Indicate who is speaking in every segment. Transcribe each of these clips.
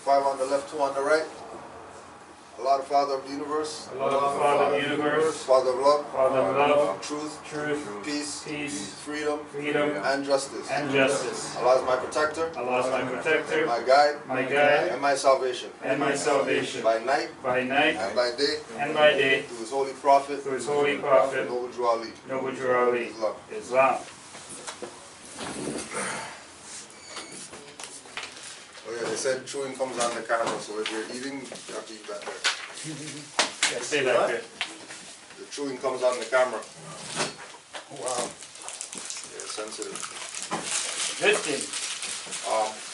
Speaker 1: 5 on the left, 2 on the right. Allah, the Father of the universe.
Speaker 2: Allah, the Father of the universe.
Speaker 1: Father of love.
Speaker 2: Father of love.
Speaker 1: Truth.
Speaker 2: Peace.
Speaker 1: Freedom.
Speaker 2: And
Speaker 1: justice. Allah is my protector.
Speaker 2: Allah is my protector.
Speaker 1: My guide. And my salvation. By night. And by day. Through his holy prophet. Noble Drew Ali.
Speaker 2: Islam.
Speaker 1: Oh yeah, they said chewing comes on the camera, so if you're eating, you have to eat that there.
Speaker 2: Yeah, say that there.
Speaker 1: The chewing comes on the camera.
Speaker 2: Wow.
Speaker 1: Yeah, sensitive.
Speaker 2: Good thing.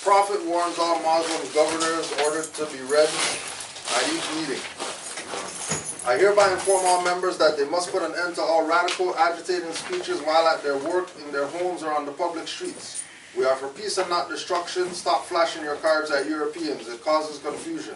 Speaker 1: Prophet warns all Muslim governors ordered to be read at each meeting. I hereby inform all members that they must put an end to all radical, agitating speeches while at their work, in their homes, or on the public streets. We are for peace and not destruction. Stop flashing your cards at Europeans. It causes confusion.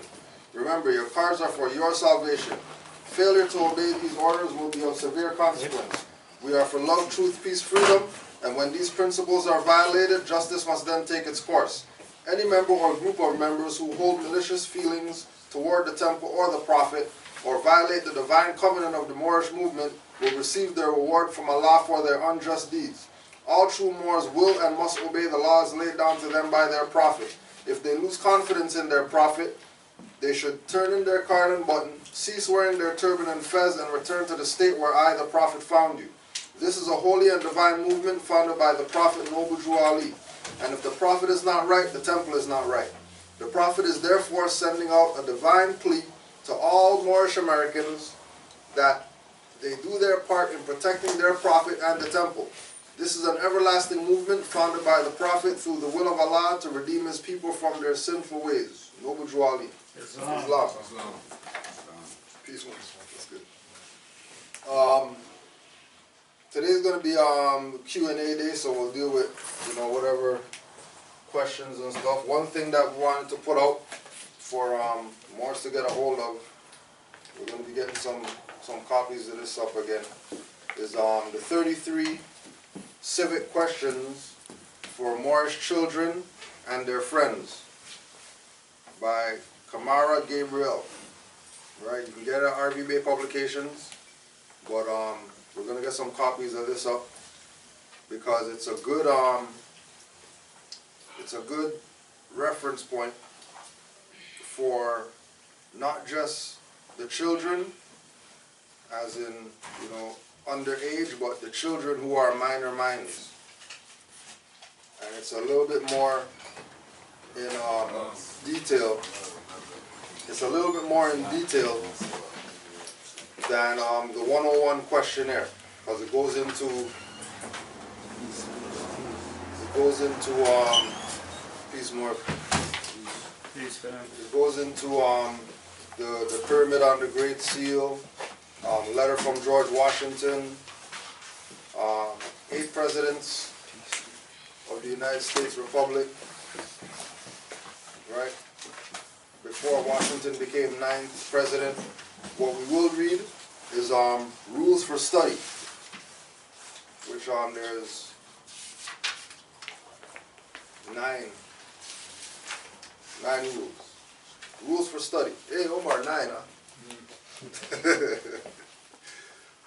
Speaker 1: Remember, your cards are for your salvation. Failure to obey these orders will be of severe consequence. We are for love, truth, peace, freedom, and when these principles are violated, justice must then take its course. Any member or group of members who hold malicious feelings toward the temple or the prophet, or violate the divine covenant of the Moorish movement, will receive their reward from Allah for their unjust deeds. All true Moors will and must obey the laws laid down to them by their prophet. If they lose confidence in their prophet, they should turn in their card and button, cease wearing their turban and fez, and return to the state where I, the prophet, found you. This is a holy and divine movement founded by the prophet Noble Drew Ali. And if the prophet is not right, the temple is not right. The prophet is therefore sending out a divine plea to all Moorish Americans that they do their part in protecting their prophet and the temple. This is an everlasting movement founded by the prophet through the will of Allah to redeem his people from their sinful ways. Noble Drew Ali. Islam. Peace. That's good. Today's going to be Q&A day, so we'll deal with whatever questions and stuff. One thing that we wanted to put out for Moors to get a hold of, we're going to be getting some copies of this up again, is the 33 civic questions for Moorish children and their friends by Kamara Gabriel. Right, you can get it at RBB Publications, but we're gonna get some copies of this up because it's a good reference point for not just the children, as in underage, but the children who are minor minors. And it's a little bit more in detail. It's a little bit more in detail than the 101 questionnaire, because it goes into peace, Moor. It goes into the pyramid on the Great Seal. Letter from George Washington, 8 presidents of the United States Republic, right? Before Washington became 9th president. What we will read is rules for study, which there's 9 rules. Rules for study. Hey, Omar, 9, huh?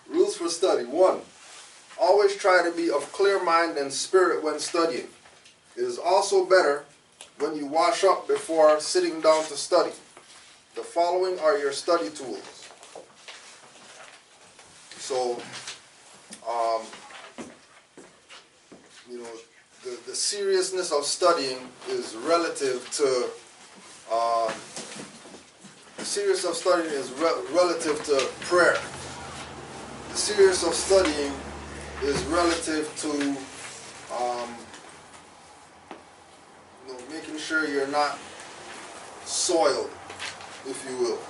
Speaker 1: Rules for study. 1. Always try to be of clear mind and spirit when studying. It is also better when you wash up before sitting down to study. The following are your study tools. So, the seriousness of studying is relative to relative to prayer. The seriousness of studying is relative to making sure you're not soiled, if you will,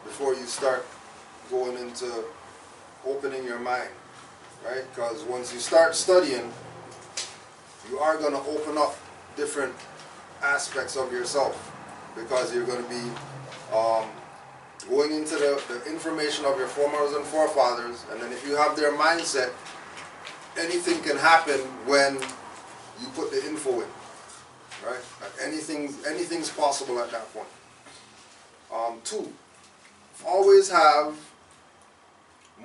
Speaker 1: before you start going into opening your mind, right? Because once you start studying, you are going to open up different aspects of yourself, because you're going to be going into the information of your foremothers and forefathers, and then if you have their mindset, anything can happen when you put the info in, right? Like anything's possible at that point. 2, always have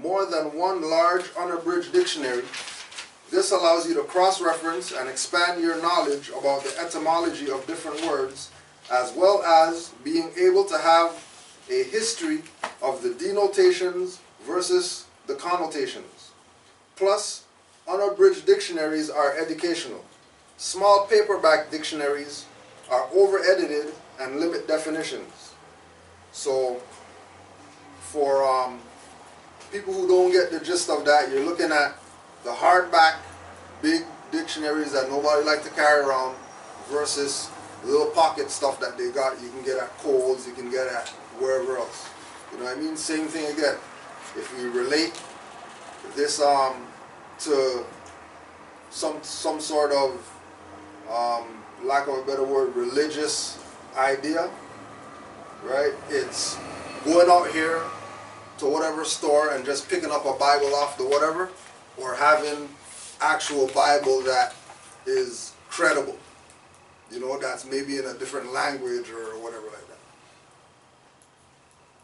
Speaker 1: more than one large unabridged dictionary. This allows you to cross-reference and expand your knowledge about the etymology of different words, as well as being able to have a history of the denotations versus the connotations. Plus, unabridged dictionaries are educational. Small paperback dictionaries are over-edited and limit definitions. So, for people who don't get the gist of that, you're looking at the hardback, big dictionaries that nobody like to carry around versus little pocket stuff that they got. You can get at Kohl's, you can get at wherever else. You know what I mean? Same thing again. If we relate this to some sort of, lack of a better word, religious idea, right? It's going out here to whatever store and just picking up a Bible off the whatever, or having actual Bible that is credible. You know, that's maybe in a different language or whatever like that.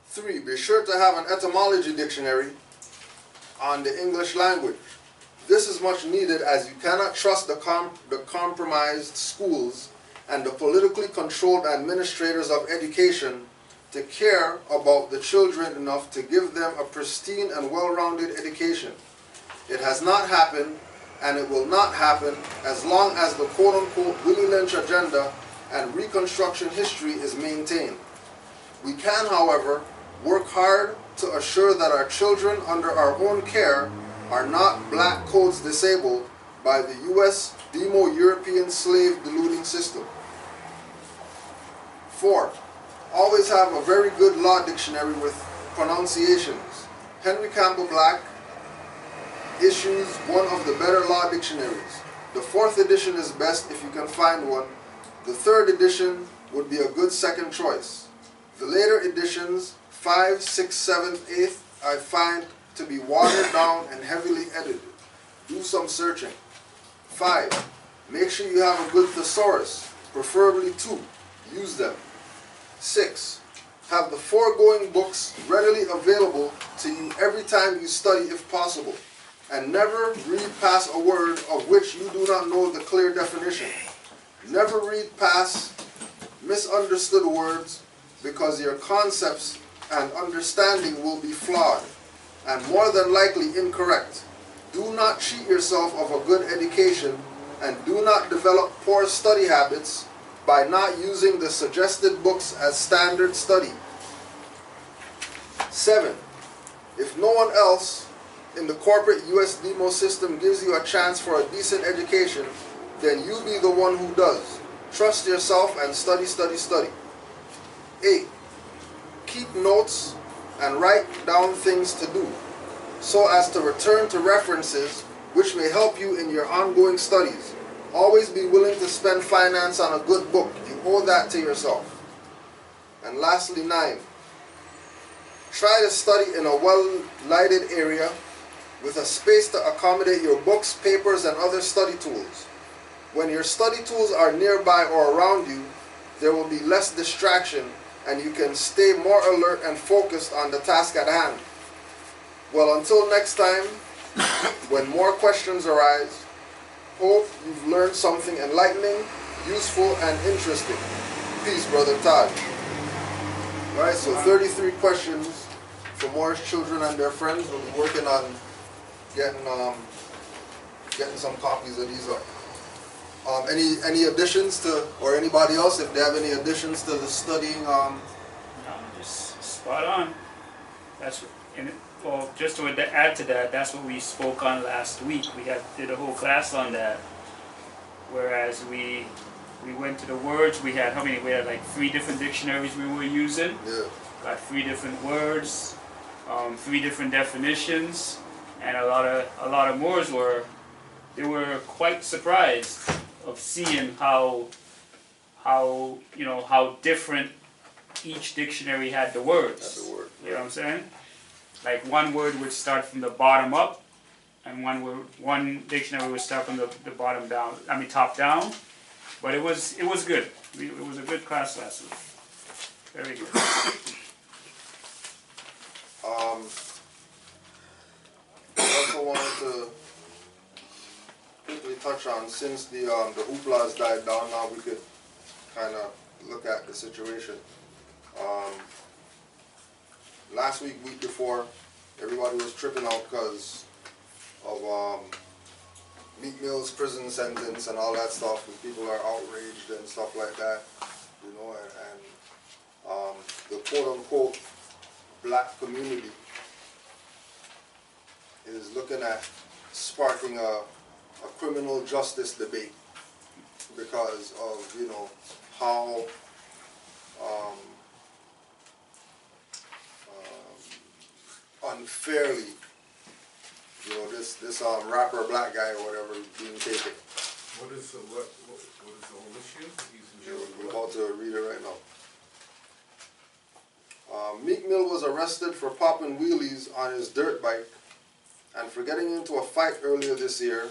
Speaker 1: 3, be sure to have an etymology dictionary on the English language. This is much needed as you cannot trust the compromised schools and the politically controlled administrators of education to care about the children enough to give them a pristine and well-rounded education. It has not happened, and it will not happen as long as the quote-unquote Willie Lynch agenda and Reconstruction history is maintained. We can, however, work hard to assure that our children under our own care are not black codes disabled by the U.S. Demo-European slave deluding system. 4, always have a very good law dictionary with pronunciations. Henry Campbell Black issues one of the better law dictionaries. The 4th edition is best if you can find one. The 3rd edition would be a good second choice. The later editions, 5, 6, 7, 8, I find to be watered down and heavily edited. Do some searching. 5, make sure you have a good thesaurus, preferably 2. Use them. 6, have the foregoing books readily available to you every time you study if possible, and never read past a word of which you do not know the clear definition. Never read past misunderstood words, because your concepts and understanding will be flawed and more than likely incorrect. Do not cheat yourself of a good education, and do not develop poor study habits by not using the suggested books as standard study. 7, if no one else in the corporate US demo system gives you a chance for a decent education, then you be the one who does. Trust yourself and study, study, study. 8, keep notes and write down things to do, so as to return to references which may help you in your ongoing studies. Always be willing to spend finance on a good book. You owe that to yourself. And lastly, 9, try to study in a well-lighted area with a space to accommodate your books, papers, and other study tools. When your study tools are nearby or around you, there will be less distraction, and you can stay more alert and focused on the task at hand. Well, until next time, when more questions arise, hope you've learned something enlightening, useful, and interesting. Peace, Brother Taj. Alright, so 33 questions for Moorish children and their friends. We'll be working on getting some copies of these up. Any additions to, or anybody else, if they have any additions to the studying?
Speaker 2: No, just spot on. That's well, just to add to that, that's what we spoke on last week. We did a whole class on that. Whereas we went to the words. We had how many? We had like 3 different dictionaries we were using.
Speaker 1: Yeah.
Speaker 2: Got 3 different words, 3 different definitions, and a lot of Moors were quite surprised of seeing how different each dictionary had the words.
Speaker 1: That's the word.
Speaker 2: You know what I'm saying? Like one word would start from the bottom up, and one dictionary would start from the bottom down. I mean top down, But it was good. It was a good class last week. Very good.
Speaker 1: I also wanted to quickly touch on, since the hoopla has died down, now we could kind of look at the situation. Last week before, everybody was tripping out because of Meek Mill's prison sentence and all that stuff, and people are outraged and stuff like that, you know, and the quote-unquote black community is looking at sparking a criminal justice debate because of, you know, how unfairly, you know, this rapper black guy or whatever is being taken.
Speaker 3: What is the whole issue? He's in jail.
Speaker 1: We're about to read it right now. Meek Mill was arrested for popping wheelies on his dirt bike and for getting into a fight earlier this year,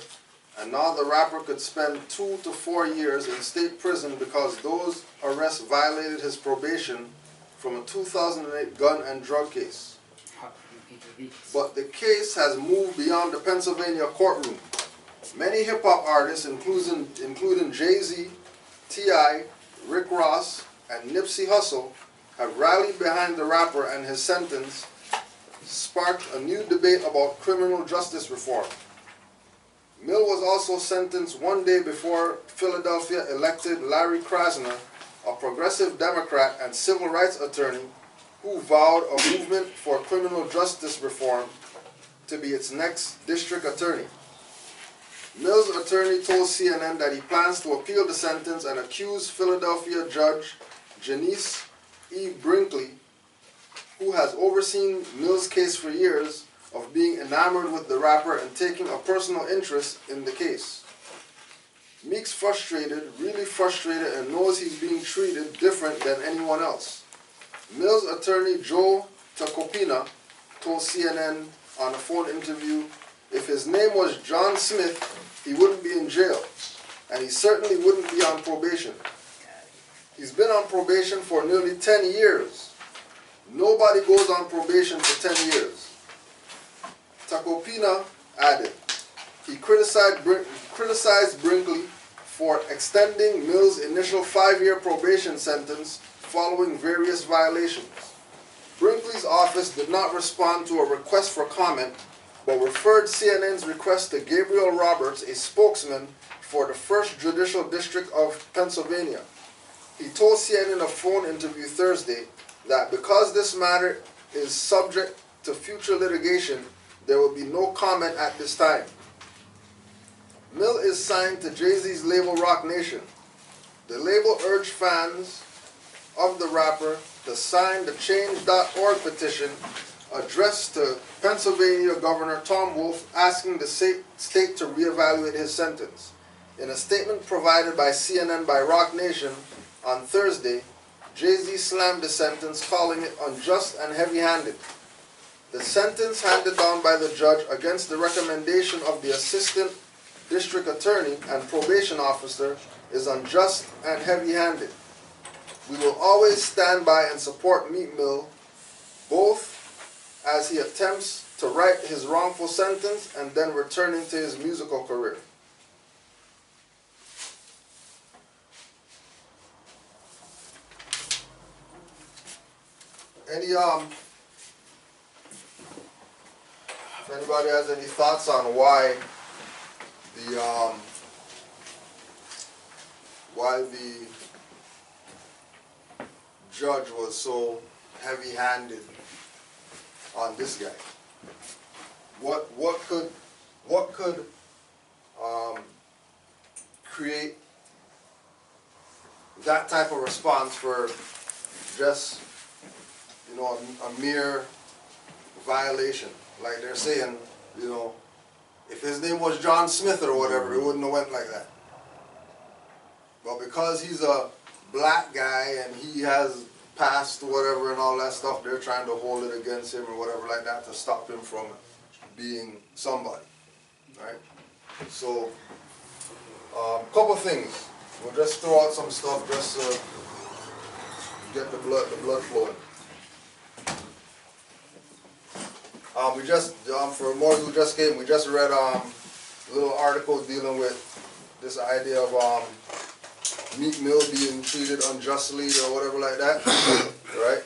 Speaker 1: and now the rapper could spend 2 to 4 years in state prison because those arrests violated his probation from a 2008 gun and drug case. But the case has moved beyond the Pennsylvania courtroom. Many hip-hop artists, including Jay-Z, T.I., Rick Ross, and Nipsey Hussle, have rallied behind the rapper, and his sentence sparked a new debate about criminal justice reform. Mill was also sentenced one day before Philadelphia elected Larry Krasner, a progressive Democrat and civil rights attorney, who vowed a movement for criminal justice reform to be its next district attorney. Mill's attorney told CNN that he plans to appeal the sentence and accuse Philadelphia Judge Janice E. Brinkley, who has overseen Mill's case for years, of being enamored with the rapper and taking a personal interest in the case. Meek's frustrated, really frustrated, and knows he's being treated different than anyone else. Mill's attorney Joe Tacopina told CNN on a phone interview if his name was John Smith, he wouldn't be in jail, and he certainly wouldn't be on probation. He's been on probation for nearly 10 years. Nobody goes on probation for 10 years. Tacopina added, he criticized Brinkley for extending Mill's initial 5-year probation sentence following various violations. Brinkley's office did not respond to a request for comment, but referred CNN's request to Gabriel Roberts, a spokesman for the 1st Judicial District of Pennsylvania. He told CNN in a phone interview Thursday that because this matter is subject to future litigation, there will be no comment at this time. Mill is signed to Jay-Z's label Roc Nation. The label urged fans of the rapper to sign the Change.org petition addressed to Pennsylvania Governor Tom Wolf asking the state to reevaluate his sentence. In a statement provided by CNN by Roc Nation on Thursday, Jay-Z slammed the sentence, calling it unjust and heavy-handed. The sentence handed down by the judge against the recommendation of the assistant district attorney and probation officer is unjust and heavy-handed. We will always stand by and support Meek Mill, both as he attempts to right his wrongful sentence and then returning to his musical career. If anybody has any thoughts on why the judge was so heavy-handed on this guy, what could create that type of response for just, you know, a mere violation? Like they're saying, you know, if his name was John Smith or whatever, it wouldn't have went like that. But because he's a black guy and he has passed whatever and all that stuff, they're trying to hold it against him or whatever like that to stop him from being somebody, right? So, couple things. we'll just throw out some stuff just to get the blood flowing. We just, for more who just came, we just read a little article dealing with this idea of Meek Mill being treated unjustly or whatever like that, right?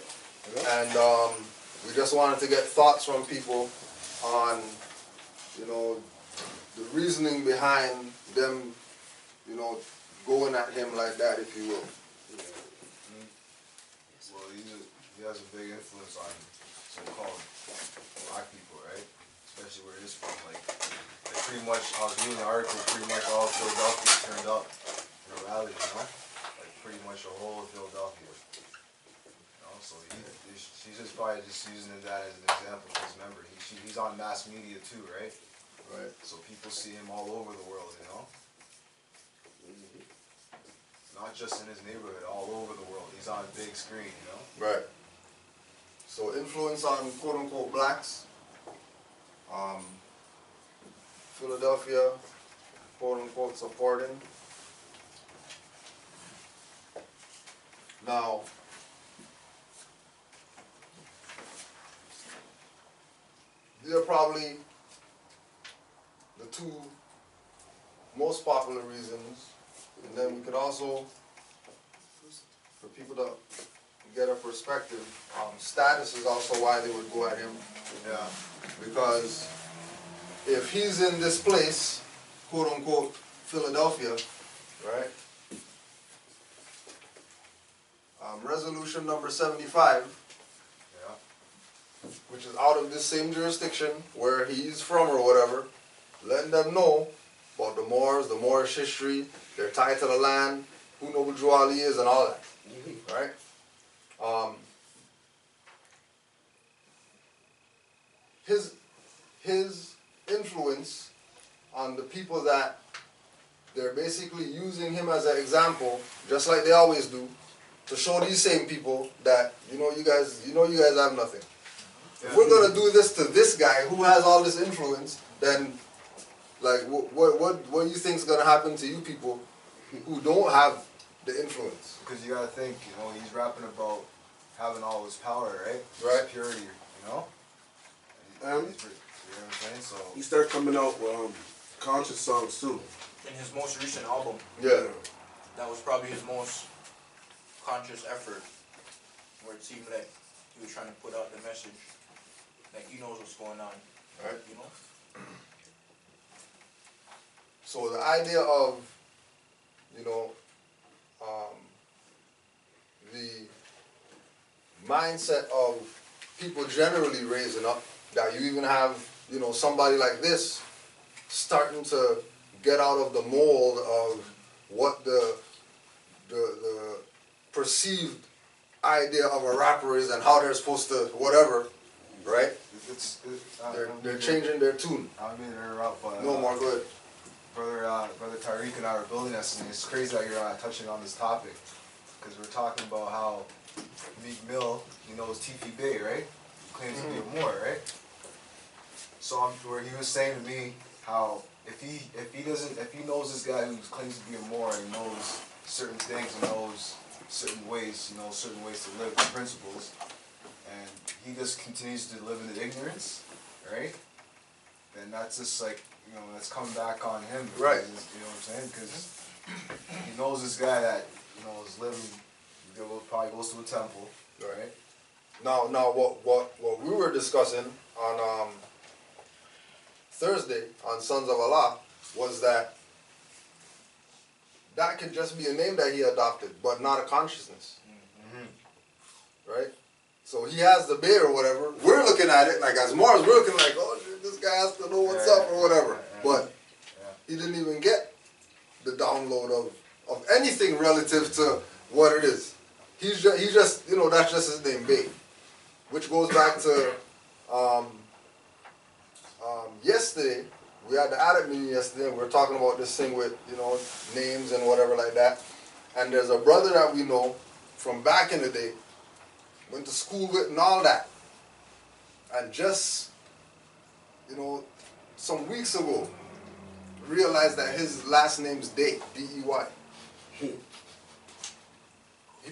Speaker 1: And we just wanted to get thoughts from people on, you know, the reasoning behind them, you know, going at him like that, if you will.
Speaker 4: Well, he has a big influence on so-called black people, right? Especially where he's from. Like pretty much, I was reading the article, pretty much all of Philadelphia turned up in a rally, you know? Like pretty much the whole of Philadelphia. You know, so she's just probably just using that as an example for his memory. He's on mass media too, right?
Speaker 1: Right.
Speaker 4: So people see him all over the world, you know? Not just in his neighborhood, all over the world. He's on a big screen, you know?
Speaker 1: Right. So influence on quote-unquote blacks. Philadelphia, quote-unquote, supporting. Now, these are probably the two most popular reasons. And then we could also, for people to get a perspective, status is also why they would go at him.
Speaker 4: Yeah.
Speaker 1: Because if he's in this place, quote unquote, Philadelphia, right? Resolution number 75,
Speaker 4: Yeah.
Speaker 1: which is out of this same jurisdiction where he's from or whatever, letting them know about the Moors, the Moorish history, their tie to the land, who Noble Ali is, and all that, right? His influence on the people that they're basically using him as an example, just like they always do, to show these same people that you guys have nothing.
Speaker 4: Yeah.
Speaker 1: If we're gonna do this to this guy who has all this influence, then like what do you think is gonna happen to you people who don't have the influence?
Speaker 4: Because you gotta think, he's rapping about having all his power, right?
Speaker 1: Right.
Speaker 4: Security, you know? You know what I'm saying? So
Speaker 5: He started coming out with conscious songs too.
Speaker 6: In his most recent album,
Speaker 1: Yeah.
Speaker 6: that was probably his most conscious effort, where it seemed like he was trying to put out the message, like he knows what's going on,
Speaker 1: Right.
Speaker 6: you know?
Speaker 1: So the idea of, the mindset of people generally raising up, that you even have, somebody like this starting to get out of the mold of what the perceived idea of a rapper is and how they're supposed to whatever, right? They're changing their tune.
Speaker 4: I don't mean to interrupt, but
Speaker 1: No more, go ahead.
Speaker 4: Brother Tariq and I were building this, and it's crazy that you're touching on this topic, because we're talking about how Meek Mill, is TP Bay, right? Claims to be a Moor, right? So where he was saying to me how if he knows this guy who claims to be a Moor and knows certain things and knows certain ways, certain ways to live, and principles, and he just continues to live in the ignorance, right? Then that's just like, that's coming back on him. Because,
Speaker 1: Right.
Speaker 4: You know what I'm saying? Because he knows this guy that, is living, probably goes to a temple, right?
Speaker 1: Now, what we were discussing on Thursday on Sons of Allah was that could just be a name that he adopted, but not a consciousness, right? So he has the beard or whatever. We're looking at it like as Mars, we're looking like, oh, this guy has to know what's up or whatever. But he didn't even get the download of anything relative to what it is. He's just that's just his name, Bay, which goes back to yesterday. We had the addict meeting yesterday, and we were talking about this thing with names and whatever like that. And there's a brother that we know from back in the day, went to school with and all that, and just some weeks ago realized that his last name's Day, D-E-Y. He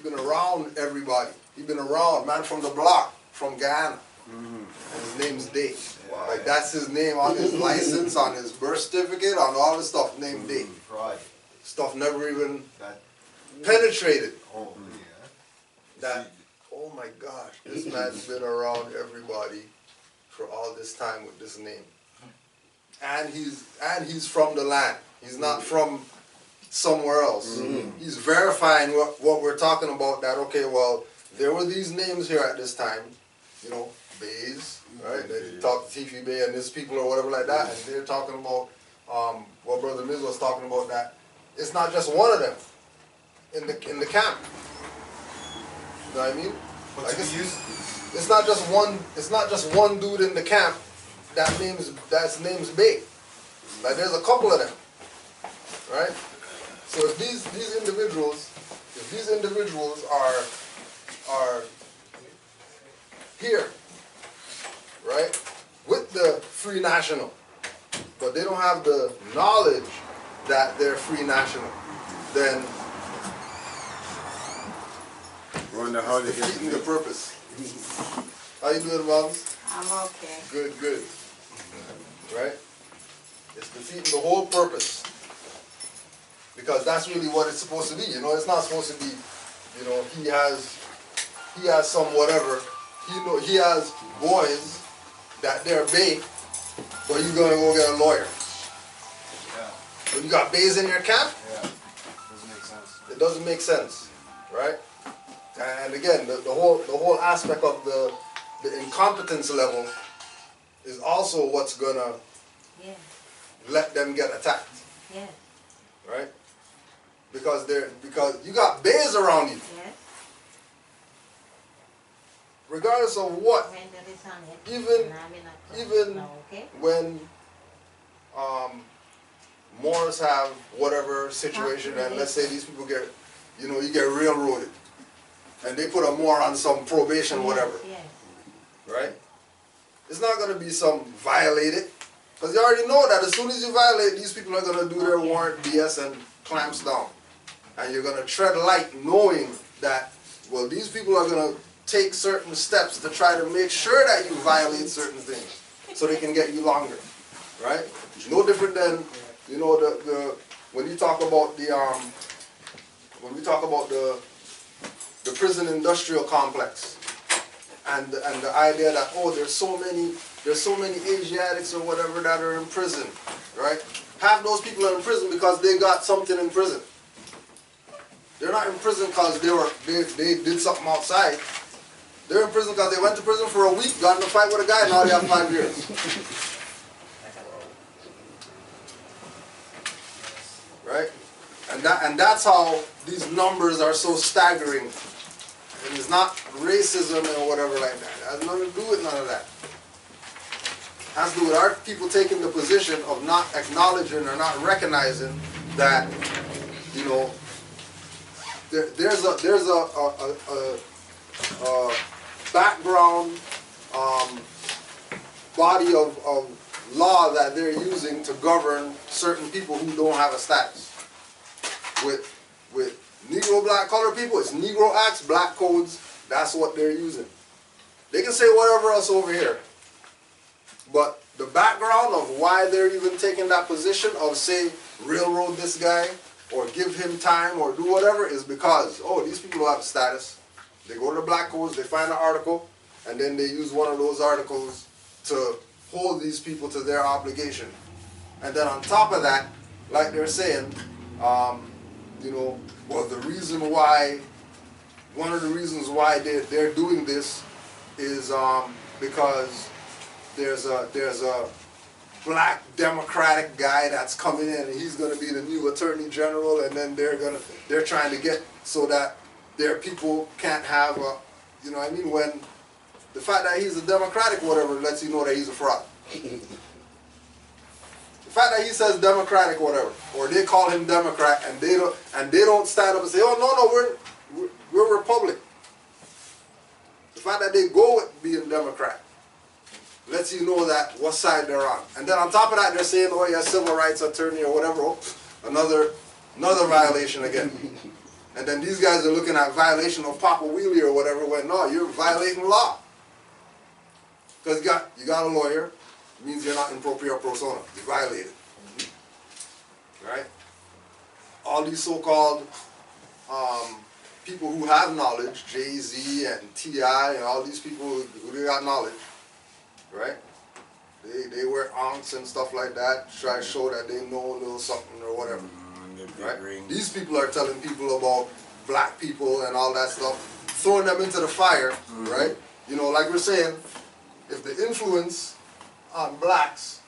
Speaker 1: been around everybody. He been around, man from the block, from Ghana. And his name's Day. Like that's his name on his license, on his birth certificate, on all the stuff named Day.
Speaker 4: Fraud.
Speaker 1: Stuff never even
Speaker 4: That.
Speaker 1: penetrated.
Speaker 4: Oh,
Speaker 1: That, oh my gosh, this man's been around everybody for all this time with this name. And he's from the land. He's not from somewhere else. He's verifying what we're talking about, that okay, well, there were these names here at this time, you know, Bays, right? They talk to Tifi Bay and his people or whatever like that, and they're talking about what Brother Miz was talking about, that it's not just one of them in the camp. You know what I mean? Like it's not just one dude in the camp that's name's Bay. Like there's a couple of them. Right? So if these individuals are here, right, with the Free National, but they don't have the knowledge that they're Free National, then
Speaker 5: Wonder how they
Speaker 1: it's
Speaker 5: get
Speaker 1: defeating the purpose. How you doing, Moms?
Speaker 7: I'm okay.
Speaker 1: Good, good. Right? It's defeating the whole purpose. Because that's really what it's supposed to be. You know, it's not supposed to be, you know, he has some whatever. He has boys that they're Bay, but you're gonna go get a lawyer.
Speaker 4: Yeah.
Speaker 1: When you got Bays in your camp,
Speaker 4: Yeah. Doesn't make sense.
Speaker 1: it doesn't make sense, right? And again, the whole aspect of the incompetence level is also what's gonna
Speaker 7: Yes,
Speaker 1: let them get attacked,
Speaker 7: yes,
Speaker 1: right? Because you got Bays around you,
Speaker 7: yes.
Speaker 1: regardless of what.
Speaker 7: When there is on it.
Speaker 1: Even-
Speaker 7: and I'm in a-
Speaker 1: even-
Speaker 7: No, okay?
Speaker 1: When Moors have whatever situation, and let's say these people get, you know, you get railroaded, and they put a Moor on some probation, whatever,
Speaker 7: Yes,
Speaker 1: right? It's not going to be some violated, because you already know that as soon as you violate, these people are going to do their warrant BS and clamps down. And you're going to tread light knowing that, well, these people are going to take certain steps to try to make sure that you violate certain things so they can get you longer, right? No different than, you know, when you talk about the prison industrial complex, and the idea that, oh, there's so many Asiatics or whatever that are in prison, right? Half those people are in prison because they got something in prison. They're not in prison because they did something outside. They're in prison because they went to prison for a week, got in a fight with a guy, and now they have 5 years. Right? And that's how these numbers are so staggering. And it's not racism or whatever like that. It has nothing to do with none of that. It has to do with our people taking the position of not acknowledging or not recognizing that, you know, there's a background body of law that they're using to govern certain people who don't have a status. With Negro, black, colored people, it's Negro Acts, black codes, that's what they're using. They can say whatever else over here. But the background of why they're even taking that position of, say, railroad this guy, or give him time, or do whatever, is because, oh, these people don't have a status. They go to the black codes, they find an article, and then they use one of those articles to hold these people to their obligation. And then on top of that, like they're saying, you know, well, one of the reasons why they're doing this is because there's a black Democratic guy that's coming in, and he's going to be the new Attorney General, and then they're trying to get so that their people can't have a, you know what I mean, when the fact that he's a Democratic whatever lets you know that he's a fraud. The fact that he says Democratic whatever, or they call him Democrat, and they don't stand up and say, oh no, we're Republic. The fact that they go with being Democrat lets you know that what side they're on. And then on top of that, they're saying, oh yeah, civil rights attorney or whatever, oh, another Another violation again. And then these guys are looking at violation of Papa Wheelie or whatever, when no, you're violating law. Because you got a lawyer, it means you're not in propria persona. You violated. Right? All these so-called people who have knowledge, Jay-Z and T.I. and all these people who they got knowledge, right? They wear ankhs and stuff like that to try to show that they know a little something or whatever. Right? These people are telling people about black people and all that stuff, throwing them into the fire, right? You know, like we're saying, if the influence on blacks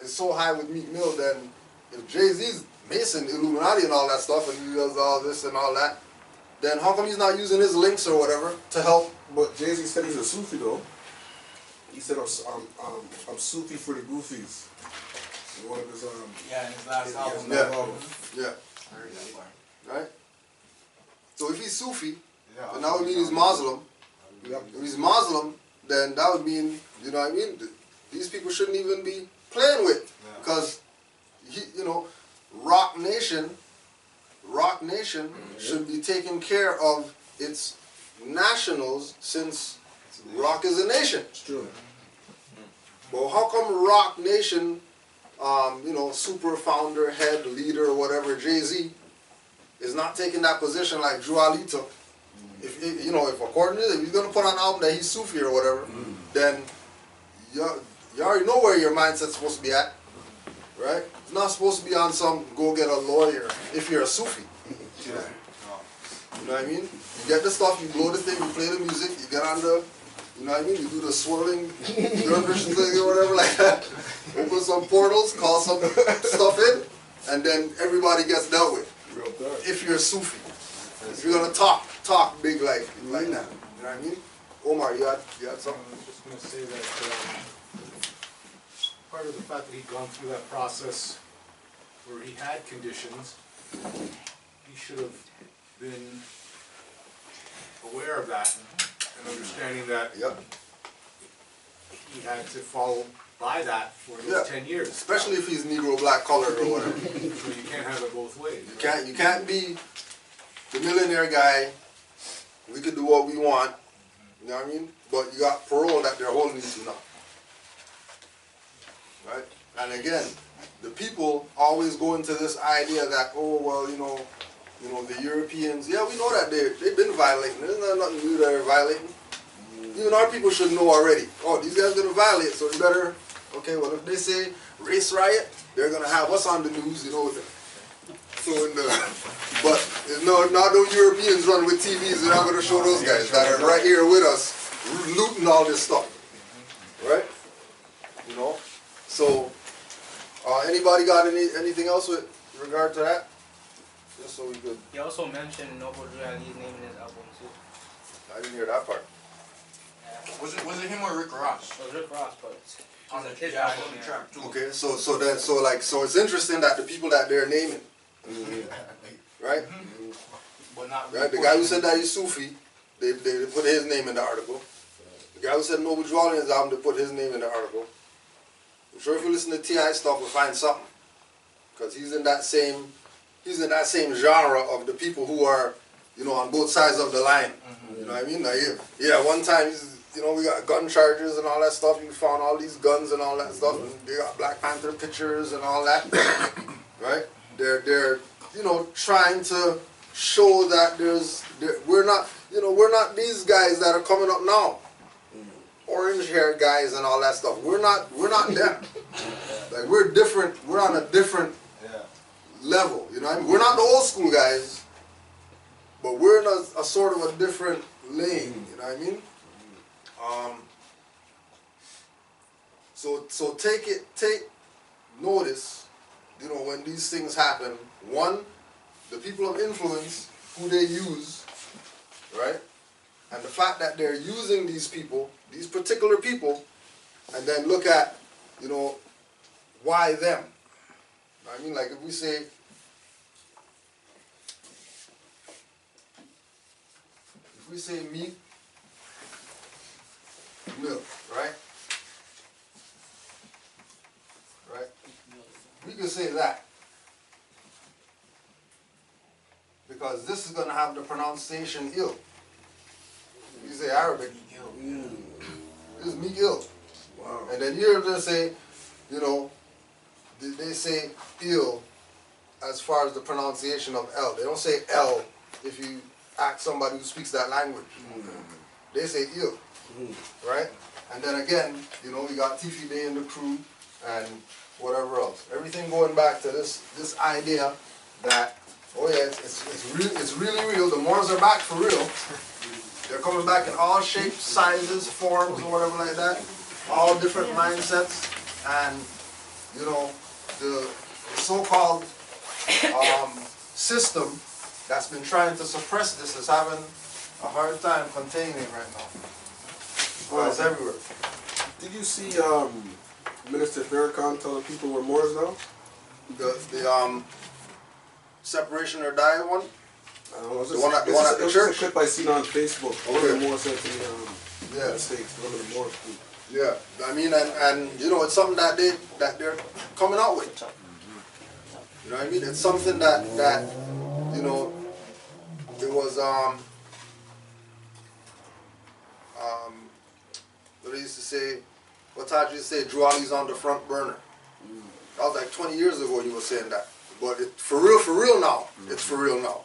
Speaker 1: is so high with Meek Mill, then if Jay-Z's Mason, Illuminati and all that stuff, and he does all this and all that, then how come he's not using his links or whatever to help?
Speaker 3: But Jay-Z said he's a Sufi though. He said, I'm Sufi for the goofies. In one of his,
Speaker 6: Yeah, in his last album.
Speaker 1: Yeah.
Speaker 6: I heard that part.
Speaker 1: Right? So if he's Sufi,
Speaker 4: Yeah,
Speaker 1: then that would mean he's Muslim. If he's Muslim, then that would mean, you know what I mean? These people shouldn't even be playing with. Because, you know, Rock Nation should be taking care of its nationals since Rock is a nation.
Speaker 3: it's true.
Speaker 1: Well, how come Rock Nation, you know, super founder, head, leader, whatever, Jay-Z, is not taking that position like Drew Ali took? If you know, if according to this, if he's gonna put on an album that he's Sufi or whatever, then you already know where your mindset's supposed to be at, right? It's not supposed to be on some go get a lawyer if you're a Sufi. You know what I mean? You get the stuff, you blow the thing, you play the music, you get on the, you know what I mean? You do the swirling dervish thing or whatever like that. Open some portals, call some stuff in, and then everybody gets dealt with.
Speaker 3: Real dark.
Speaker 1: If you're a Sufi. If you're gonna talk big like that. You know what I mean? Omar, you had something?
Speaker 8: I was just going to say that part of the fact that he'd gone through that process where he had conditions, he should have been aware of that and understanding that
Speaker 1: Yep.
Speaker 8: he had to follow by that for those 10 years.
Speaker 1: Especially if he's Negro, black, colored, or whatever.
Speaker 8: So you can't have it both ways.
Speaker 1: You can't be the millionaire guy. We could do what we want. You know what I mean? But you got parole that they're holding you to now. Right? And again, the people always go into this idea that, oh well, you know, the Europeans, yeah, we know that they've been violating. There's nothing new that they're violating. Even our people should know already. Oh, these guys are gonna violate, so you better. Okay, well if they say race riot, they're gonna have us on the news, you know. But no Europeans run with TVs. They're not gonna show those guys that are right here with us, looting all this stuff, right? You know. So, anybody got anything else with regard to that? Just so we could.
Speaker 9: He also mentioned Noble Drew Ali's name in his album too.
Speaker 1: I didn't hear that part.
Speaker 6: Was it him or Rick Ross?
Speaker 9: It was Rick Ross, but
Speaker 6: On the
Speaker 9: his
Speaker 6: yeah, I
Speaker 9: album,
Speaker 6: know the
Speaker 9: yeah.
Speaker 6: track too.
Speaker 1: Okay, so it's interesting that the people that they're naming, right?
Speaker 6: But not
Speaker 1: Right. The guy who said that he's Sufi, they put his name in the article. The guy who said Noble Drew Ali in his album, they put his name in the article. I'm sure if you listen to T.I. stuff, we'll find something, because he's in that same genre of the people who are, you know, on both sides of the line. You know what I mean? Like, yeah, one time we got gun charges and all that stuff. You found all these guns and all that stuff. And they got Black Panther pictures and all that, right? They're trying to show that we're not these guys that are coming up now. Orange-haired guys and all that stuff. We're not them. Like, we're different. We're on a different level. You know what I mean? We're not the old school guys, but we're in a sort of a different lane. You know what I mean? So take notice. You know, when these things happen. One, the people of influence who they use, right? And the fact that they're using these people, these particular people, and then look at, you know, why them? I mean, like if we say, Meek Mill, right? Right? We could say that. because this is gonna have the pronunciation ill. You say Arabic, this is Meek ill.
Speaker 3: Wow.
Speaker 1: And then you're gonna say, you know, they say ill as far as the pronunciation of L. They don't say L if you ask somebody who speaks that language. They say ill, right? And then again, you know, we got Tiffy Day in the crew and whatever else. Everything going back to this idea that, oh yeah, it's really real. The Moors are back for real. They're coming back in all shapes, sizes, forms, or whatever like that. All different mindsets. And, you know, the so-called system that's been trying to suppress this is having a hard time containing it right now. Well, it's everywhere.
Speaker 3: Did you see Minister Farrakhan telling people we're Moors now?
Speaker 1: The separation or die one?
Speaker 3: I don't know,
Speaker 1: The one at the church?
Speaker 3: a clip I seen on Facebook. One of the Moors said to me,
Speaker 1: Yeah.
Speaker 3: States, one of the Moors.
Speaker 1: Yeah, I mean, and you know, it's something that they're coming out with. You know what I mean? It's something that you know, it was what they used to say, what Taj used to say, Drew Ali's on the front burner. That was like 20 years ago he was saying that. But for real now. It's for real now.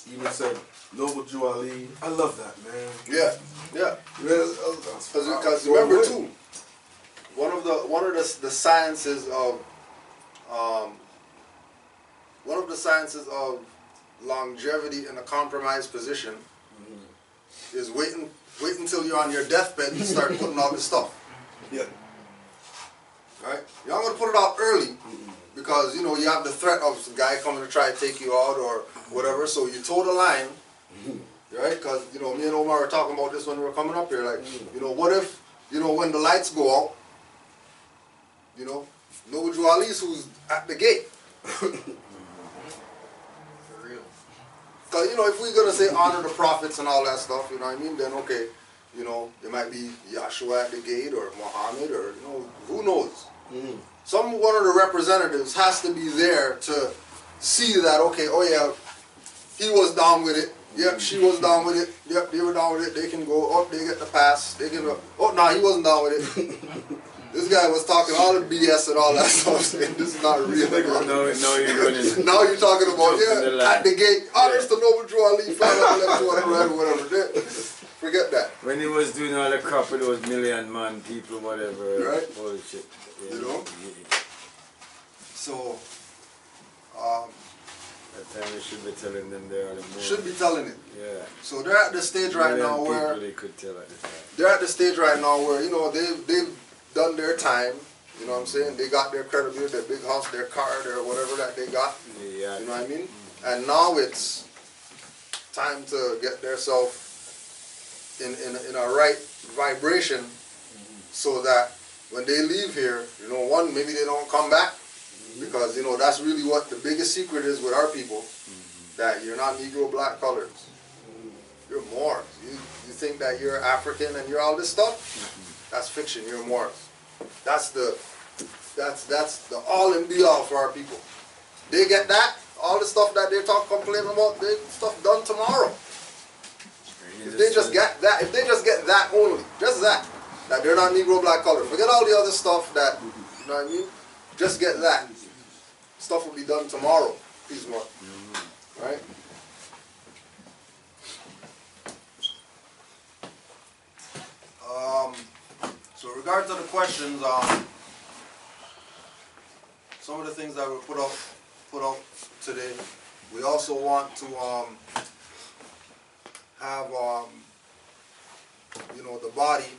Speaker 3: He even said, Noble Jew Ali. I love that, man.
Speaker 1: Yeah, yeah. Because remember too, one of the sciences of longevity in a compromised position is wait until you're on your deathbed and start putting out this stuff.
Speaker 3: Yeah.
Speaker 1: Right? You're not gonna put it out early because you know you have the threat of some guy coming to try to take you out or whatever. So you toe the line. Right? Because, you know, me and Omar were talking about this when we were coming up here. Like, you know, what if, you know, when the lights go out, you know, Noble Jew Ali's who's at the gate.
Speaker 6: For real.
Speaker 1: Because, you know, if we're going to say honor the prophets and all that stuff, you know what I mean, then okay, you know, it might be Yahshua at the gate or Muhammad or, you know, who knows. One of the representatives has to be there to see that, okay, oh yeah, he was down with it. Yep, she was down with it. Yep, they were down with it. They can go up. They get the pass. They can go. Oh no, he wasn't down with it. This guy was talking all the BS and all that stuff. Saying this is not real.
Speaker 5: No, you're running.
Speaker 1: Now you're talking about at the gate. Honors to Noble Jew Ali. Whatever. Forget that.
Speaker 5: When he was doing all the crap with those million man people, whatever.
Speaker 1: Right.
Speaker 5: Bullshit. Yeah.
Speaker 1: You know. So.
Speaker 5: That time we should be telling them they are the Moors.
Speaker 1: Should be telling it.
Speaker 5: Yeah.
Speaker 1: So they're at the stage right now where
Speaker 5: they could tell at the time.
Speaker 1: they're at the stage right now where, you know, they've done their time. You know what I'm saying? They got their credibility, their big house, their car, their whatever that they got.
Speaker 5: Yeah.
Speaker 1: You know what I mean? And now it's time to get themselves in a right vibration so that when they leave here, you know, one, maybe they don't come back. Because, you know, that's really what the biggest secret is with our people, that you're not Negro, black, colors. You're Moors. You think that you're African and you're all this stuff? That's fiction. You're Moors. That's the all and be all for our people. They get that, all the stuff that they complaining about, they stuff done tomorrow. If they just get that only, just that they're not Negro, black, colors. Forget all the other stuff that, you know what I mean? Just get that. Stuff will be done tomorrow. Peace, Mark. Right? So in regard to the questions, some of the things that were put out today, we also want to have you know, the body,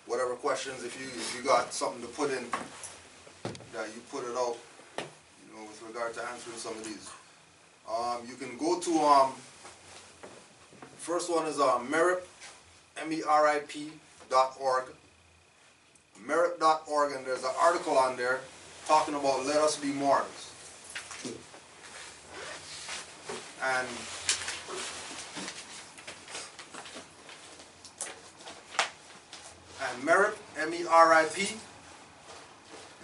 Speaker 1: whatever questions, if you got something to put in, that you put it out, you know, with regard to answering some of these. You can go to, first one is MERIP, MERIP.org, MERIP.org, and there's an article on there talking about Let Us Be Moors. And MERIP, MERIP,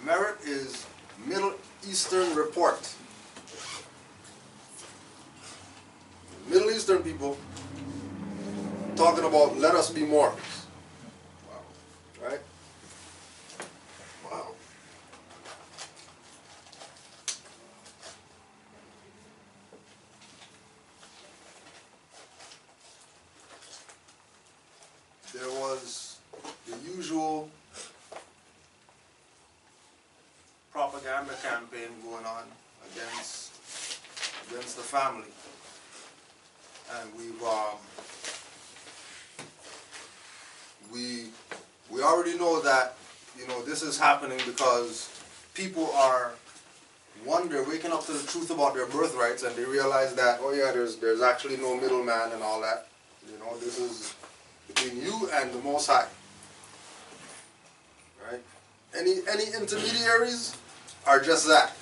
Speaker 1: MERIP is Middle Eastern Report. Middle Eastern people talking about let us be Moors. Wow. Right? Wow. There was the usual propaganda campaign going on against the family, and we already know that, you know, this is happening because people are waking up to the truth about their birthrights, and they realize that, oh yeah, there's actually no middleman and all that. You know, this is between you and the Most High. Right? Any intermediaries are just that.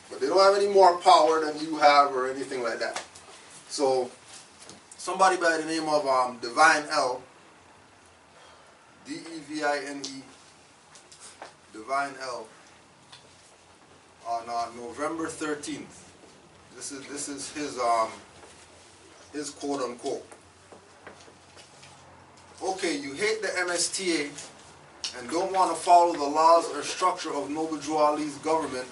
Speaker 1: But they don't have any more power than you have or anything like that. So somebody by the name of Devine L, D-E-V-I-N-E, Devine L, on November 13th. This is his quote unquote. Okay, you hate the MSTA and don't want to follow the laws or structure of Noble Drew Ali's government,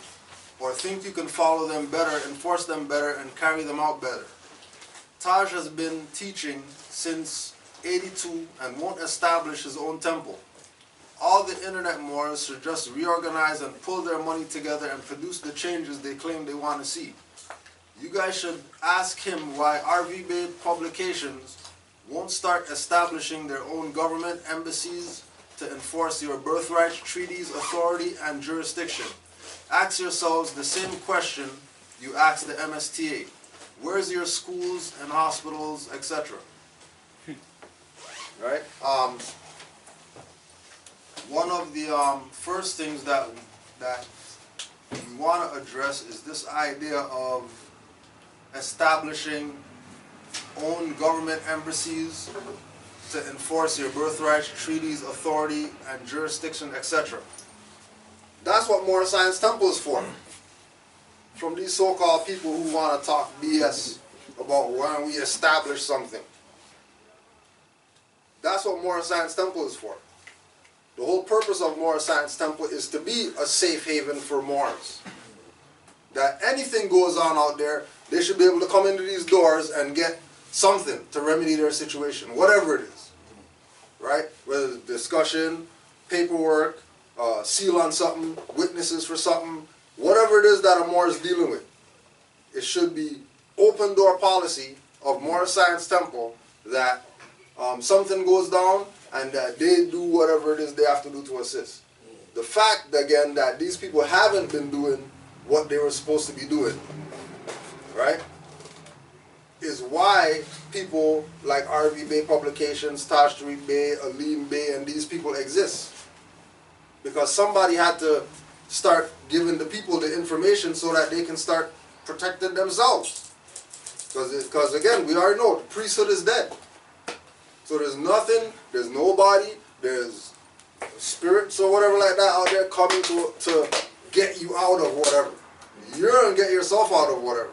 Speaker 1: or think you can follow them better, enforce them better, and carry them out better. Taj has been teaching since '82 and won't establish his own temple. All the internet Moors should just reorganize and pull their money together and produce the changes they claim they want to see. You guys should ask him why RV Bay Publications won't start establishing their own government embassies to enforce your birthright, treaties, authority, and jurisdiction. Ask yourselves the same question you ask the MSTA. Where's your schools and hospitals, etc.? Right? One of the first things that we want to address is this idea of establishing own government embassies to enforce your birthright, treaties, authority, and jurisdiction, etc. That's what Moor Science Temple is for. From these so-called people who want to talk BS about when we establish something. That's what Moor Science Temple is for. The whole purpose of Moor Science Temple is to be a safe haven for Moors. That anything goes on out there, they should be able to come into these doors and get something to remedy their situation, whatever it is. Right? Whether it's discussion, paperwork, seal on something, witnesses for something, whatever it is that a Moor is dealing with. It should be open door policy of Moor Science Temple that something goes down and that they do whatever it is they have to do to assist. The fact, again, that these people haven't been doing what they were supposed to be doing, right, is why people like RV Bay Publications, Taj Street Bay, Aleem Bay, and these people exist. Because somebody had to start giving the people the information so that they can start protecting themselves. Because again, we already know the priesthood is dead. So there's nothing, there's nobody, there's spirits or whatever like that out there coming to get you out of whatever. You're going to get yourself out of whatever.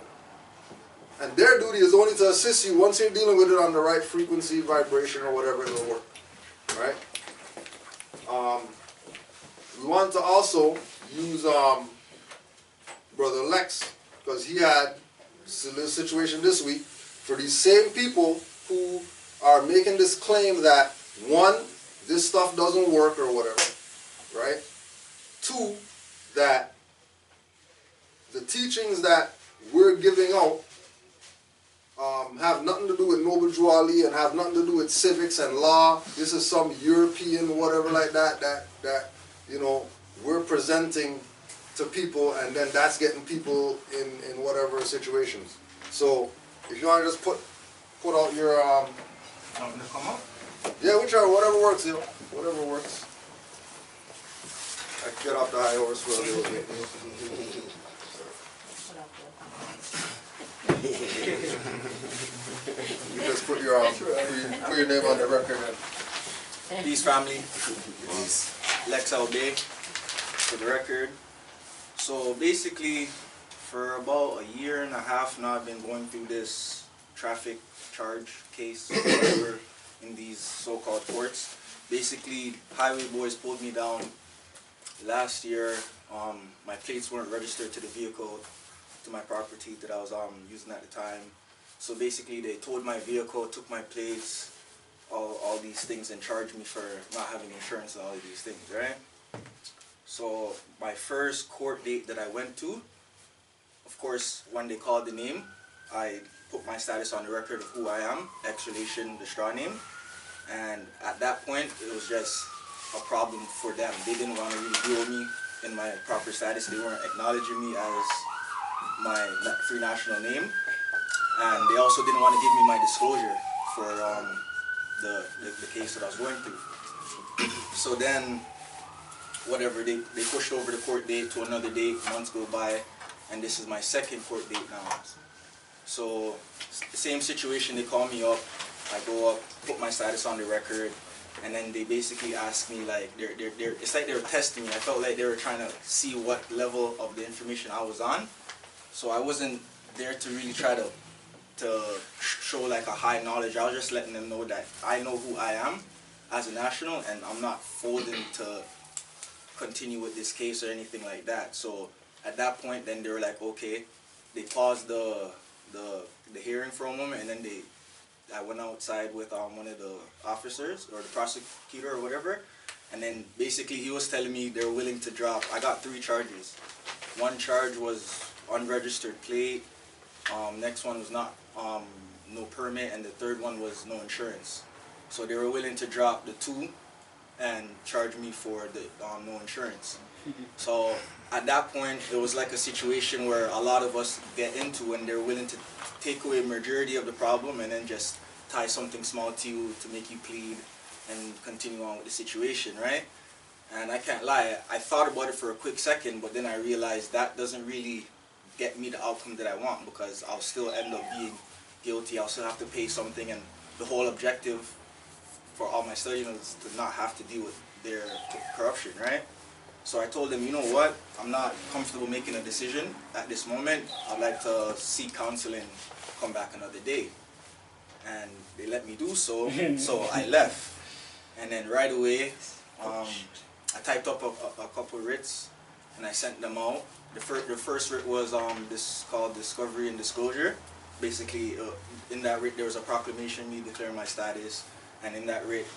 Speaker 1: And their duty is only to assist you once you're dealing with it on the right frequency, vibration, or whatever, it will work. Right? We want to also use Brother Lex, because he had a situation this week for these same people who are making this claim that, one, this stuff doesn't work or whatever, right? Two, that the teachings that we're giving out have nothing to do with Noble Drew Ali and have nothing to do with civics and law. This is some European whatever like that you know, we're presenting to people, and then that's getting people in whatever situations. So if you want to just put out your
Speaker 6: Something to come up?
Speaker 1: yeah, whichever, whatever works, yo. Whatever works. I can get off the high horse for a little bit. You just put your name on the record then.
Speaker 10: Peace, family. Peace. Lex Bay, for the record. So basically, for about a year and a half now, I've been going through this traffic charge case, whatever, in these so-called courts. Basically, highway boys pulled me down last year. My plates weren't registered to the vehicle, to my property that I was using at the time. So basically, they towed my vehicle, took my plates, all these things, and charged me for not having insurance and all of these things, right? So my first court date that I went to, of course, when they called the name, I put my status on the record of who I am, ex-relation, the straw name. And at that point, it was just a problem for them. They didn't want to really deal with me in my proper status. They weren't acknowledging me as my free national name. And they also didn't want to give me my disclosure for the case that I was going through. So then, whatever, they pushed over the court date to another date, months go by, and this is my second court date now. So, same situation, they call me up, I go up, put my status on the record, and then they basically ask me, like, it's like they were testing me. I felt like they were trying to see what level of the information I was on. So I wasn't there to really try to show like a high knowledge. I was just letting them know that I know who I am as a national, and I'm not folding to continue with this case or anything like that. So at that point, then they were like, okay. They paused the hearing for a moment, and then I went outside with one of the officers or the prosecutor or whatever, and then basically he was telling me they were willing to drop. I got 3 charges. One charge was unregistered plate. Next one was not no permit, and the third one was no insurance. So they were willing to drop the 2 and charge me for the no insurance. So at that point, it was like a situation where a lot of us get into, and they're willing to take away a majority of the problem and then just tie something small to you to make you plead and continue on with the situation, right? And I can't lie, I thought about it for a quick second, but then I realized that doesn't really get me the outcome that I want, because I'll still end up being guilty. I'll still have to pay something, and the whole objective for all my studying is to not have to deal with their corruption, right? So I told them, you know what, I'm not comfortable making a decision at this moment. I'd like to seek counsel and come back another day. And they let me do so, so I left. And then right away, I typed up a couple writs, and I sent them out. The first writ was this called Discovery and Disclosure. Basically, in that writ, there was a proclamation me declaring my status, and in that writ,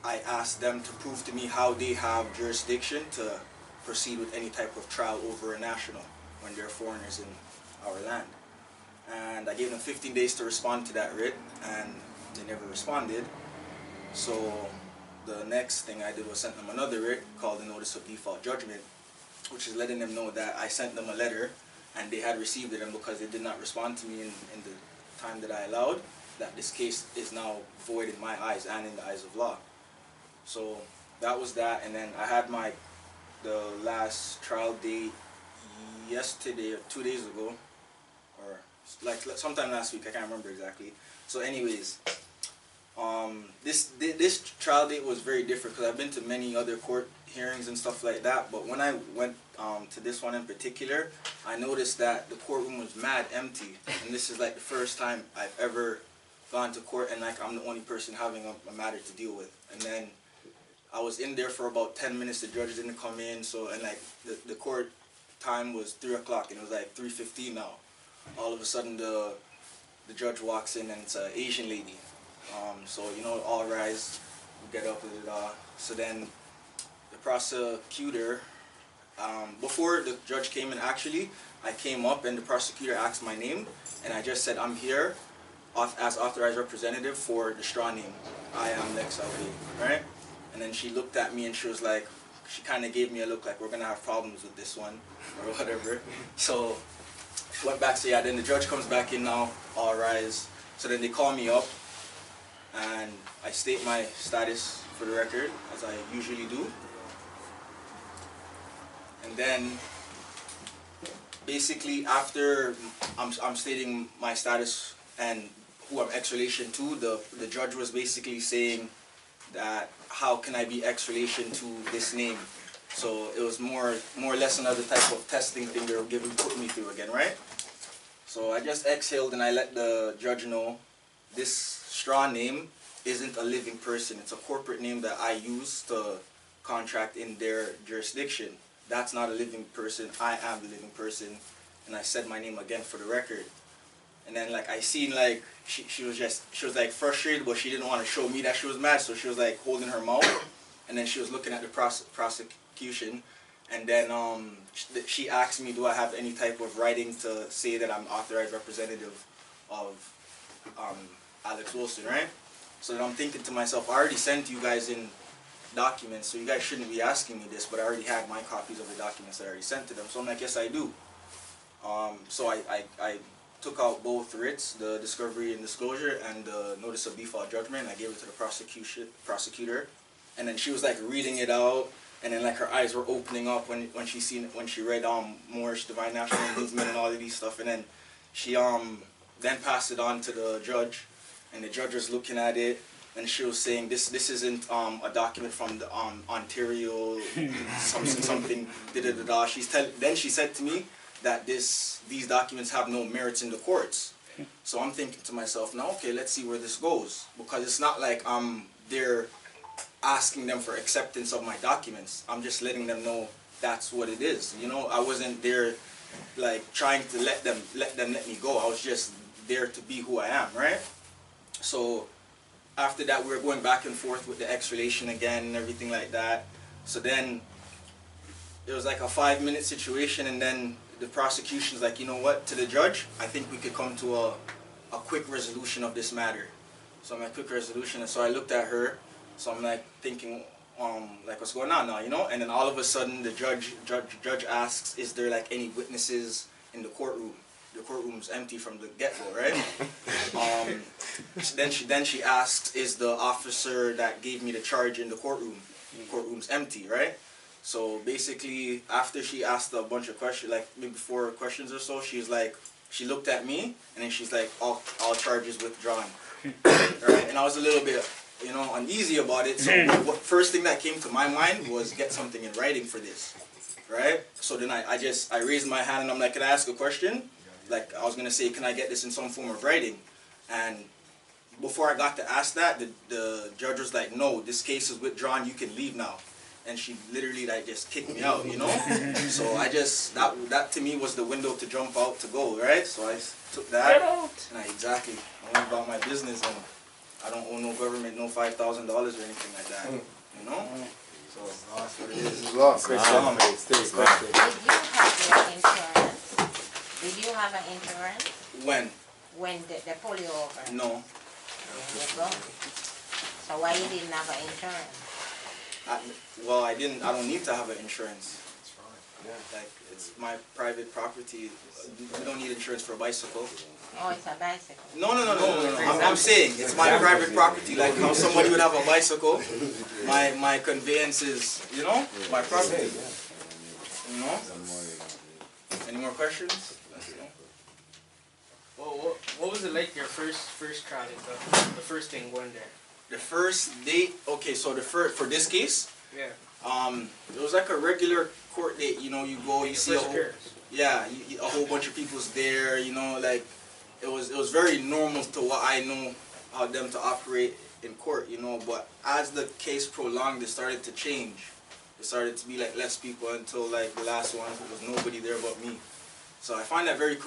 Speaker 10: I asked them to prove to me how they have jurisdiction to proceed with any type of trial over a national when they're foreigners in our land. And I gave them 15 days to respond to that writ, and they never responded. So the next thing I did was sent them another writ called the Notice of Default Judgment, which is letting them know that I sent them a letter and they had received it, and because they did not respond to me in the time that I allowed, that this case is now void in my eyes and in the eyes of law. So that was that, and then I had the last trial date yesterday or 2 days ago, or like sometime last week, I can't remember exactly. So anyways, this trial date was very different because I've been to many other court hearings and stuff like that, but when I went to this one in particular, I noticed that the courtroom was mad empty, and this is like the first time I've ever gone to court and like I'm the only person having a matter to deal with. And then I was in there for about 10 minutes, the judge didn't come in, so, and like the court time was 3 o'clock and it was like 3:15 now. All of a sudden the judge walks in and it's an Asian lady. So, you know, all rise, we get up with it all. So then the prosecutor, before the judge came in, actually, I came up and the prosecutor asked my name, and I just said, I'm here as authorized representative for the straw name. I am Lex LB, right? And then she looked at me and she was like, she kind of gave me a look like, we're going to have problems with this one, or whatever. So, went back, so yeah, then the judge comes back in now, all rise. So then they call me up, and I state my status for the record, as I usually do. And then, basically, after I'm stating my status and who I'm ex-relation to, the judge was basically saying that how can I be ex-relation to this name? So it was more or less another type of testing thing they were putting me through again, right? So I just exhaled and I let the judge know this straw name isn't a living person. It's a corporate name that I use to contract in their jurisdiction. That's not a living person. I am the living person. And I said my name again for the record. And then like I seen like she was like frustrated, but she didn't want to show me that she was mad, so she was like holding her mouth, and then she was looking at the prosecution, and then she asked me, do I have any type of writing to say that I'm authorized representative of Alex Wilson, right? So then I'm thinking to myself, I already sent you guys in documents, so you guys shouldn't be asking me this, but I already had my copies of the documents that I already sent to them, so I'm like, yes I do. So I took out both writs, the discovery and disclosure, and the notice of default judgment. I gave it to the prosecutor, and then she was like reading it out, and then like her eyes were opening up when she read Moor's Devine National Movement and all of these stuff, and then she then passed it on to the judge, and the judge was looking at it, and she was saying this isn't a document from the Ontario something da. Then she said to me that these documents have no merits in the courts. So I'm thinking to myself, now okay, let's see where this goes, because it's not like I'm there asking them for acceptance of my documents. I'm just letting them know that's what it is. You know, I wasn't there like trying to let me go. I was just there to be who I am, right? So after that, we were going back and forth with the extradition again and everything like that. So then it was like a 5-minute situation, and then the prosecution's like, you know what, to the judge, I think we could come to a quick resolution of this matter. So I'm like, quick resolution, and so I looked at her, so I'm like thinking, like what's going on now, you know? And then all of a sudden the judge asks, is there like any witnesses in the courtroom? The courtroom's empty from the get-go, right? Then she asks, is the officer that gave me the charge in the courtroom? The courtroom's empty, right? So basically, after she asked a bunch of questions, like maybe 4 questions or so, she's like, she looked at me, and then she's like, all charges withdrawn. Right? And I was a little bit, you know, uneasy about it. So what first thing that came to my mind was get something in writing for this, right? So then I raised my hand and I'm like, can I ask a question? Like I was gonna say, can I get this in some form of writing? And before I got to ask that, the judge was like, no, this case is withdrawn. You can leave now. And she literally like just kicked me out, you know. So I just that to me was the window to jump out to go, right? So I took that, and I went about my business, and I don't owe no government no $5,000 or anything like that, you know. So that's what it is.
Speaker 7: Did you have an insurance?
Speaker 10: When?
Speaker 7: When they pull you over?
Speaker 10: No.
Speaker 7: There you go. So why you didn't have an insurance?
Speaker 10: Well, I don't need to have an insurance. That's fine. Yeah. Like, it's my private property. We don't need insurance for a bicycle.
Speaker 7: Oh, it's a bicycle.
Speaker 10: No. I'm saying it's my private property. Like how somebody would have a bicycle. My conveyance is, you know, my property. You know? Any more questions?
Speaker 9: Well, what was it like your first trial? The first thing going there?
Speaker 10: The first date, okay, so for this case,
Speaker 9: yeah,
Speaker 10: it was like a regular court date. You know, you go, you see a whole bunch of people's there. You know, like it was very normal to what I know how them to operate in court. You know, but as the case prolonged, it started to change. It started to be like less people until like the last one, there was nobody there but me. So I find that very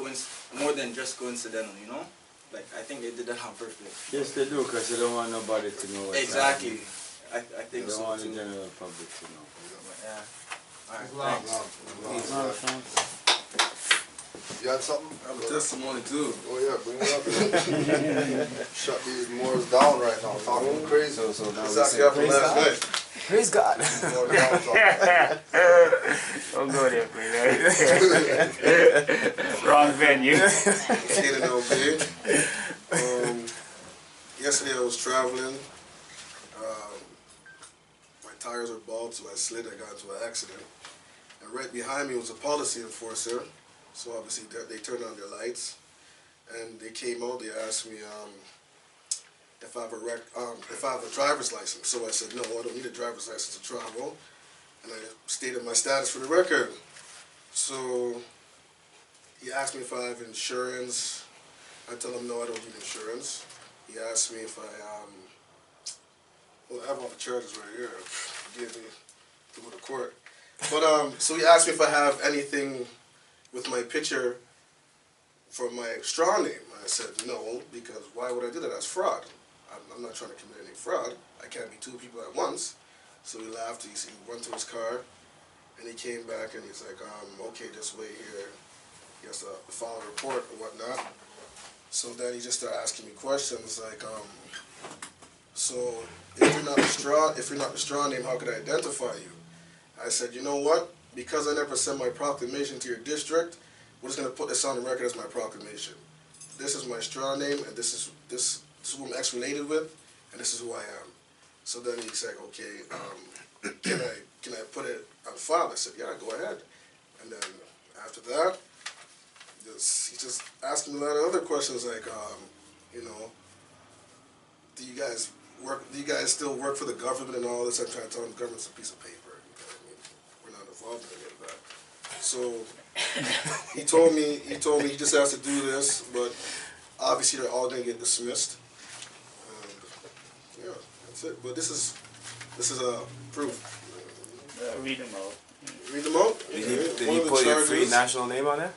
Speaker 10: more than just coincidental. You know. Like, I think they did that on purpose.
Speaker 5: Yes, they do, because they don't want nobody to know what's
Speaker 10: exactly. I think so,
Speaker 5: they don't want
Speaker 10: too.
Speaker 5: the general public to know.
Speaker 10: Yeah. Alright, thanks.
Speaker 1: You had something?
Speaker 3: I have a testimony too.
Speaker 1: Oh yeah, bring it up. Shut these Moors down right now, talking crazy.
Speaker 3: So now exactly after last night.
Speaker 4: Praise God.
Speaker 2: Don't go there, please. Wrong venue.
Speaker 3: Yesterday I was traveling. My tires were bald, so I slid. I got into an accident. And right behind me was a policy enforcer. So obviously they turned on their lights, and they came out. They asked me if I have a driver's license. So I said, no, I don't need a driver's license to travel. And I stated my status for the record. So He asked me if I have insurance. I tell him no, I don't need insurance. He asked me if I, well, I have all the charges right here. He gave me to go to court. But, so he asked me if I have anything with my picture for my straw name. I said no, because why would I do that? That's fraud. I'm not trying to commit any fraud. I can't be two people at once. So he laughed. He went to his car, and he came back, and he's like, okay, just wait here. He has to file a report or whatnot. So then he just started asking me questions like, so if you're not the straw name, how could I identify you? I said, you know what? Because I never sent my proclamation to your district, we're just gonna put this on the record as my proclamation. This is my straw name, and this is who I'm ex-related with, and this is who I am. So then he's like, okay, can I put it on file? I said, yeah, go ahead. And then after that, he just asked me a lot of other questions like, you know, do you guys still work for the government and all this? I'm trying to tell him the government's a piece of paper. I mean, we're not involved in any of that. So he told me he just has to do this, but obviously they're all gonna get dismissed. And yeah, that's it. But this is proof.
Speaker 2: Read them out.
Speaker 3: Read them out?
Speaker 5: Did he put your free national name on there?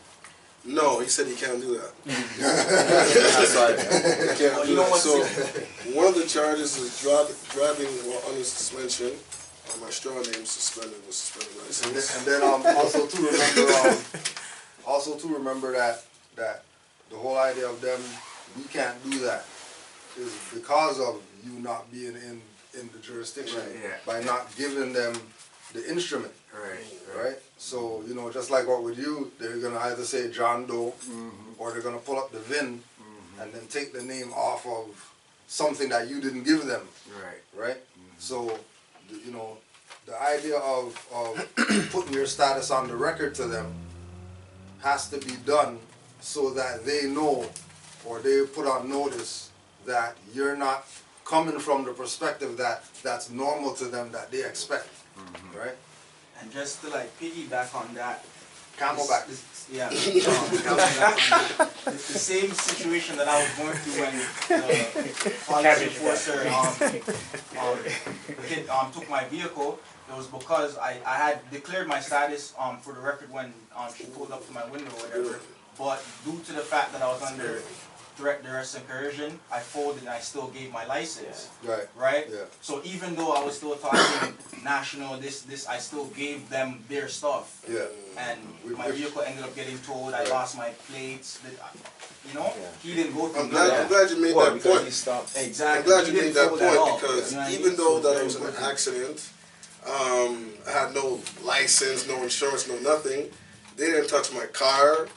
Speaker 3: No, he said he can't do that. He can't do that. So one of the charges is driving while under suspension. My straw name suspended with suspended license.
Speaker 1: And then also to remember that the whole idea of them, we can't do that, is because of you not being in the jurisdiction, by not giving them the instrument. Right? So, you know, just like what with you, they're going to either say John Doe, or they're going to pull up the VIN, and then take the name off of something that you didn't give them. Right? So, you know, the idea of putting your status on the record to them has to be done so that they know, or they put on notice, that you're not coming from the perspective that's normal to them, that they expect. Right?
Speaker 10: And just to like piggyback on that,
Speaker 1: Camelback.
Speaker 10: Camelback on that. It's the same situation that I was going through when the police enforcer took my vehicle. It was because I had declared my status for the record when she pulled up to my window or whatever. But due to the fact that I was under threat, duress, and coercion, I folded and I still gave my license. Right?
Speaker 1: Yeah.
Speaker 10: So even though I was still talking national, this, I still gave them their stuff.
Speaker 1: Yeah.
Speaker 10: And my vehicle ended up getting towed. I lost my plates. You know, he didn't go through that.
Speaker 3: I'm glad you made that point.
Speaker 10: Exactly.
Speaker 3: I'm glad you made that point because even though that it was an accident, I had no license, no insurance, no nothing. They didn't touch my car.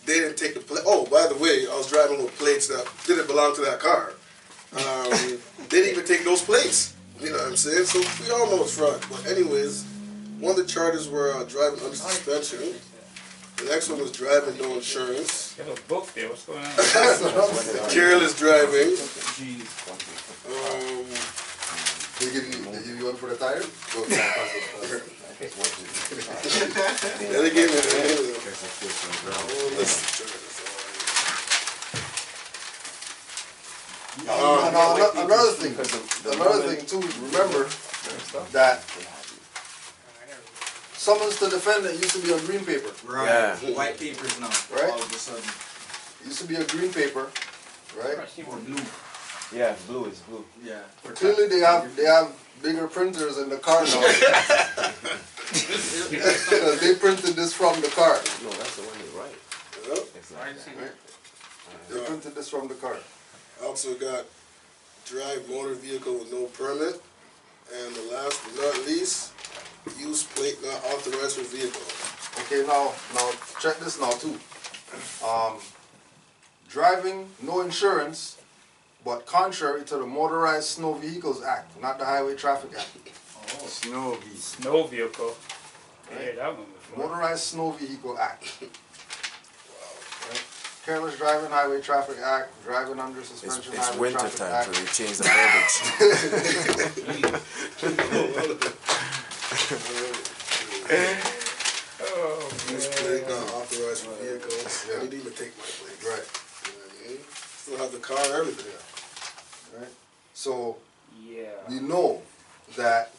Speaker 3: They didn't take the plate. Oh, by the way, I was driving with plates that didn't belong to that car. They didn't even take those plates. You know what I'm saying? So we all know it's fraud. But anyways, one of the charges were driving under suspension. The next one was driving no insurance.
Speaker 2: You have a book there. What's going on?
Speaker 3: Careless driving.
Speaker 1: They give you one for the tire?
Speaker 3: Then again,
Speaker 1: another thing too, remember that summons to defendant used to be on green paper.
Speaker 10: Right. Yeah. White papers now.
Speaker 1: Right?
Speaker 10: All of a sudden.
Speaker 1: Used to be a green paper, right?
Speaker 10: Or blue.
Speaker 5: Yeah, blue is blue.
Speaker 10: Yeah.
Speaker 1: Clearly they have bigger printers in the car now. They printed this from the car.
Speaker 5: No, that's the one you write.
Speaker 3: Yep.
Speaker 1: Right? They printed this from the car.
Speaker 3: I also got drive motor vehicle with no permit. And the last but not least, use plate not authorized for vehicle.
Speaker 1: Okay, now check this now too. Driving no insurance, but contrary to the Motorized Snow Vehicles Act, not the Highway Traffic Act.
Speaker 2: Oh, snow vehicle. Yeah, that one before.
Speaker 1: Motorized Snow Vehicle Act. Right? Careless driving, Highway Traffic Act, driving under suspension,
Speaker 5: it's
Speaker 1: Highway
Speaker 5: winter
Speaker 1: Traffic
Speaker 5: time,
Speaker 1: Act.
Speaker 5: so they change the verbiage.
Speaker 3: Use plate not authorized for vehicles.
Speaker 1: Yeah.
Speaker 3: car, everything.
Speaker 1: right? So
Speaker 2: Yeah.
Speaker 1: we know that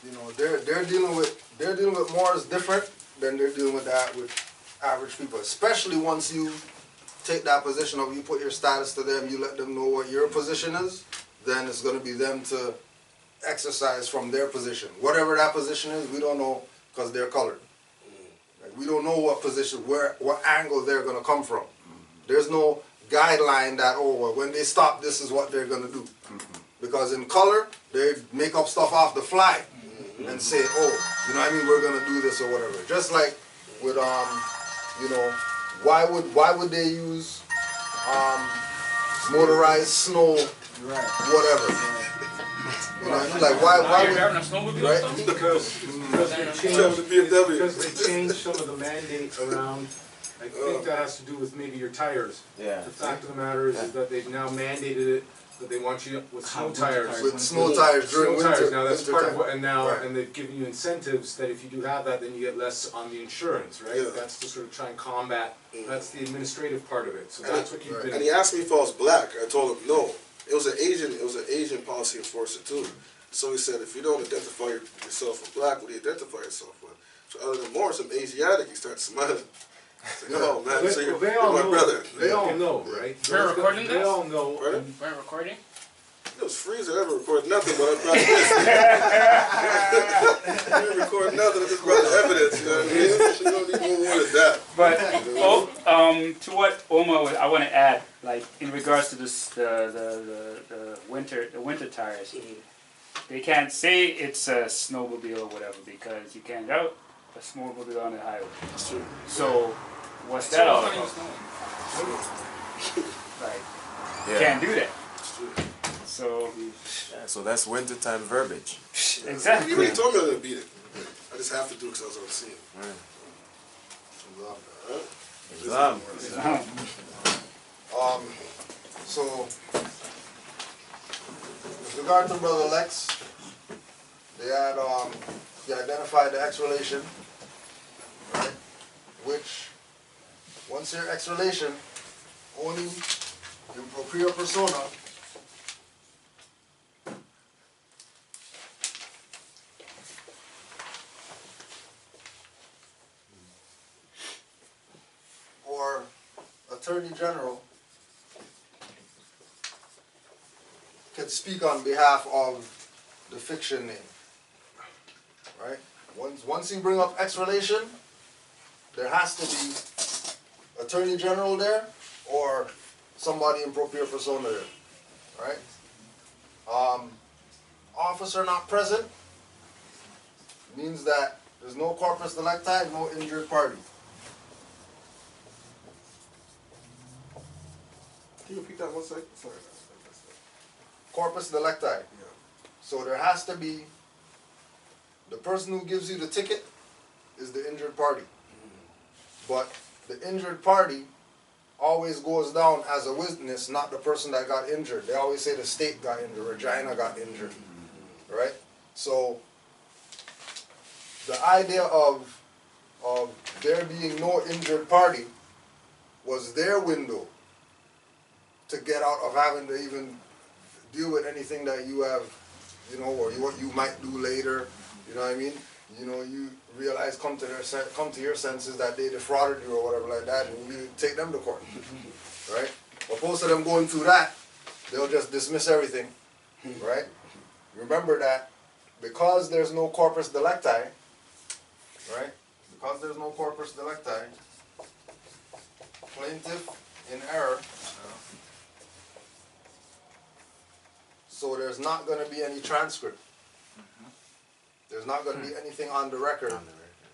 Speaker 1: you know they're dealing with Moors different than they're dealing with that with average people, especially once you take that position of you put your status to them, you let them know what your position is, then it's going to be them to exercise from their position. Whatever that position is, we don't know because they're colored. Like, we don't know what position, what angle they're going to come from. There's no guideline that, oh, well, when they stop, this is what they're going to do. Because in color, they make up stuff off the fly and say, oh, you know what I mean, we're going to do this or whatever. Just like with, you know, why would they use motorized snow, whatever? You know what I mean? Like, why would, right?
Speaker 8: Because they changed some of the mandate around. I think that has to do with maybe your tires.
Speaker 5: Yeah.
Speaker 8: The fact of the matter is that they've now mandated it, that they want you with snow tires.
Speaker 1: With snow tires during
Speaker 8: Snow
Speaker 1: winter.
Speaker 8: tires, now that's
Speaker 1: winter
Speaker 8: part
Speaker 1: time.
Speaker 8: of what, and now,
Speaker 1: Right.
Speaker 8: and they've given you incentives that if you do have that, then you get less on the insurance, right?
Speaker 3: Yeah.
Speaker 8: That's to sort of try and combat, that's the administrative part of it, so that's what you've
Speaker 3: And
Speaker 8: been.
Speaker 3: he asked me if I was black. I told him no. It was an Asian policy enforcer too. So he said, if you don't identify yourself as black, what do you identify yourself with? So other than more, some Asiatic, he started smiling. I said, oh man, so you're my brother.
Speaker 8: They all know, right?
Speaker 9: We're recording
Speaker 8: They
Speaker 9: this?
Speaker 8: all know.
Speaker 3: Pardon?
Speaker 9: We're recording?
Speaker 3: It was Freezer ever record nothing, but I brought this. I didn't record nothing, I just brought the evidence, you know what I mean? You don't need more than that.
Speaker 2: But to what Oma, I want to add, like in regards to this, the winter tires, they can't say it's a snowmobile or whatever because you can't route a snowmobile on the highway.
Speaker 3: That's true.
Speaker 2: So what's that all about? Like, you can't do that.
Speaker 3: That's true.
Speaker 2: So
Speaker 5: Yeah, so that's wintertime verbiage.
Speaker 2: exactly.
Speaker 3: He already told me I was going to beat it. I just have to do it because I was on the scene.
Speaker 5: Islam.
Speaker 1: So, with regard to Brother Lex, they had, he identified the X relation, right? Which, once your X relation, only in propria persona, or Attorney General can speak on behalf of the fiction name, right? Once you bring up X relation, there has to be Attorney General there or somebody in propria persona there, right? Officer not present means that there's no corpus delicti, no injured party.
Speaker 3: Can you repeat that 1 second? Sorry.
Speaker 1: Corpus delicti.
Speaker 3: Yeah.
Speaker 1: So there has to be, the person who gives you the ticket is the injured party. But the injured party always goes down as a witness, not the person that got injured. They always say the state got injured, Regina got injured, right? So the idea of there being no injured party was their window to get out of having to even deal with anything that you have, you know, or what you might do later. You know what I mean? You know, you realize, come to your senses that they defrauded you or whatever like that, and you take them to court, right? Opposed to them going through that, they'll just dismiss everything, right? Remember that because there's no corpus delicti, right? Because there's no corpus delicti, plaintiff in error. So there's not going to be any transcript. There's not going to be anything on the record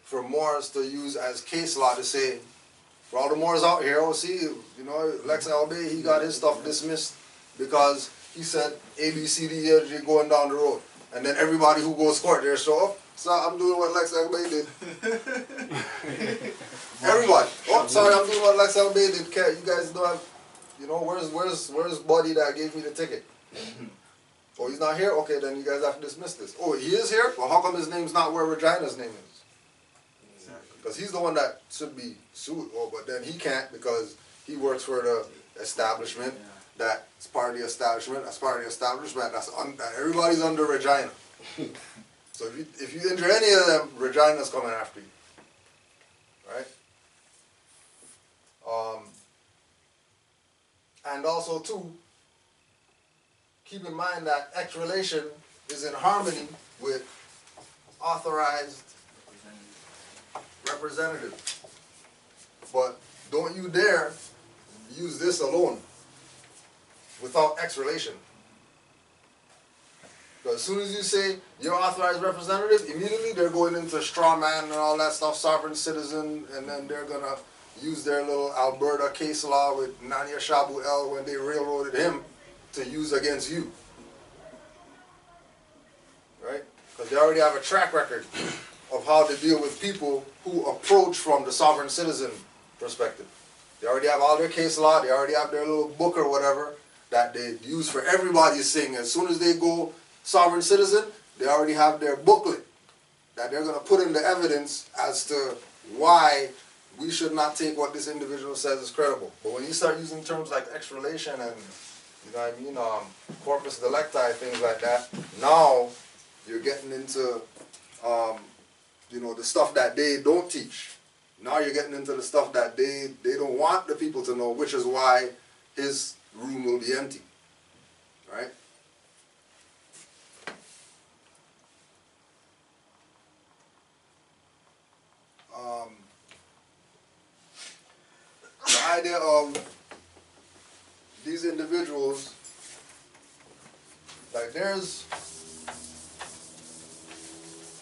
Speaker 1: for Moors to use as case law to say, for all the Moors out here, oh, see, you know, Lex Albay, he got his stuff dismissed because he said A, B, C, D, E, F, G going down the road. And then everybody who goes to court there show up, so I'm doing what Lex Albay did. Everybody, oh, sorry, I'm doing what Lex Albay did. You guys don't have, you know, where's Buddy that gave me the ticket? Oh, he's not here? Okay, then you guys have to dismiss this. Oh, he is here? Well, how come his name's not where Regina's name is? Because he's the one that should be sued. Oh, but then he can't because he works for the establishment. that's part of the establishment, that everybody's under Regina. So if you injure any of them, Regina's coming after you. Right? And also too, keep in mind that X relation is in harmony with authorized representative. But don't you dare use this alone without X relation. Because as soon as you say you're authorized representative, immediately they're going into straw man and all that stuff, sovereign citizen, and then they're going to use their little Alberta case law with Nania Shabu El when they railroaded him to use against you. Right? Because they already have a track record of how to deal with people who approach from the sovereign citizen perspective. They already have all their case law, they already have their little book or whatever that they use for everybody's thing. As soon as they go sovereign citizen, they already have their booklet that they're going to put in the evidence as to why we should not take what this individual says is credible. But when you start using terms like X relation and, you know what I mean, corpus delicti, things like that, now you're getting into, you know, the stuff that they don't teach. Now you're getting into the stuff that they don't want the people to know, which is why his room will be empty. Right? The idea of these individuals, like there's,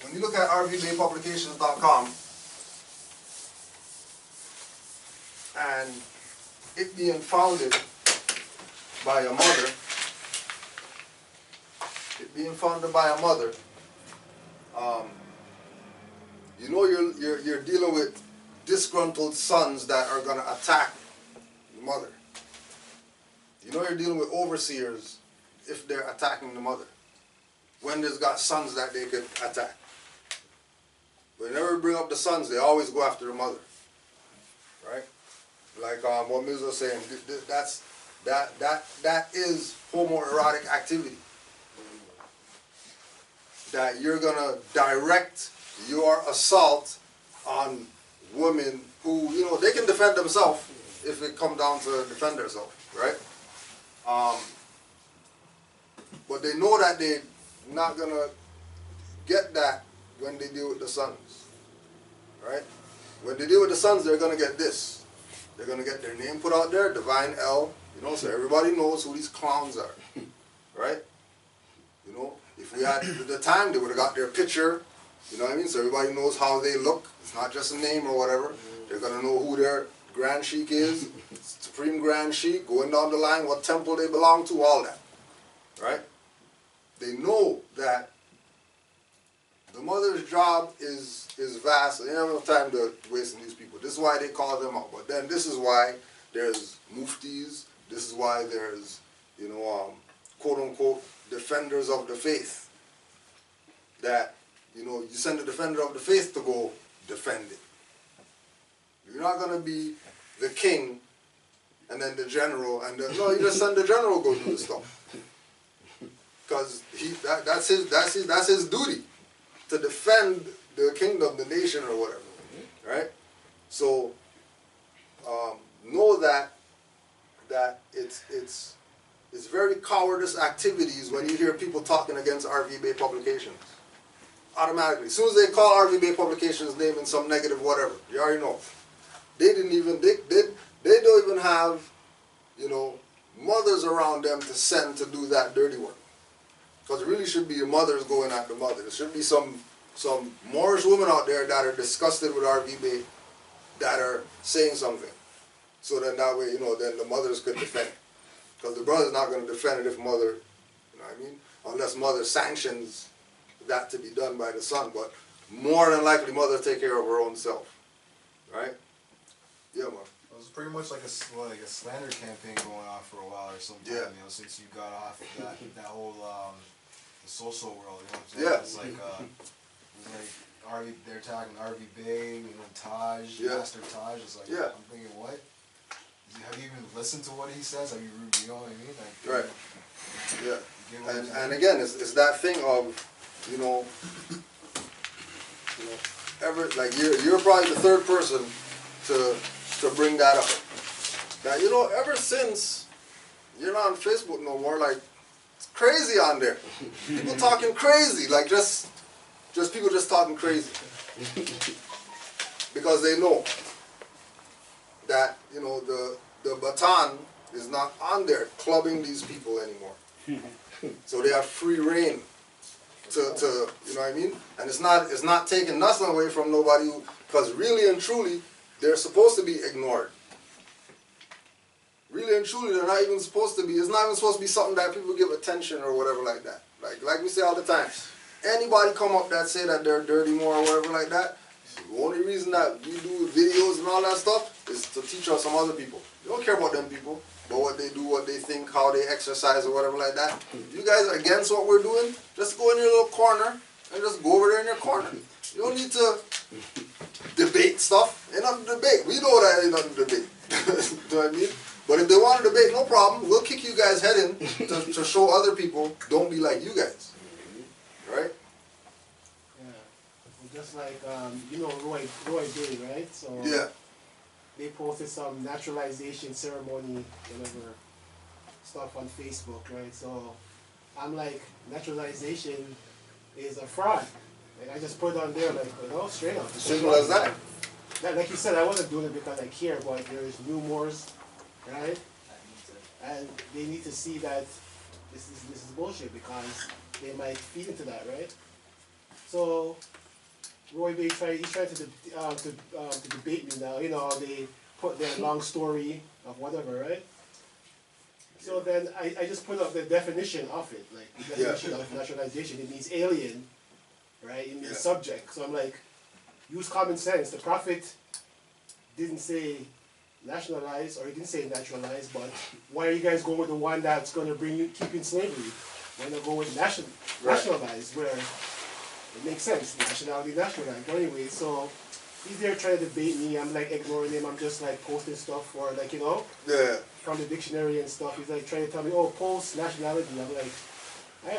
Speaker 1: when you look at rvbaypublications.com and it being founded by a mother, you know you're dealing with disgruntled sons that are going to attack the mother. You know you're dealing with overseers if they're attacking the mother. When there's got sons that they could attack. Whenever we bring up the sons, they always go after the mother. Right? Like what Ms. was saying, that is homoerotic activity. That you're going to direct your assault on women who, you know, they can defend themselves if it comes down to defend themselves, right? But they know that they're not going to get that when they deal with the sons, right? When they deal with the sons, they're going to get this. They're going to get their name put out there, Devine L, you know, so everybody knows who these clowns are, right? You know, if we had the time, they would have got their picture, you know what I mean? So everybody knows how they look. It's not just a name or whatever. They're going to know who their Grand Sheik is, Supreme Grand Sheik, going down the line, what temple they belong to, all that, right? They know that the mother's job is vast. They don't have enough time to waste on these people. This is why they call them out. But then this is why there's muftis. This is why there's, you know, quote-unquote defenders of the faith. That, you know, you send a defender of the faith to go defend it. You're not going to be the king and then the general. No, you just send the general go do the stuff. Because that's his duty. To defend the kingdom, the nation, or whatever, right? So know that it's very cowardice activities when you hear people talking against RV Bay Publications. Automatically, as soon as they call RV Bay Publications' name in some negative whatever, you already know. They didn't even they don't even have, you know, mothers around them to send to do that dirty work. Because it really should be the mothers going at the mother. There should be some Moorish women out there that are disgusted with RVB that are saying something. So then that way, you know, then the mothers could defend. Because the brother's not going to defend it if mother, you know what I mean? Unless mother sanctions that to be done by the son. But more than likely, mother take care of her own self. Right? Yeah, man.
Speaker 4: It was pretty much like a slander campaign going on for a while or something.
Speaker 1: Yeah.
Speaker 4: You know, since you got off that whole the social world. You know what I'm saying?
Speaker 1: Yeah.
Speaker 4: It's like they're talking RV Bay, you know, Taj,
Speaker 1: Yeah.
Speaker 4: Master Taj. It's like,
Speaker 1: Yeah.
Speaker 4: I'm thinking, what? have you even listened to what he says? Have you know what I mean? Like,
Speaker 1: Right. Yeah.
Speaker 4: you get what I'm saying?
Speaker 1: And again, it's that thing of, like you're probably the third person to bring that up. Now, ever since you're not on Facebook no more, like, it's crazy on there. People talking crazy, like just people just talking crazy. Because they know that, the baton is not on there clubbing these people anymore. So they have free reign to you know what I mean? And it's not taking nothing away from nobody, because really and truly, they're supposed to be ignored. Really and truly, they're not even supposed to be. It's not even supposed to be something that people give attention or whatever like that. Like we say all the time, anybody come up that say that they're dirty more or whatever like that, the only reason that we do videos and all that stuff is to teach us some other people. We don't care about them people, but what they do, what they think, how they exercise or whatever like that. If you guys are against what we're doing, just go in your little corner and just go over there in your corner. You don't need to debate stuff. Ain't nothing to debate. We know that ain't nothing to debate. You know what I mean? But if they want to debate, no problem. We'll kick you guys' head in to show other people, don't be like you guys. Right?
Speaker 11: Yeah. Well, just like, Roy Day, right? So
Speaker 1: Yeah.
Speaker 11: they posted some naturalization ceremony, whatever, stuff on Facebook, right? So I'm like, naturalization is a fraud. Like, I just put it on there, like, straight up.
Speaker 1: Simple as that.
Speaker 11: Like you said, I wasn't doing it because I care, but there's new Moors, right? And they need to see that this is bullshit, because they might feed into that, right? So Roy Bay he's trying to debate me now. They put their long story of whatever, right? So then I just put up the definition of it, like the definition of naturalization. It means alien, right? It means subject. So I'm like, use common sense. The prophet didn't say nationalize, or he didn't say naturalize, but why are you guys going with the one that's going to keep you in slavery? Why not go with nationalize, where it makes sense, nationality, nationalize. But anyway, so he's there trying to debate me. I'm like ignoring him. I'm just like posting stuff for like, from the dictionary and stuff. He's like trying to tell me, oh, post nationality. I'm like,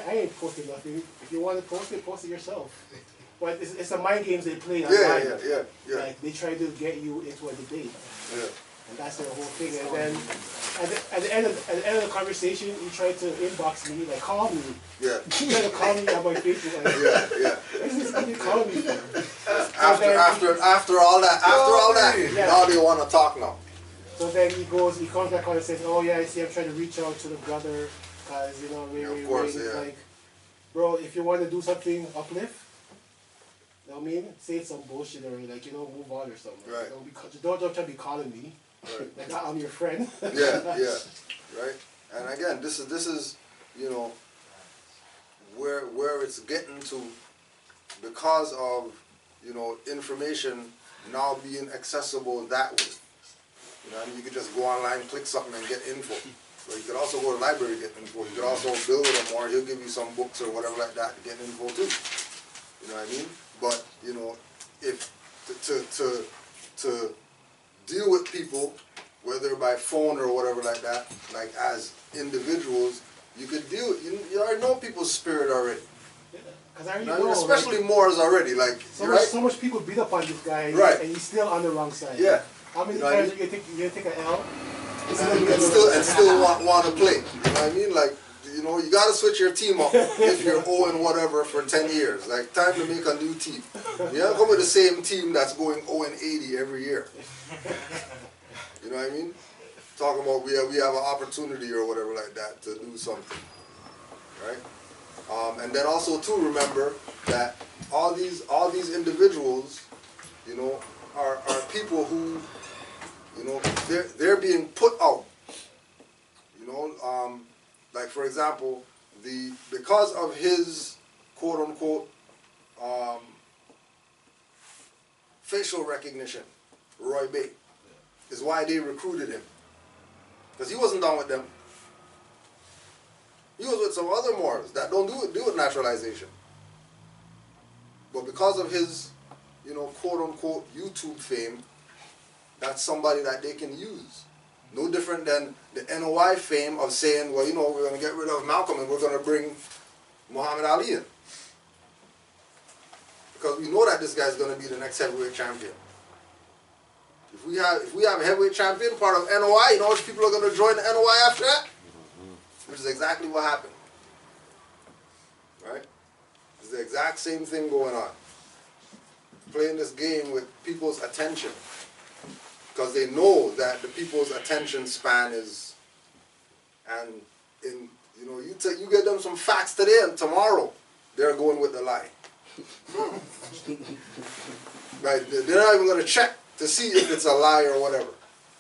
Speaker 11: I ain't posting nothing. If you want to post it yourself. But it's the mind games they play online.
Speaker 1: Yeah.
Speaker 11: Like, they try to get you into a debate.
Speaker 1: Yeah.
Speaker 11: And that's their whole thing. And then at the end of the conversation, he tried to inbox me, like, call me.
Speaker 1: Yeah.
Speaker 11: He tried to call me on my Facebook. Like, what is this thing calling me for?
Speaker 1: After all that, now they want to talk now.
Speaker 11: So then he comes back on and says, oh yeah, I see, I'm trying to reach out to the brother, because,
Speaker 1: Of course,
Speaker 11: like, bro, if you want to do something uplift, you know what I mean? Say some bullshit or like, move on or something.
Speaker 1: Right.
Speaker 11: Don't try to be calling me.
Speaker 1: Right.
Speaker 11: Like, I'm your friend.
Speaker 1: Yeah. Right. And again, this is where it's getting to, because of information now being accessible that way. You could just go online, click something, and get info. But you could also go to the library and get info. You could also build with him, or he'll give you some books or whatever like that to get info too. You know what I mean? But if to deal with people, whether by phone or whatever like that, like as individuals, you could deal. You already know people's spirit already.
Speaker 11: Because I already know,
Speaker 1: especially like, Moors already. Like
Speaker 11: so much people beat up on this guy, and he's still on the wrong side.
Speaker 1: Yeah.
Speaker 11: How many times you gonna take an L?
Speaker 1: And still want to play. You know what I mean? Like, you gotta switch your team up if you're 0 and whatever for 10 years. Like, time to make a new team. You don't come with the same team that's going 0 and 80 every year. You know what I mean? Talking about we have an opportunity or whatever like that to do something, right? And then also too, remember that all these individuals, are people who, they're being put out. Like, for example, because of his quote unquote facial recognition, Roy Bay, is why they recruited him. Because he wasn't done with them. He was with some other Moors that don't do with naturalization. But because of his, quote unquote YouTube fame, that's somebody that they can use. No different than the NOI fame of saying, well, you know, we're going to get rid of Malcolm and we're going to bring Muhammad Ali in. Because we know that this guy's going to be the next heavyweight champion. If we have a heavyweight champion, part of NOI, you know which people are going to join the NOI after that? Which is exactly what happened. Right? It's the exact same thing going on. Playing this game with people's attention. Because they know that the people's attention span is, and in, you know, you get them some facts today and tomorrow they're going with the lie. Right? They're not even going to check to see if it's a lie or whatever.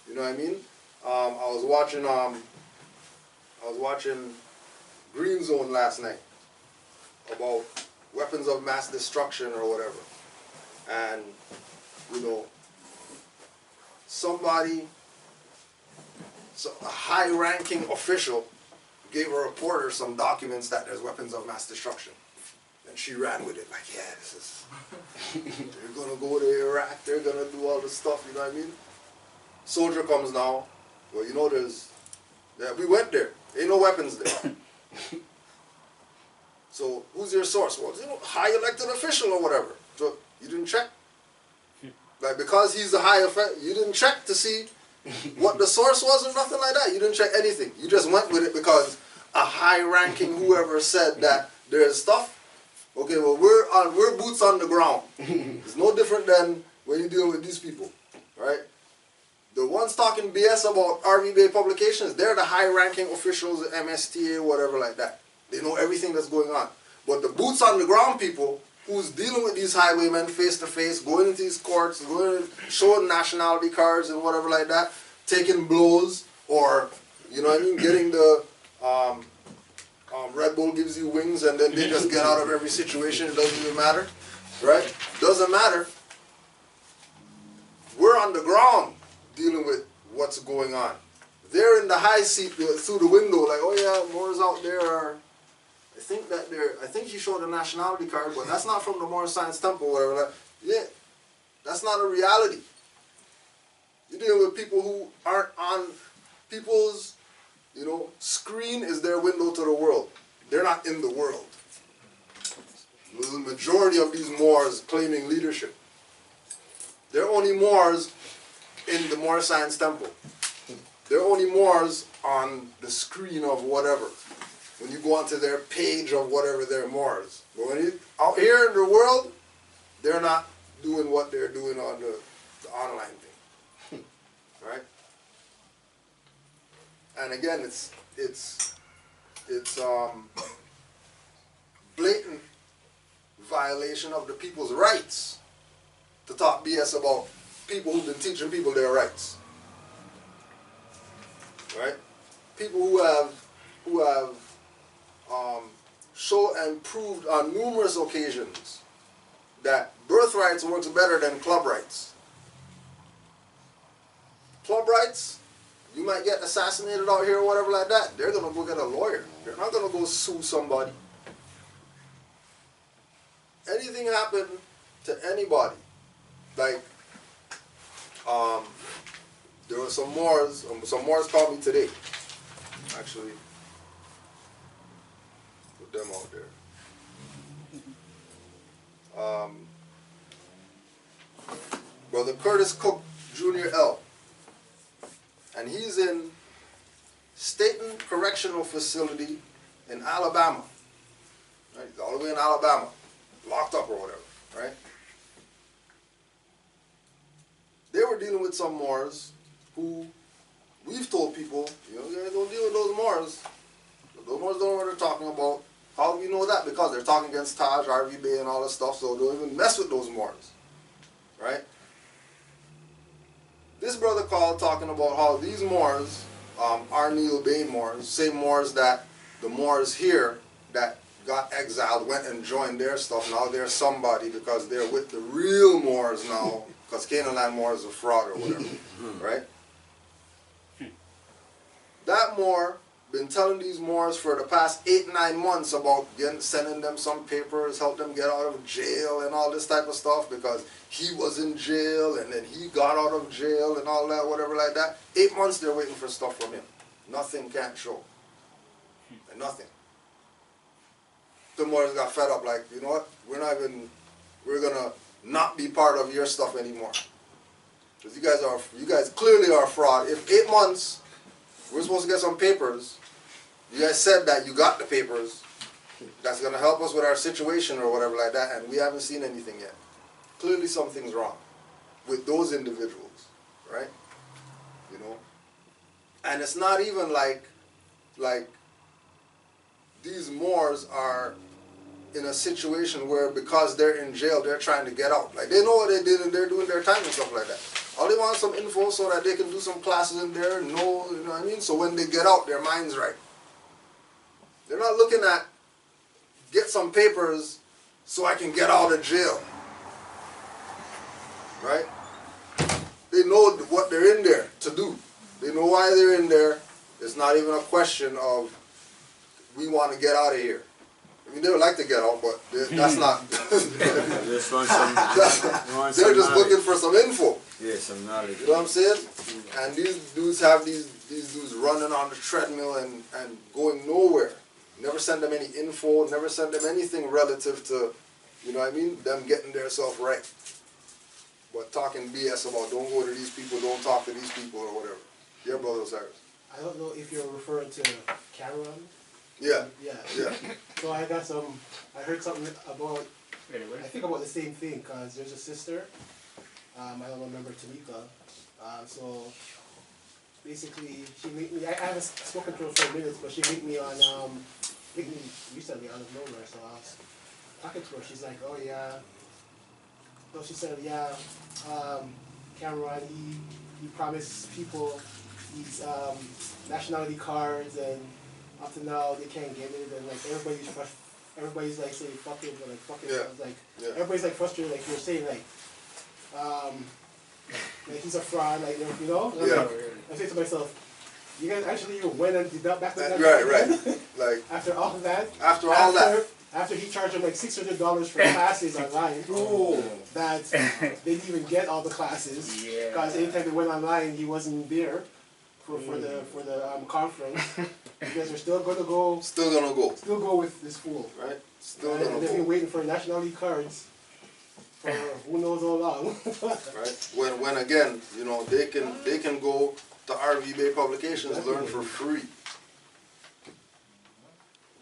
Speaker 1: You know what I mean? I was watching Green Zone last night about weapons of mass destruction or whatever, and you know, a high-ranking official gave a reporter some documents that there's weapons of mass destruction. And she ran with it, like, yeah, this is, they're going to go to Iraq, they're going to do all this stuff, you know what I mean? Soldier comes now, well, you know, we went there, ain't no weapons there. So, who's your source? Well, you know, high elected official or whatever. So, you didn't check? Like, because he's the high official, you didn't check to see what the source was or nothing like that. You didn't check anything. You just went with it because a high-ranking whoever said that there's stuff. Okay, well, we're boots on the ground. It's no different than when you deal with these people, right? The ones talking BS about RV Bay publications, they're the high-ranking officials at MSTA, whatever like that. They know everything that's going on. But the boots on the ground people, who's dealing with these highwaymen face-to-face, going into these courts, showing nationality cards and whatever like that, taking blows, or, you know what I mean, getting the Red Bull gives you wings and then they just get out of every situation, it doesn't even matter, right? Doesn't matter. We're on the ground dealing with what's going on. They're in the high seat through the window, like, oh yeah, Moor's out there. I think he showed a nationality card, but that's not from the Moor Science Temple or whatever. Like, yeah, that's not a reality. You're dealing with people who aren't on people's, you know, screen is their window to the world. They're not in the world. The majority of these Moors claiming leadership. They're only Moors in the Moor Science Temple. They're only Moors on the screen of whatever. When you go onto their page of whatever they're Moors. But when you out here in the world, they're not doing what they're doing on the online thing. Right? And again, it's blatant violation of the people's rights to talk BS about people who've been teaching people their rights. Right? People who have shown and proved on numerous occasions that birthrights works better than club rights. Club rights, you might get assassinated out here or whatever like that. They're going to go get a lawyer. They're not going to go sue somebody. Anything happen to anybody, like, there were some Moors called me today, actually, put them out there. Brother Curtis Cook, Jr. L. And he's in Staten Correctional Facility in Alabama. Right? He's all the way in Alabama, locked up or whatever, right? They were dealing with some Moors who we've told people, you know, you don't deal with those Moors. Those Moors don't know what they're talking about. How do we know that? Because they're talking against Taj, RV Bay, and all this stuff, so don't even mess with those Moors, right? This brother called talking about how these Moors are Neil Bay Moors, same Moors that the Moors here that got exiled went and joined their stuff. Now they're somebody because they're with the real Moors now, because Canaanland Moors are fraud or whatever, right? That Moor been telling these Moors for the past 8-9 months about sending them some papers, help them get out of jail and all this type of stuff because he was in jail and then he got out of jail and all that, whatever like that. 8 months they're waiting for stuff from him. Nothing can't show. And nothing. The Moors got fed up like, you know what, we're gonna not be part of your stuff anymore. Because you guys clearly are a fraud. If 8 months, we're supposed to get some papers, you guys said that you got the papers, that's going to help us with our situation or whatever like that, and we haven't seen anything yet. Clearly something's wrong with those individuals, right? You know? And it's not even like these Moors are in a situation where because they're in jail, they're trying to get out. Like, they know what they did and they're doing their time and stuff like that. All they want is some info so that they can do some classes in there, know, you know what I mean? So when they get out, their mind's right. They're not looking at, get some papers so I can get out of jail. Right? They know what they're in there to do. They know why they're in there. It's not even a question of, we want to get out of here. I mean, they would like to get out, but that's not.
Speaker 5: They just want some,
Speaker 1: they're just looking for some info.
Speaker 5: Yeah, some knowledge.
Speaker 1: You know what I'm saying? And these dudes have these dudes running on the treadmill and going nowhere. Never send them any info, never send them anything relative to, you know what I mean, them getting themselves right. But talking BS about don't go to these people, don't talk to these people or whatever. Yeah, Brother Osiris.
Speaker 11: I don't know if you're referring to Cameron.
Speaker 1: Yeah.
Speaker 11: Yeah.
Speaker 1: Yeah.
Speaker 11: So I heard something about, I think about the same thing, because there's a sister, I don't remember Tamika, so basically she made me, I haven't spoken to her for minutes, but she made me recently out of nowhere, so I was talking to her, she's like, oh yeah, no, she said, yeah, Cameron, he promised people these nationality cards, and up to now they can't get it, and like everybody's like saying fuck it, but like fuck it,
Speaker 1: Yeah.
Speaker 11: like
Speaker 1: Yeah.
Speaker 11: everybody's like frustrated, like you're saying like he's a fraud, like you know. And
Speaker 1: Yeah.
Speaker 11: I say to myself, you guys actually went and did that back to that.
Speaker 1: Right. Like
Speaker 11: after all of that. After he charged them like $600 for classes online, that they didn't even get all the classes because anytime they went online, he wasn't there for the conference. You guys are still gonna go.
Speaker 1: Still go
Speaker 11: with this fool.
Speaker 1: Right.
Speaker 11: And they've been waiting for nationality cards for who knows how long.
Speaker 1: Right. When again, you know, they can go to RV Bay Publications, learn for free.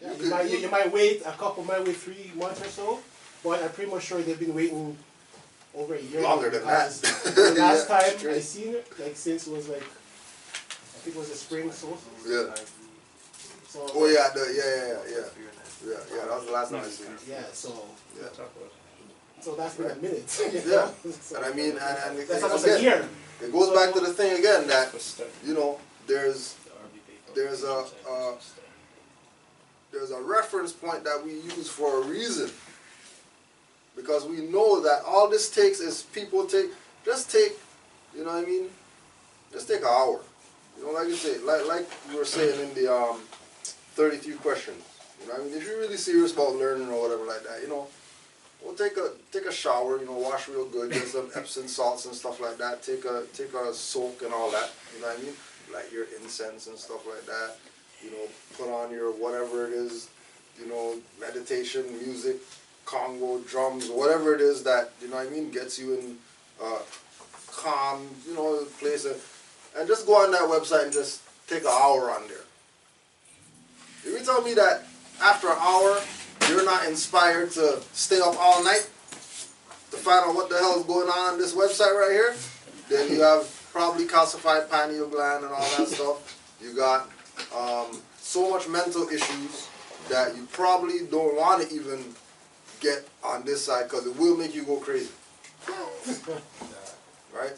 Speaker 11: Yeah, you might wait, a couple might wait 3 months or so, but I'm pretty much sure they've been waiting over a year.
Speaker 1: Longer than that.
Speaker 11: The last time I seen it, like since it was like, I think it was the spring solstice.
Speaker 1: Yeah.
Speaker 11: So,
Speaker 1: Oh yeah, yeah, that was the last time I seen it.
Speaker 11: Yeah, so.
Speaker 1: Yeah.
Speaker 11: So that's been a minute.
Speaker 1: Yeah.
Speaker 11: So,
Speaker 1: And I mean, and
Speaker 11: that's almost
Speaker 1: again,
Speaker 11: a year.
Speaker 1: It goes back to the thing again that, you know, there's a reference point that we use for a reason. Because we know that all this takes is people just take, you know what I mean? Just take an hour. You know, like you say, like you were saying in the 33 questions. You know what I mean? If you're really serious about learning or whatever like that, you know, well, take a shower, you know, wash real good, get some Epsom salts and stuff like that. Take a soak and all that. You know what I mean? Light your incense and stuff like that. You know, put on your whatever it is, you know, meditation, music, Congo, drums, whatever it is that, you know what I mean, gets you in calm, you know, place. And just go on that website and just take an hour on there. If you tell me that after an hour, you're not inspired to stay up all night to find out what the hell is going on this website right here, then you have probably calcified pineal gland and all that stuff. You got so much mental issues that you probably don't want to even get on this side because it will make you go crazy. Right?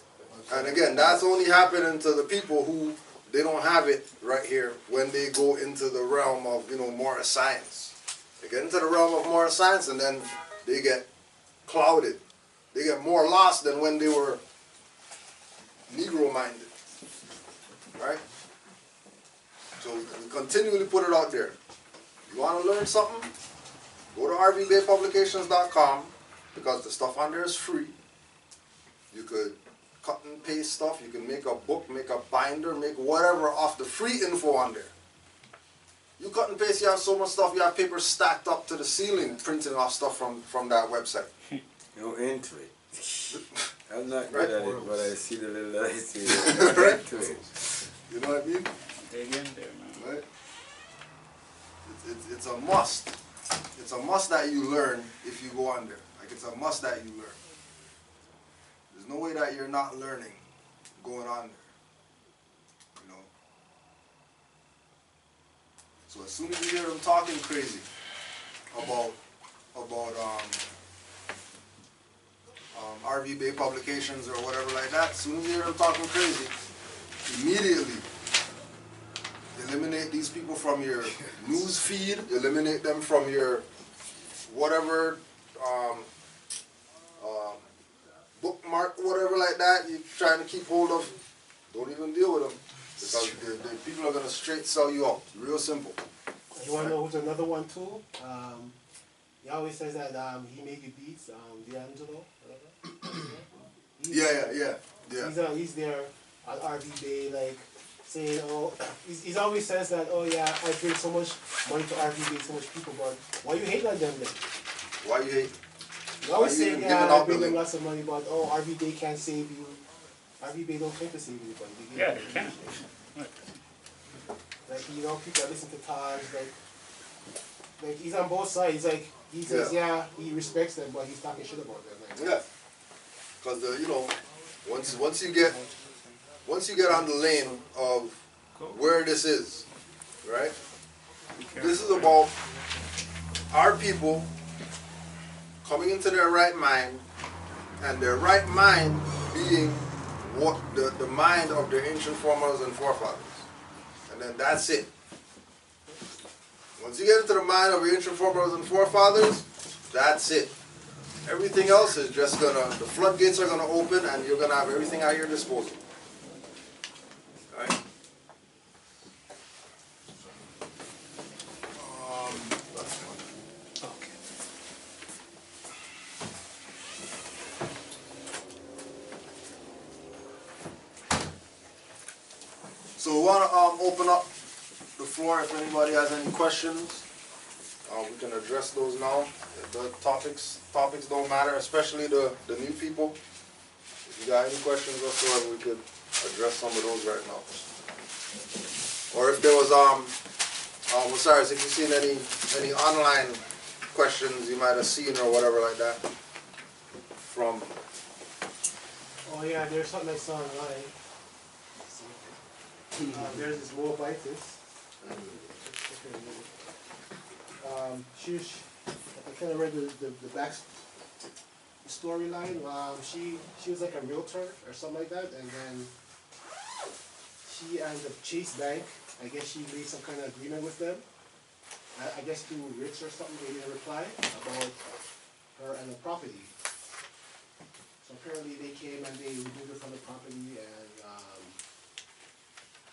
Speaker 1: And again, that's only happening to the people who they don't have it right here when they go into the realm of, you know, more science. They get into the realm of more science and then they get clouded. They get more lost than when they were Negro-minded. Right? So we continually put it out there. You want to learn something? Go to rvbaypublications.com because the stuff on there is free. You could cut and paste stuff. You can make a book, make a binder, make whatever off the free info on there. You cut and paste, you have so much stuff, you have paper stacked up to the ceiling printing off stuff from that website.
Speaker 5: You're into it. I'm not
Speaker 1: Right?
Speaker 5: good at it, but I see the little I see.
Speaker 1: Right?
Speaker 5: Into it.
Speaker 1: You know what I mean?
Speaker 2: Dig in there, man.
Speaker 1: Right? It's a must. It's a must that you learn if you go on there. Like, it's a must that you learn. There's no way that you're not learning going on there. You know? So as soon as you hear them talking crazy about RV Bay Publications or whatever like that, as soon as you hear them talking crazy, immediately eliminate these people from your news feed, eliminate them from your whatever bookmark, whatever like that you're trying to keep hold of. Don't even deal with them because the people are going to straight sell you out. Real simple.
Speaker 11: You want to know who's another one too? He always says that he made you beats, D'Angelo.
Speaker 1: Yeah.
Speaker 11: He's there on RV Bay, like saying, oh, he's always says that, oh yeah, I bring so much money to RV Bay, so much people, but why you hate on them then?
Speaker 1: Why you hate?
Speaker 11: You always say,
Speaker 1: giving
Speaker 11: yeah, I
Speaker 1: out
Speaker 11: bring
Speaker 1: the
Speaker 11: them
Speaker 1: link?
Speaker 11: lots of money, but oh, RV Bay can't save you. RV Bay don't claim to save you, but they
Speaker 2: Yeah, they can.
Speaker 11: Like, you know, people that listen to Taj, like he's on both sides. Like, he says, yeah, he respects them, but he's talking shit about them. Like,
Speaker 1: Yeah. Because you know, once you get on the lane of where this is, right? This is about our people coming into their right mind, and their right mind being what the mind of their ancient foremothers and forefathers. And then that's it. Once you get into the mind of your ancient foremothers and forefathers, that's it. Everything else is just the floodgates are gonna open and you're gonna have everything at your disposal. Alright? That's fine.
Speaker 2: Okay.
Speaker 1: So we wanna open up the floor if anybody has any questions. We can address those now. The topics don't matter, especially the new people. If you got any questions whatsoever, we could address some of those right now. Or if there was Osiris, if you've seen any online questions you might have seen or whatever like that from.
Speaker 11: oh yeah, there's something I saw online. There's this Moor. I kind of read the back storyline. She was like a realtor or something like that, and then she and the Chase Bank, I guess she made some kind of agreement with them. I guess through Rich or something, they didn't reply about her and the property. So apparently they came and they removed her from the property and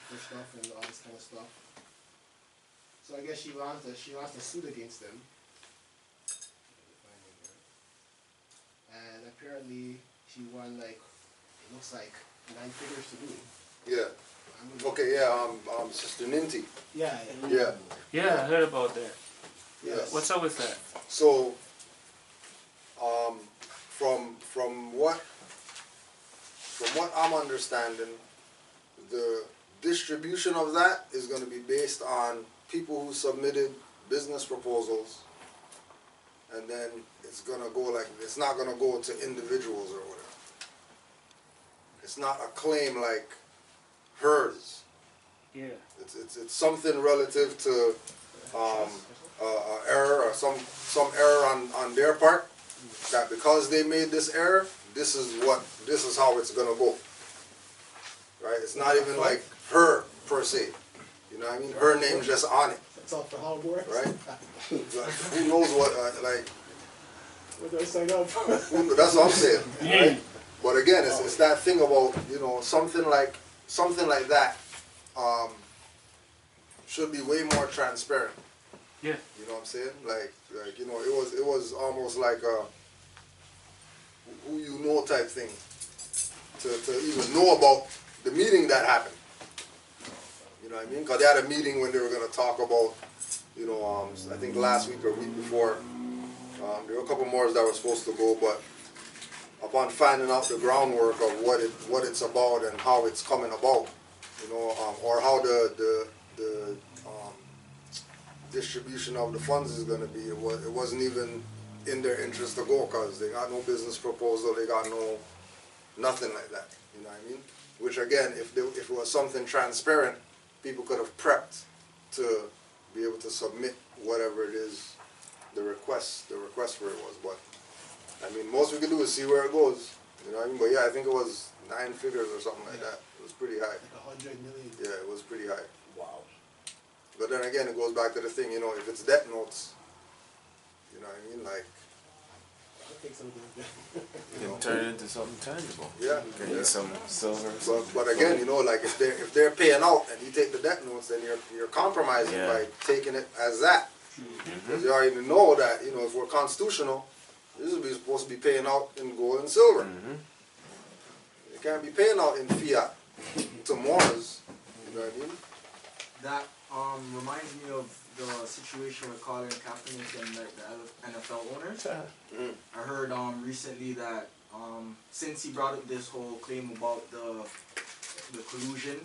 Speaker 11: her stuff and all this kind of stuff. So I guess she lost a suit against them. And apparently she won like, it looks like 9 figures to do.
Speaker 1: Yeah. Okay, yeah, Sister Ninti.
Speaker 11: Yeah.
Speaker 1: Yeah.
Speaker 2: Yeah, I heard about that.
Speaker 1: Yes.
Speaker 2: What's up with that?
Speaker 1: So, from what I'm understanding, the distribution of that is going to be based on people who submitted business proposals, and then it's going to go like, it's not going to go to individuals or whatever. It's not a claim like hers.
Speaker 2: Yeah.
Speaker 1: It's something relative to error or some error on their part, that because they made this error, this is how it's gonna go. Right? It's not even like her per se. You know what I mean? Her name's just on it.
Speaker 11: That's all for how it works.
Speaker 1: Right? Who knows what
Speaker 11: What do I sign up for?
Speaker 1: That's what I'm saying. Right? But again, it's that thing about, you know, something like that. should be way more transparent.
Speaker 2: Yeah.
Speaker 1: You know what I'm saying? Like you know, it was almost like a who you know type thing to even know about the meeting that happened. You know what I mean? Because they had a meeting when they were going to talk about, you know, I think last week or week before, there were a couple more that were supposed to go, but upon finding out the groundwork of what it's about and how it's coming about, you know, or how the distribution of the funds is going to be, it wasn't even in their interest to go because they got no business proposal, they got nothing like that. You know what I mean? Which again, if it was something transparent, people could have prepped to be able to submit whatever it is, the request for it was. But I mean, most we could do is see where it goes. You know what I mean? But yeah, I think it was 9 figures or something like that. It was pretty high.
Speaker 11: Like 100 million.
Speaker 1: Yeah, it was pretty high.
Speaker 11: Wow.
Speaker 1: But then again, it goes back to the thing, you know, if it's debt notes, you know what I mean? Like,
Speaker 11: I'll take something.
Speaker 5: You can turn it into something tangible.
Speaker 1: yeah.
Speaker 5: Get you some silver.
Speaker 1: But again, you know, like if they're paying out and you take the debt notes, then you're compromising by taking it as that. Because you already know that, you know, if we're constitutional, this is supposed to be paying out in gold and silver. You can't be paying out in fiat to Moors. You know what I mean?
Speaker 10: That reminds me of the situation with Colin Kaepernick and like the NFL owners. I heard recently that since he brought up this whole claim about the collusion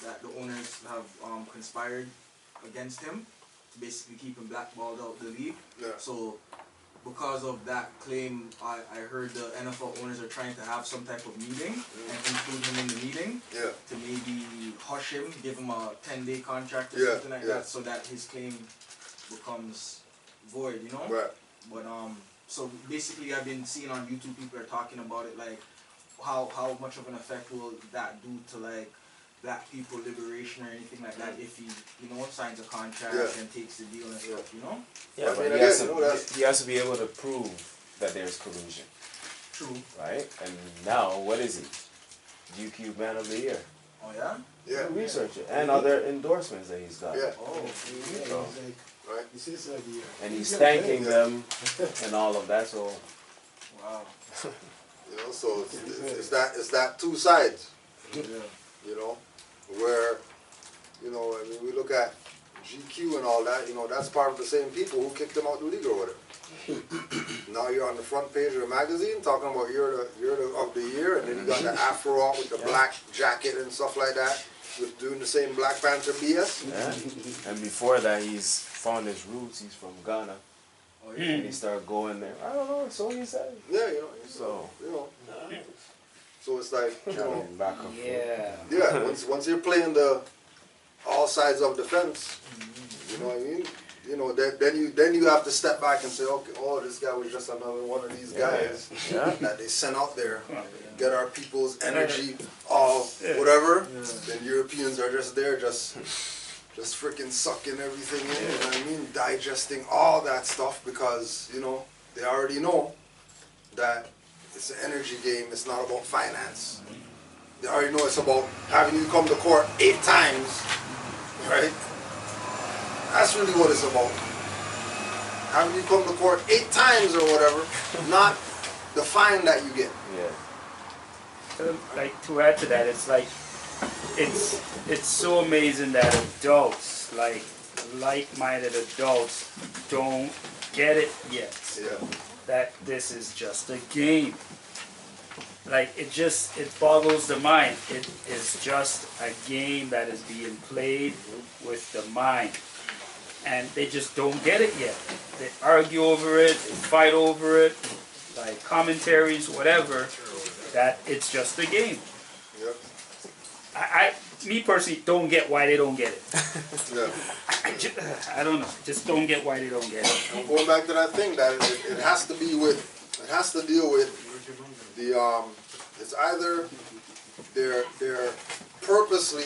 Speaker 10: that the owners have conspired against him to basically keep him blackballed out the league.
Speaker 1: Yeah.
Speaker 10: So because of that claim, I heard the NFL owners are trying to have some type of meeting and include him in the meeting to maybe hush him, give him a 10-day contract or something like that, so that his claim becomes void, you know?
Speaker 1: Right.
Speaker 10: But so basically, I've been seeing on YouTube people are talking about it, like how much of an effect will that do to like black people liberation or anything like that if he, you know, signs a contract and takes the deal and stuff, you know?
Speaker 5: Yeah, but he has to be able to prove that there's collusion.
Speaker 10: True.
Speaker 5: Right? And now, what is he? GQ Man of the Year.
Speaker 10: Oh yeah?
Speaker 1: Yeah.
Speaker 5: Research it. And other endorsements that he's got.
Speaker 1: Yeah.
Speaker 11: Oh,
Speaker 5: So,
Speaker 1: right.
Speaker 11: This is the year.
Speaker 5: and he's thanking them and all of that, so.
Speaker 10: Wow.
Speaker 1: You know, so it's that two sides.
Speaker 10: Yeah.
Speaker 1: You know, where, you know, I mean, we look at GQ and all that, you know, that's part of the same people who kicked him out the league or whatever. Now you're on the front page of the magazine talking about you're of the year, and then you got the afro out with the black jacket and stuff like that, with doing the same Black Panther BS.
Speaker 5: Yeah. And before that, he's found his roots. He's from Ghana.
Speaker 10: Oh, yeah.
Speaker 5: And he started going there. I don't know, so he said.
Speaker 1: Yeah, you know,
Speaker 5: So.
Speaker 1: you know. So it's like, you know,
Speaker 5: Back and forth.
Speaker 1: yeah, once you're playing the all sides of the fence, you know what I mean? You know, then you have to step back and say, okay, oh, this guy was just another one of these guys that they sent out there, get our people's energy, all whatever. Then Europeans are just there, just freaking sucking everything in. You know what I mean? Digesting all that stuff because, you know, they already know that it's an energy game. It's not about finance. They already know it's about having you come to court 8 times, right? That's really what it's about. Having you come to court 8 times or whatever, not the fine that you get.
Speaker 2: So, like, to add to that, it's like, it's so amazing that adults, like-minded adults, don't get it yet.
Speaker 1: Yeah.
Speaker 2: That this is just a game. Like, it boggles the mind. It is just a game that is being played with the mind. And they just don't get it yet. They argue over it, they fight over it, like commentaries, whatever, that it's just a game.
Speaker 1: Yep.
Speaker 2: Me personally, don't get why they don't get it.
Speaker 1: Yeah.
Speaker 2: I don't know. Just don't get why they don't get it.
Speaker 1: I'm going back to that thing that it has to deal with the it's either they're purposely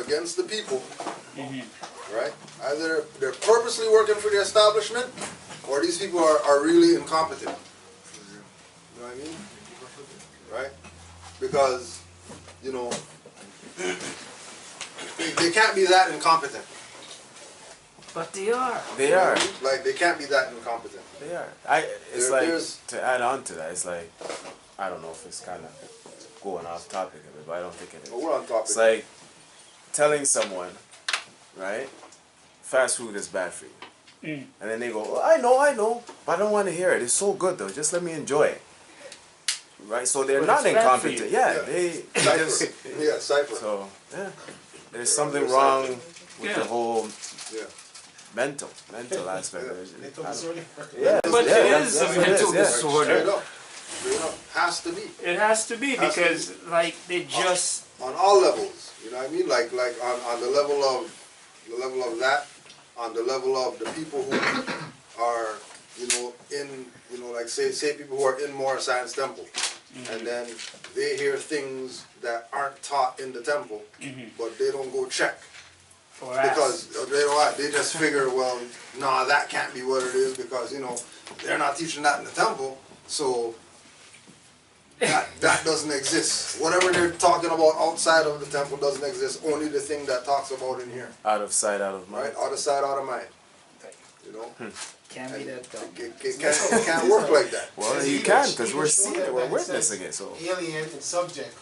Speaker 1: against the people, right? Either they're purposely working for the establishment, or these people are really incompetent. You know what I mean? Right? Because, you know, they can't be that incompetent.
Speaker 2: But they are.
Speaker 5: They are.
Speaker 1: Like, they can't be that incompetent.
Speaker 5: They are. It's
Speaker 1: There's-
Speaker 5: to add on to that. It's like, I don't know if it's kind of going off topic of it, but I don't think it is.
Speaker 1: Well, we're on topic.
Speaker 5: It's like telling someone, right? Fast food is bad for you, and then they go, oh, I know, but I don't want to hear it. It's so good though. Just let me enjoy it. Right? So they're
Speaker 2: But
Speaker 5: not
Speaker 2: it's bad for
Speaker 5: incompetent.
Speaker 2: you.
Speaker 5: Yeah,
Speaker 1: Yeah.
Speaker 5: they
Speaker 1: Cypher.
Speaker 5: just.
Speaker 1: Yeah, Cypher.
Speaker 5: So yeah, there's something
Speaker 1: They're
Speaker 5: wrong
Speaker 1: cyphering.
Speaker 5: with
Speaker 2: Yeah.
Speaker 5: the whole
Speaker 1: Yeah.
Speaker 5: mental aspect of it.
Speaker 11: Mental
Speaker 5: I don't-
Speaker 11: disorder.
Speaker 5: Yeah,
Speaker 2: But
Speaker 5: yeah,
Speaker 2: it
Speaker 5: that's
Speaker 2: is a
Speaker 5: what it
Speaker 2: mental
Speaker 5: is, yeah.
Speaker 2: disorder.
Speaker 1: Straight up. Straight up. Has to be.
Speaker 2: It has to be
Speaker 1: Has to
Speaker 2: because, like, they just.
Speaker 1: On all levels. You know what I mean? Like on the level of that, on the level of the people who are, like say people who are in Moor Science Temple. And then they hear things that aren't taught in the temple, but they don't go check.
Speaker 2: Or
Speaker 1: Because they don't, they just figure, well, nah, that can't be what it is because, they're not teaching that in the temple, so that doesn't exist. Whatever they're talking about outside of the temple doesn't exist, only the thing that talks about in here.
Speaker 5: Out of sight, out of mind.
Speaker 1: Right? Out of sight, out of mind.
Speaker 2: Can't be that dumb.
Speaker 1: It can't work like that.
Speaker 5: Well,
Speaker 11: See,
Speaker 5: you can,
Speaker 11: even
Speaker 5: because
Speaker 11: show
Speaker 5: we're
Speaker 11: that
Speaker 5: seeing it,
Speaker 11: when
Speaker 5: we're
Speaker 11: it
Speaker 5: witnessing
Speaker 11: says
Speaker 5: it. So
Speaker 11: Alien and subject.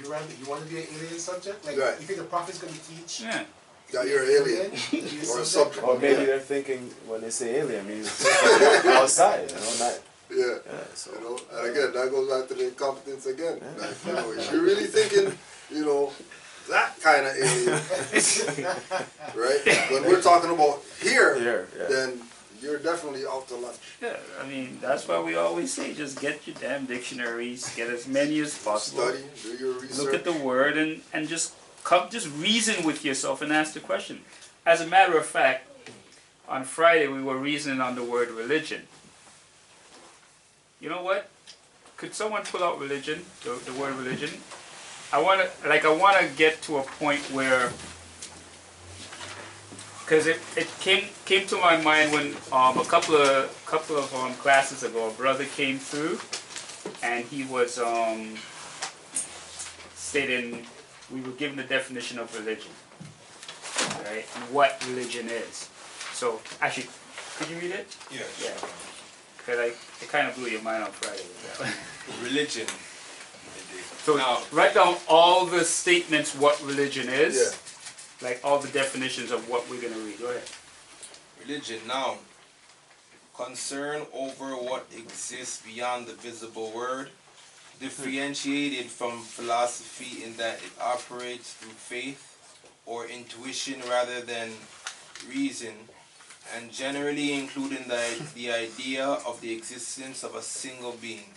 Speaker 11: You want to be an alien subject? Like,
Speaker 1: Right.
Speaker 11: you think the prophet's going to teach?
Speaker 2: Yeah.
Speaker 1: That you're an alien or a subject.
Speaker 5: or maybe they're thinking when they say alien, means outside, not.
Speaker 1: Yeah.
Speaker 5: So
Speaker 1: And again, that goes back to the incompetence again. Like, if you're really thinking, that kind of alien, right? When we're talking about here, then you're definitely out to lunch.
Speaker 2: Yeah, I mean, that's why we always say just get your damn dictionaries, get as many as possible.
Speaker 1: Study, do your research.
Speaker 2: Look at the word and just reason with yourself and ask the question. As a matter of fact, on Friday we were reasoning on the word religion. You know what? Could someone pull out religion, the word religion? I wanna get to a point where, because it came to my mind when a couple of classes ago, a brother came through, and he was stating, we were given the definition of religion, right? And what religion is. So actually, could you read it?
Speaker 6: Yes.
Speaker 2: Yeah. Because it kind of blew your mind on Friday with that one.
Speaker 6: Religion.
Speaker 2: So
Speaker 6: Now,
Speaker 2: write down all the statements what religion is.
Speaker 1: Yeah.
Speaker 2: Like all the definitions of what we're gonna read. Go ahead.
Speaker 6: religion, noun. Concern over what exists beyond the visible world, differentiated from philosophy in that it operates through faith or intuition rather than reason, and generally including the idea of the existence of a single being,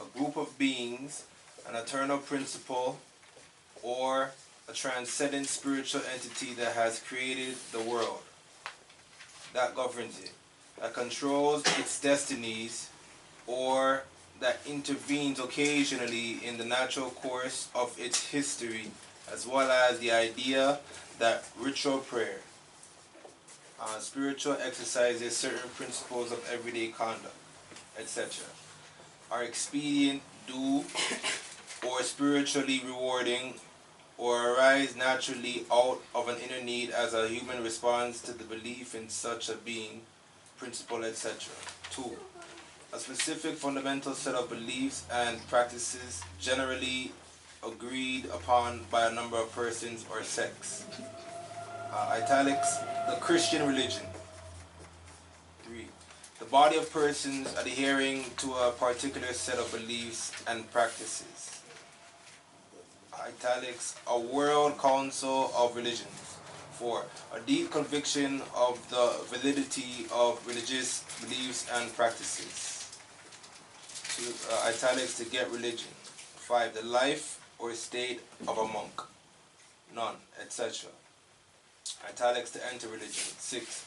Speaker 6: a group of beings, an eternal principle, or a transcendent spiritual entity that has created the world, that governs it, that controls its destinies, or that intervenes occasionally in the natural course of its history, as well as the idea that ritual prayer, spiritual exercises, certain principles of everyday conduct, etc., are expedient, due, or spiritually rewarding, or arise naturally out of an inner need as a human response to the belief in such a being, principle, etc. 2. A specific fundamental set of beliefs and practices generally agreed upon by a number of persons or sects. Italics, the Christian religion. 3. The body of persons adhering to a particular set of beliefs and practices. Italics, a world council of religions. 4. A deep conviction of the validity of religious beliefs and practices. 2. Italics, to get religion. 5. The life or state of a monk. None, etc. Italics, to enter religion. 6.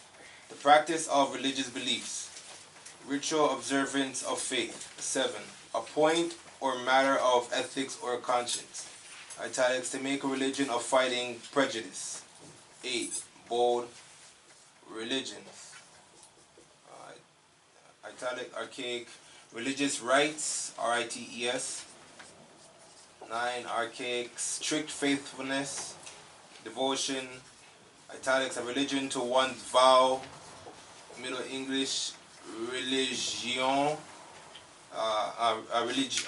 Speaker 6: The practice of religious beliefs. Ritual observance of faith. 7. A point or matter of ethics or conscience. Italics, to make a religion of fighting prejudice. 8. Bold religions. Italic, archaic, religious rites, R-I-T-E-S. 9. Archaic, strict faithfulness, devotion, italics, a religion to one's vow, Middle English, religion, a religion,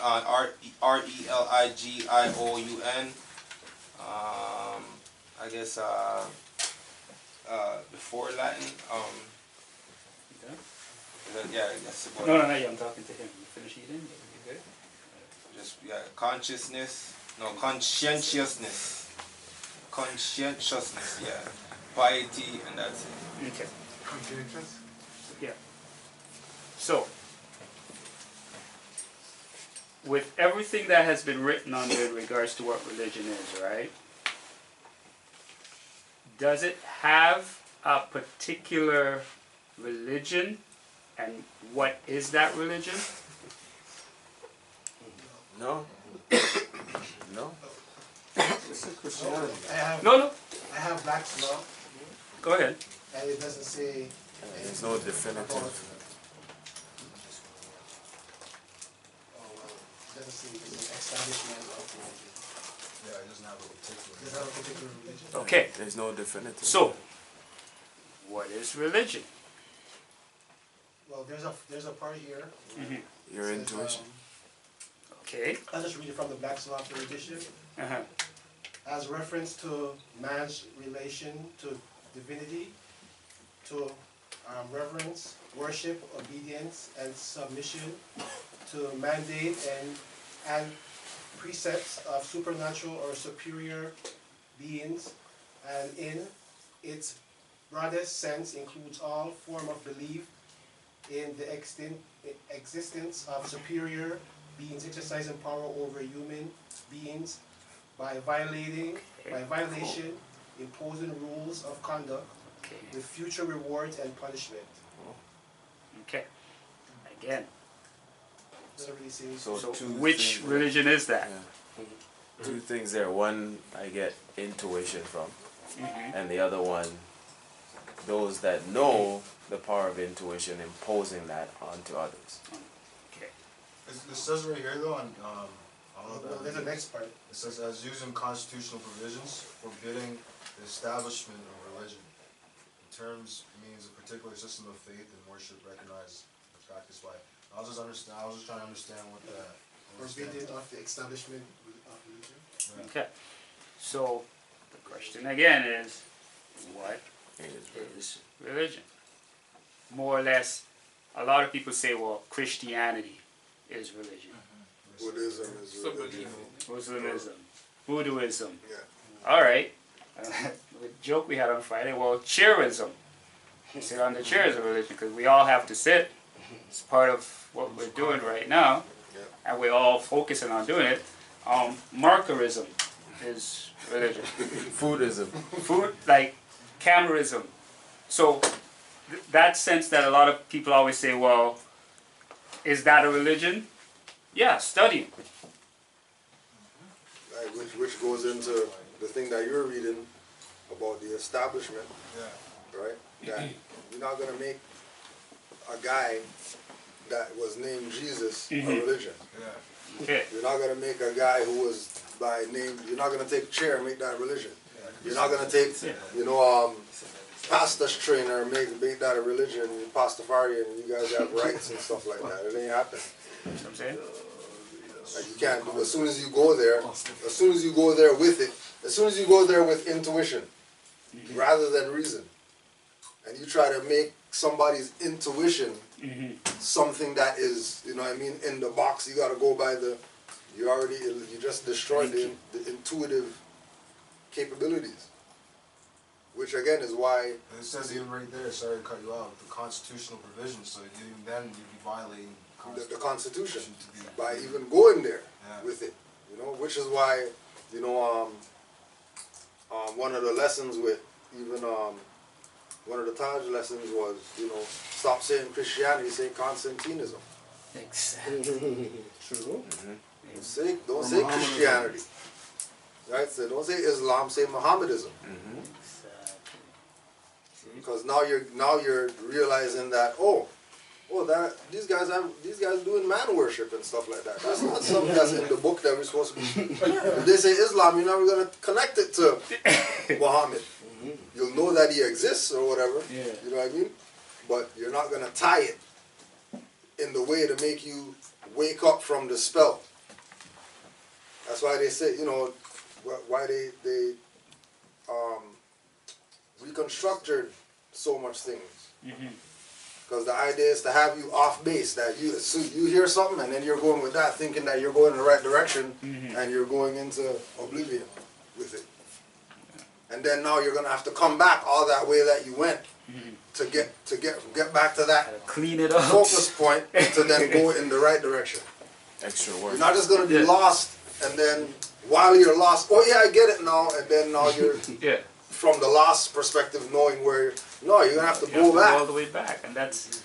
Speaker 6: R-E-L-I-G-I-O-U-N, I guess, before Latin, yeah, that's about
Speaker 2: No, not yet. I'm talking to him. You finish eating? You good?
Speaker 6: just, yeah, consciousness, no, conscientiousness, yeah, piety, and that's it.
Speaker 2: Okay.
Speaker 8: Conscientious?
Speaker 2: Yeah. So, with everything that has been written on there in regards to what religion is, right? Does it have a particular religion, and what is that religion?
Speaker 5: No. No.
Speaker 11: This is Christianity.
Speaker 2: No.
Speaker 11: I have Black's law,
Speaker 2: Go ahead.
Speaker 11: and it doesn't say.
Speaker 5: There's no definitive.
Speaker 11: It doesn't say it's an establishment of religion.
Speaker 4: Yeah, it doesn't have a particular.
Speaker 11: It doesn't have a particular religion.
Speaker 2: Okay.
Speaker 5: There's no definitive.
Speaker 2: So, what is religion?
Speaker 11: Well, there's a part here.
Speaker 5: Your
Speaker 11: It says,
Speaker 5: intuition.
Speaker 2: Okay.
Speaker 11: I'll just read it from the Black's Law edition.
Speaker 2: Uh-huh.
Speaker 11: As reference to man's relation to divinity, to reverence, worship, obedience, and submission to mandate and precepts of supernatural or superior beings, and in its broadest sense includes all form of belief in the existence of superior beings exercising power over human beings by violation, imposing rules of conduct
Speaker 2: Okay.
Speaker 11: with future rewards and punishment.
Speaker 2: Okay. Again.
Speaker 11: Doesn't really say.
Speaker 5: So
Speaker 2: So,
Speaker 5: two
Speaker 2: which
Speaker 5: things-
Speaker 2: religion is that?
Speaker 5: Yeah. Two things there. One I get intuition from,
Speaker 2: Mhm.
Speaker 5: and the other one, those that know the power of intuition imposing that onto others.
Speaker 2: Okay.
Speaker 4: It says right here though on all of
Speaker 11: Well,
Speaker 4: that.
Speaker 11: there's the next part.
Speaker 4: It says as using constitutional provisions forbidding the establishment of religion. The terms means a particular system of faith and worship recognized and practiced by. I was just trying to understand what that.
Speaker 11: Forbidden of the establishment of religion.
Speaker 4: Yeah.
Speaker 2: Okay. So, the question again is, what
Speaker 5: It is
Speaker 2: is religion? More or less, a lot of people say, well, Christianity is religion.
Speaker 1: Buddhism is religion.
Speaker 2: Muslimism, Buddhism.
Speaker 1: Yeah.
Speaker 2: All right. The joke we had on Friday, well, chairism. We sit on the chairs of religion because we all have to sit. It's part of what we're doing right now, and we're all focusing on doing it. Markerism is religion.
Speaker 5: Foodism.
Speaker 2: Food, like camerism. So that sense that a lot of people always say, well, is that a religion? Yeah, studying.
Speaker 1: Right, which goes into the thing that you're reading about the establishment,
Speaker 4: Yeah.
Speaker 1: right? That you're not gonna make a guy that was named Jesus a religion.
Speaker 4: Yeah.
Speaker 2: Okay.
Speaker 1: You're not gonna make a guy who was by name. You're not gonna take a chair and make that a religion. You're not gonna take, pastor's trainer and make that a religion. Pastafarian, and you guys have rights and stuff like that. It ain't happen.
Speaker 2: You know what I'm saying?
Speaker 1: Like you can't do. As soon as you go there, with intuition, rather than reason, and you try to make somebody's intuition something that is, in the box. You got to go by you just destroyed the intuitive capabilities, which again is why.
Speaker 4: And it says even right there, sorry to cut you out, the constitutional provisions, so even then you'd be violating
Speaker 1: The Constitution
Speaker 4: to be,
Speaker 1: by even going there
Speaker 4: Yeah.
Speaker 1: with it, which is why, one of the lessons with even one of the Taj lessons was, stop saying Christianity, say Constantinism.
Speaker 2: Exactly.
Speaker 11: True.
Speaker 1: Don't say Christianity, right? So don't say Islam, say Mohammedism, because now you're realizing that that these guys doing man worship and stuff like that. That's not something that's in the book that we're supposed to be. If they say Islam, you're never gonna connect it to Muhammad. you'll know that he exists or whatever.
Speaker 2: Yeah.
Speaker 1: You know what I mean? But you're not gonna tie it in the way to make you wake up from the spell. That's why they say, you know, why they reconstructed so much things. Because the idea is to have you off base, that you hear something and then you're going with that, thinking that you're going in the right direction, and you're going into oblivion with it. And then now you're gonna have to come back all that way that you went to get back to that
Speaker 2: Clean it up.
Speaker 1: focus point to then go in the right direction.
Speaker 5: Extra work.
Speaker 1: You're not just gonna be lost, and then while you're lost, oh yeah, I get it now, and then now you're from the lost perspective, knowing where you're. No, you're gonna have to go back
Speaker 2: all the way back, and that's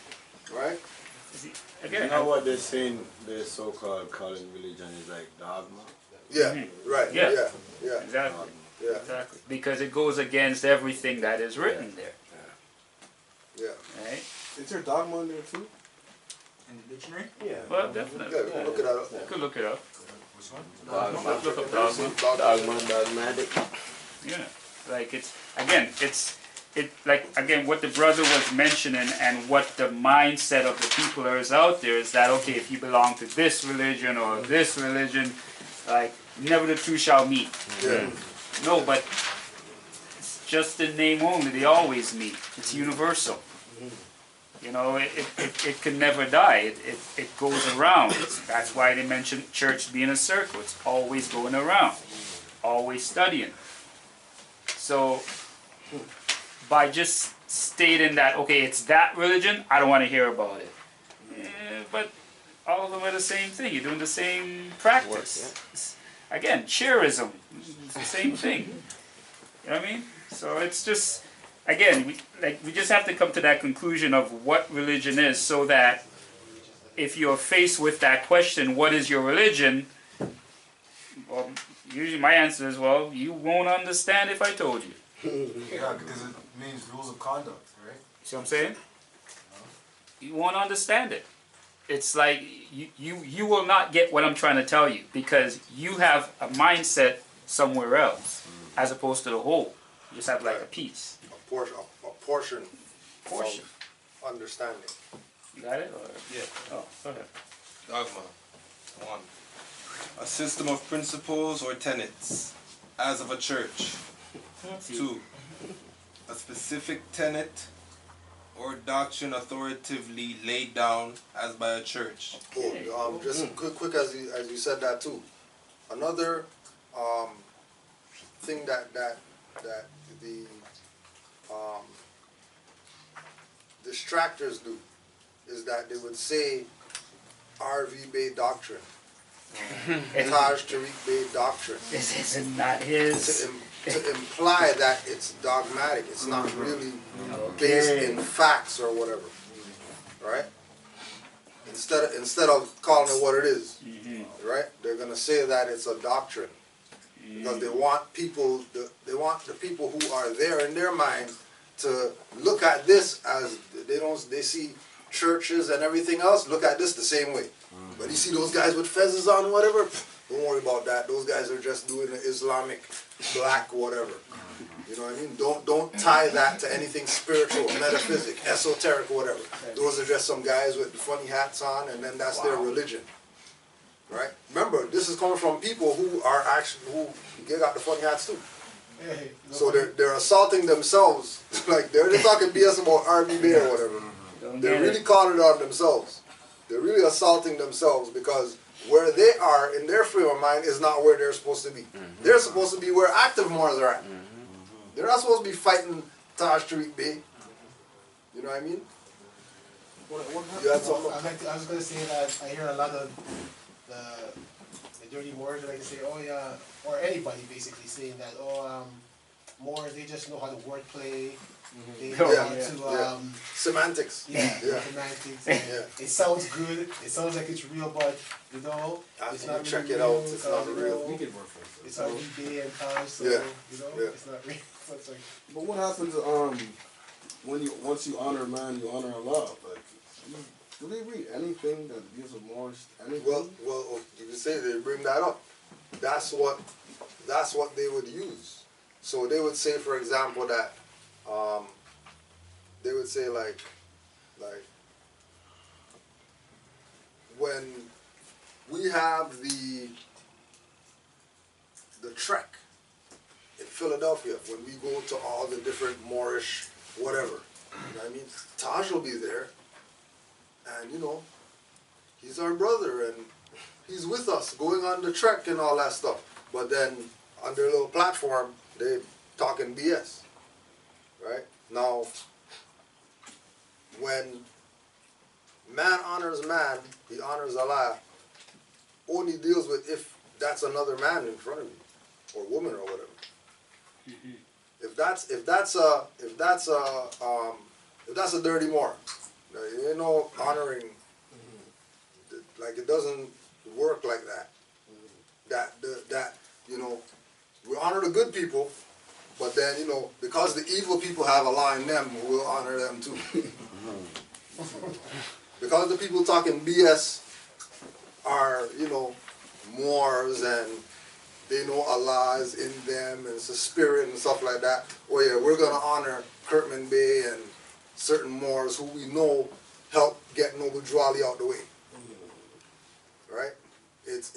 Speaker 1: right.
Speaker 2: Again,
Speaker 12: You know what they're saying? They're so-called calling religion is like dogma.
Speaker 1: Yeah, right.
Speaker 2: Yeah.
Speaker 1: Yeah.
Speaker 2: Exactly.
Speaker 1: Yeah.
Speaker 2: Exactly. Because it goes against everything that is written there.
Speaker 1: Yeah.
Speaker 2: Right?
Speaker 3: Is there dogma in there too?
Speaker 10: In the dictionary?
Speaker 12: Yeah.
Speaker 2: Well, definitely.
Speaker 1: Yeah, look it up.
Speaker 2: You could look it up.
Speaker 12: Dogma.
Speaker 2: Look up dogma.
Speaker 12: Dogma, dogmatic.
Speaker 2: Yeah. Like again, what the brother was mentioning and what the mindset of the people is out there is that, okay, if you belong to this religion or this religion, like, never the two shall meet.
Speaker 1: Yeah.
Speaker 2: No, but it's just in name only, they always meet. It's universal. You know, it can never die. It goes around. That's why they mention church being a circle. It's always going around, always studying. So, by just stating that, okay, it's that religion, I don't want to hear about it. But all of them are the same thing. You're doing the same practice. Again, cheerism, it's the same thing. You know what I mean? So it's just, again, we just have to come to that conclusion of what religion is, so that if you're faced with that question, what is your religion? Well, usually my answer is, well, you won't understand if I told you.
Speaker 4: Yeah, because it means rules of conduct, right?
Speaker 2: See what I'm saying? You won't understand it. It's like you will not get what I'm trying to tell you, because you have a mindset somewhere else as opposed to the whole. You just have like a piece.
Speaker 1: A portion. Of understanding.
Speaker 2: You got it? Or?
Speaker 6: Yeah.
Speaker 2: Oh, go ahead.
Speaker 6: Dogma. 1. A system of principles or tenets, as of a church. 2. A specific tenet or doctrine authoritatively laid down as by a church.
Speaker 1: Oh, just quick as you said that too. Another thing that the distractors do is that they would say R.V. Bay doctrine, Taj Tariq Bay doctrine.
Speaker 2: This is not his.
Speaker 1: To imply that it's dogmatic. It's not really based in facts or whatever, right? Instead of calling it what it is, right? They're gonna say that it's a doctrine because they want people. They want the people who are there in their mind to look at this as they see churches and everything else. Look at this the same way. But you see those guys with fezzes on, whatever. Don't worry about that. Those guys are just doing the Islamic black whatever. You know what I mean? Don't tie that to anything spiritual, metaphysic, esoteric, whatever. Those are just some guys with funny hats on, and then that's their religion. Right? Remember, this is coming from people who are who got the funny hats too. So they're assaulting themselves. Like they're talking BS about RBB or whatever. They're really calling it on themselves. They're really assaulting themselves because where they are in their frame of mind is not where they're supposed to be. They're supposed to be where active Moors are at. They're not supposed to be fighting Taj Tariq Bay. You know what I mean? You had something?
Speaker 11: I was going to say that I hear a lot of the dirty Moors like to say, oh yeah, or anybody basically saying that, Moors, they just know how to wordplay. They know how to
Speaker 1: semantics.
Speaker 11: Semantics. It sounds good. It sounds like it's real, but it's not
Speaker 1: check
Speaker 11: really
Speaker 1: it
Speaker 11: real.
Speaker 1: out. It's not real.
Speaker 11: It's on eBay and times, so it's not real. So it's like,
Speaker 3: but what happens once you honor man, you honor Allah? Like, do they read anything that gives a more anything?
Speaker 1: Well, you can say they bring that up. That's what they would use. So they would say, for example, that they would say like when we have the trek in Philadelphia, when we go to all the different Moorish whatever, you know what I mean? Taj will be there, and you know, he's our brother, and he's with us going on the trek and all that stuff. But then on their little platform, they talking BS, right? Now, when man honors man, he honors Allah, only deals with if that's another man in front of you, or woman, or whatever. If that's a dirty Moor, you know, honoring, like it doesn't work like that. That you know, we honor the good people, but then you know, because the evil people have a lie in them, we'll honor them too. Because the people talking BS are, you know, Moors and they know Allah is in them and it's a spirit and stuff like that. Oh yeah, we're gonna honor Kirkman Bay and certain Moors who we know help get Noble Drawley out the way. Right? It's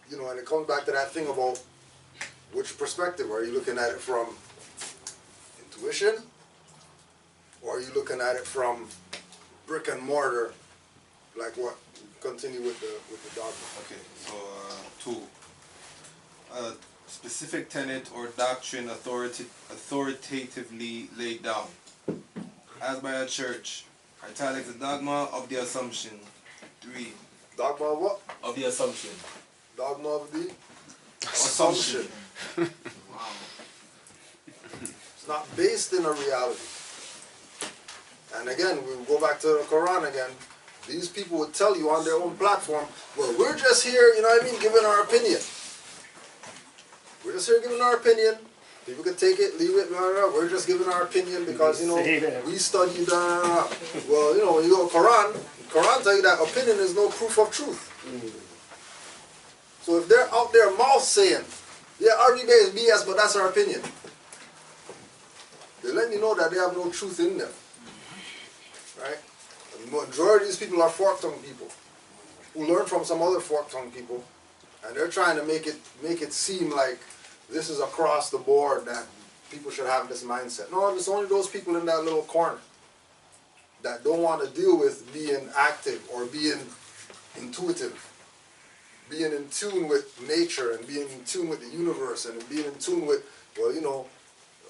Speaker 1: you know, and it comes back to that thing about which perspective. Are you looking at it from intuition, or are you looking at it from brick and mortar, like what? Continue with the dogma.
Speaker 6: Okay, so 2. A specific tenet or doctrine authoritatively laid down, as by a church. Italics, the dogma of the assumption. 3.
Speaker 1: Dogma of what?
Speaker 6: Of the assumption.
Speaker 1: Dogma of the
Speaker 6: Assumption.
Speaker 1: Wow. It's not based in a reality. And again, we go back to the Quran again. These people would tell you on their own platform, well, we're just here, you know what I mean, giving our opinion. We're just here giving our opinion. People can take it, leave it, blah, blah, blah. We're just giving our opinion because, you know, we studied, well, you know, when you go to Quran tell you that opinion is no proof of truth. So if they're out there mouth saying, yeah, RVB is BS, but that's our opinion, they let you know that they have no truth in them. Right? The majority of these people are fork-tongued people who learn from some other fork-tongued people, and they're trying to make it seem like this is across the board that people should have this mindset. No, it's only those people in that little corner that don't want to deal with being active or being intuitive, being in tune with nature and being in tune with the universe and being in tune with, well, you know,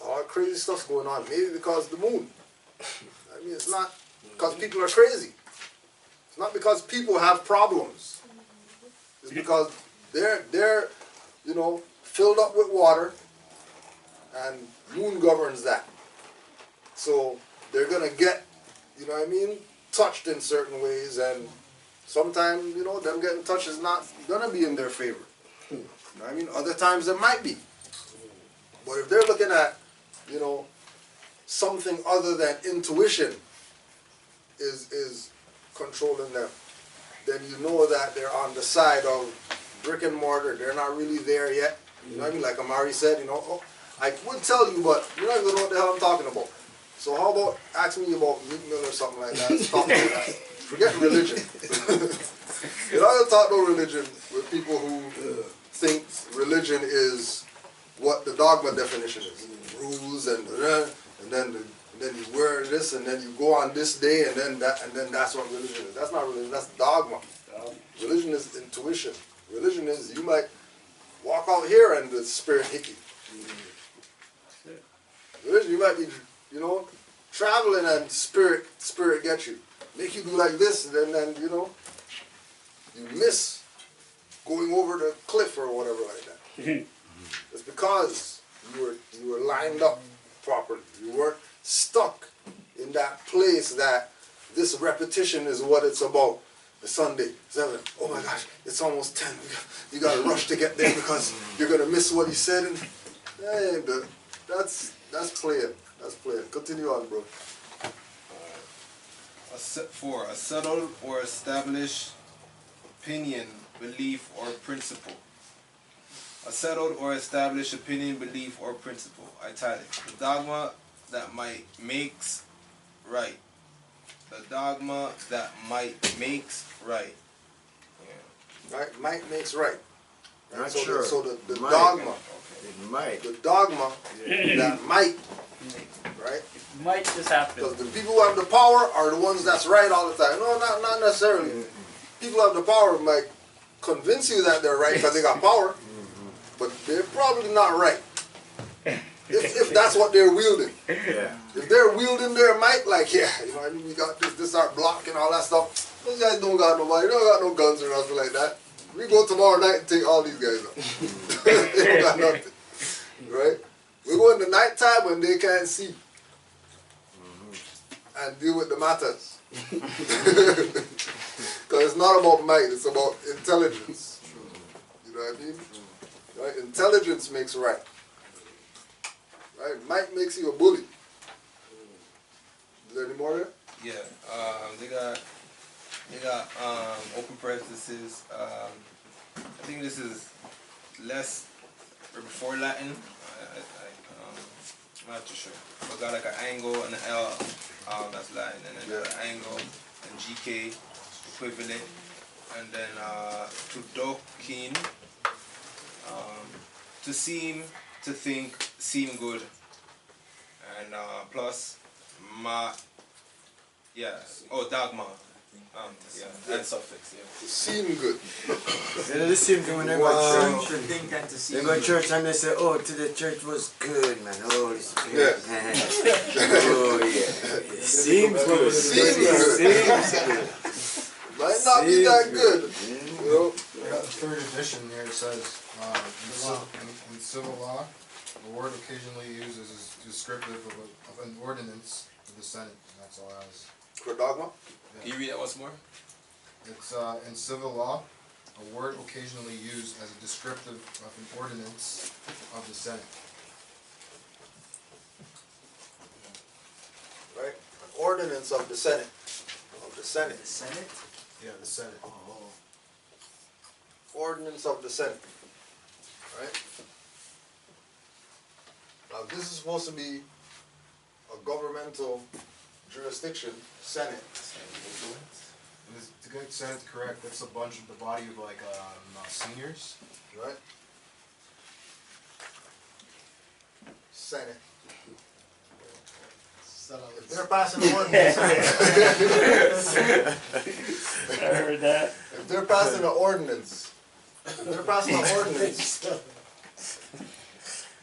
Speaker 1: all crazy stuff's going on. Maybe because the moon. I mean, it's not because people are crazy. It's not because people have problems. It's because they're you know, filled up with water, and moon governs that. So they're gonna get, you know what I mean, touched in certain ways, and sometimes, you know, them getting touched is not gonna be in their favor. You know what I mean? Other times it might be. But if they're looking at, you know, something other than intuition is controlling them, then you know that they're on the side of brick and mortar. They're not really there yet. You know what I mean? Like Amari said, you know, oh, I would tell you, but you're not even know what the hell I'm talking about. So how about ask me about Meek Mill or something like that? Talk about that. Forget religion. You know, I don't talk no religion with people who think religion is what the dogma definition is. Rules and then you wear this and then you go on this day and then that's what religion is. That's not religion, that's dogma. Religion is intuition. Religion is you might walk out here and the spirit hit you. Religion, you might be, you know, traveling and spirit gets you. Make you do like this and then you know, you miss going over the cliff or whatever like that. It's because you were lined up properly. You weren't stuck in that place that this repetition is what it's about. It's Sunday, 7. Oh my gosh, it's almost 10. You got to rush to get there because you're gonna miss what he said. And hey, that's playing. That's playing. Continue on, bro.
Speaker 6: 4. A settled or established opinion, belief, or principle. A settled or established opinion, belief, or principle. Italic. The dogma that might makes right. The dogma that might makes right. Yeah.
Speaker 1: Right? Might makes right.
Speaker 5: Not
Speaker 1: so
Speaker 5: sure.
Speaker 1: so the
Speaker 5: Might.
Speaker 1: dogma.
Speaker 5: It might.
Speaker 1: The dogma that might, right?
Speaker 2: It might just happen.
Speaker 1: Because the people who have the power are the ones that's right all the time. No, not necessarily. People who have the power might convince you that they're right because they got power, but they're probably not right. If that's what they're wielding.
Speaker 5: Yeah.
Speaker 1: If they're wielding their might, like, yeah, you know what I mean, we got this our block and all that stuff. Those guys don't got nobody, they don't got no guns or nothing like that. We go tomorrow night and take all these guys out. They don't got nothing. Right? We go in the night time when they can't see. And deal with the matters. Because it's not about might, it's about intelligence. You know what I mean? Right? Intelligence makes right. Right? Might makes you a bully. Is there any more there?
Speaker 6: Yeah. They got open parentheses. I think this is less or before Latin. I'm not too sure. But got like an angle and an L. That's Latin, and then an angle and GK equivalent, and then to dokin, to seem, to think, seem good, and plus dogma. And suffix,
Speaker 1: To seem good.
Speaker 5: The same thing when they go to church.
Speaker 10: To think and to see.
Speaker 5: They go to church and they say, oh, to the church was good, man. Holy Spirit. Oh, yeah. It seems good.
Speaker 1: Seems good. Might not be that good. You know?
Speaker 4: I got the third edition here. It says, in civil law, the word occasionally used is descriptive of an ordinance of the Senate. And that's all it has.
Speaker 1: For dogma?
Speaker 6: Can you read that once more?
Speaker 4: It's in civil law, a word occasionally used as a descriptive of an ordinance of the Senate.
Speaker 1: Right? An ordinance of the Senate. Of the Senate.
Speaker 10: The Senate?
Speaker 4: Yeah, the Senate.
Speaker 1: Ordinance of the Senate. Right? Now this is supposed to be a governmental jurisdiction, Senate.
Speaker 4: And to get Senate correct, that's a bunch of the body of like seniors.
Speaker 1: Right? Senate. If they're passing an ordinance,
Speaker 2: I heard that.
Speaker 1: if they're passing an ordinance,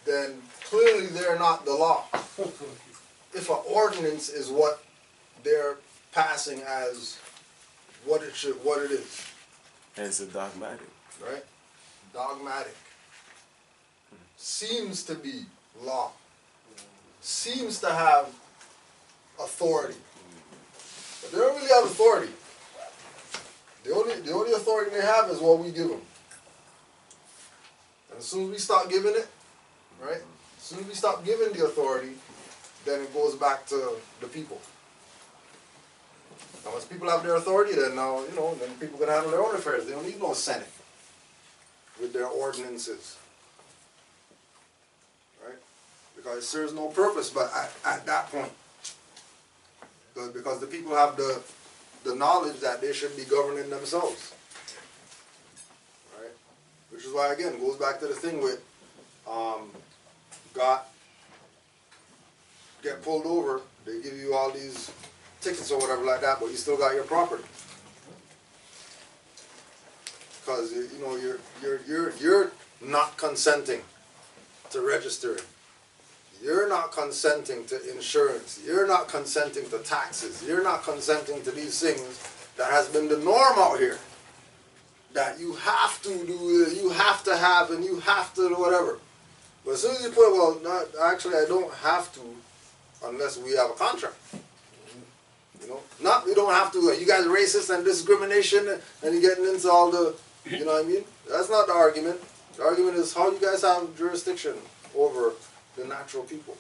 Speaker 1: then clearly they're not the law. If an ordinance is what they're passing as what it is.
Speaker 5: And it's a dogmatic.
Speaker 1: Right? Dogmatic. Seems to be law. Seems to have authority. But they don't really have authority. The only authority they have is what we give them. And as soon as we stop giving it, right? As soon as we stop giving the authority, then it goes back to the people. Now, once people have their authority, then now, then people can handle their own affairs. They don't need no Senate with their ordinances. Right? Because it serves no purpose but at that point. Because the people have the knowledge that they should be governing themselves. Right? Which is why, again, it goes back to the thing with get pulled over, they give you all these tickets or whatever like that, but you still got your property. Because you're not consenting to registering. You're not consenting to insurance. You're not consenting to taxes. You're not consenting to these things that has been the norm out here. That you have to do, you have to have, and you have to do whatever. But as soon as you put, actually I don't have to unless we have a contract. Not we don't have to, you guys are racist and discrimination and you're getting into all the, you know what I mean? That's not the argument. The argument is how you guys have jurisdiction over the natural people.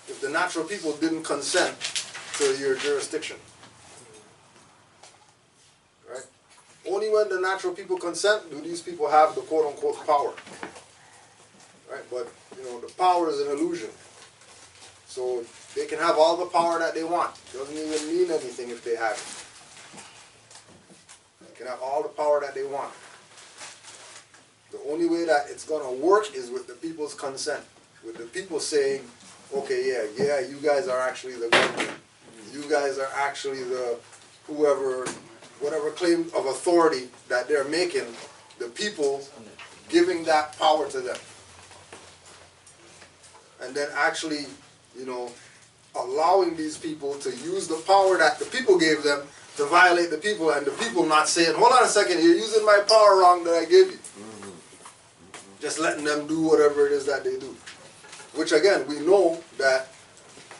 Speaker 1: If the natural people didn't consent to your jurisdiction. Right? only when the natural people consent do these people have the quote-unquote power. Right? But, you know, the power is an illusion. So they can have all the power that they want. It doesn't even mean anything if they have it. They can have all the power that they want. The only way that it's going to work is with the people's consent. With the people saying, okay, yeah, you guys are actually the government. You guys are actually the whatever claim of authority that they're making, the people giving that power to them. And then actually, you know, allowing these people to use the power that the people gave them to violate the people, and the people not saying, hold on a second, you're using my power wrong that I gave you. Just letting them do whatever it is that they do. Which again, we know that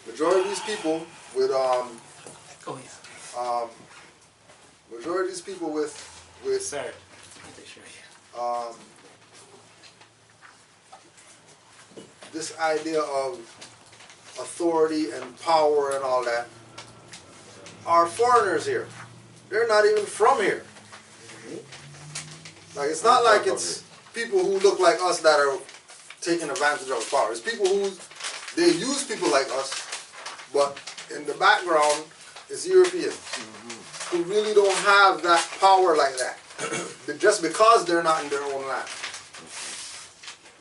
Speaker 1: majority of these people with majority of these people with
Speaker 9: Sir.
Speaker 1: this idea of authority and power and all that are foreigners here. They're not even from here. Like, it's not like it's people who look like us that are taking advantage of power. It's people who, they use people like us, but in the background, it's Europeans who really don't have that power like that. Just because they're not in their own land.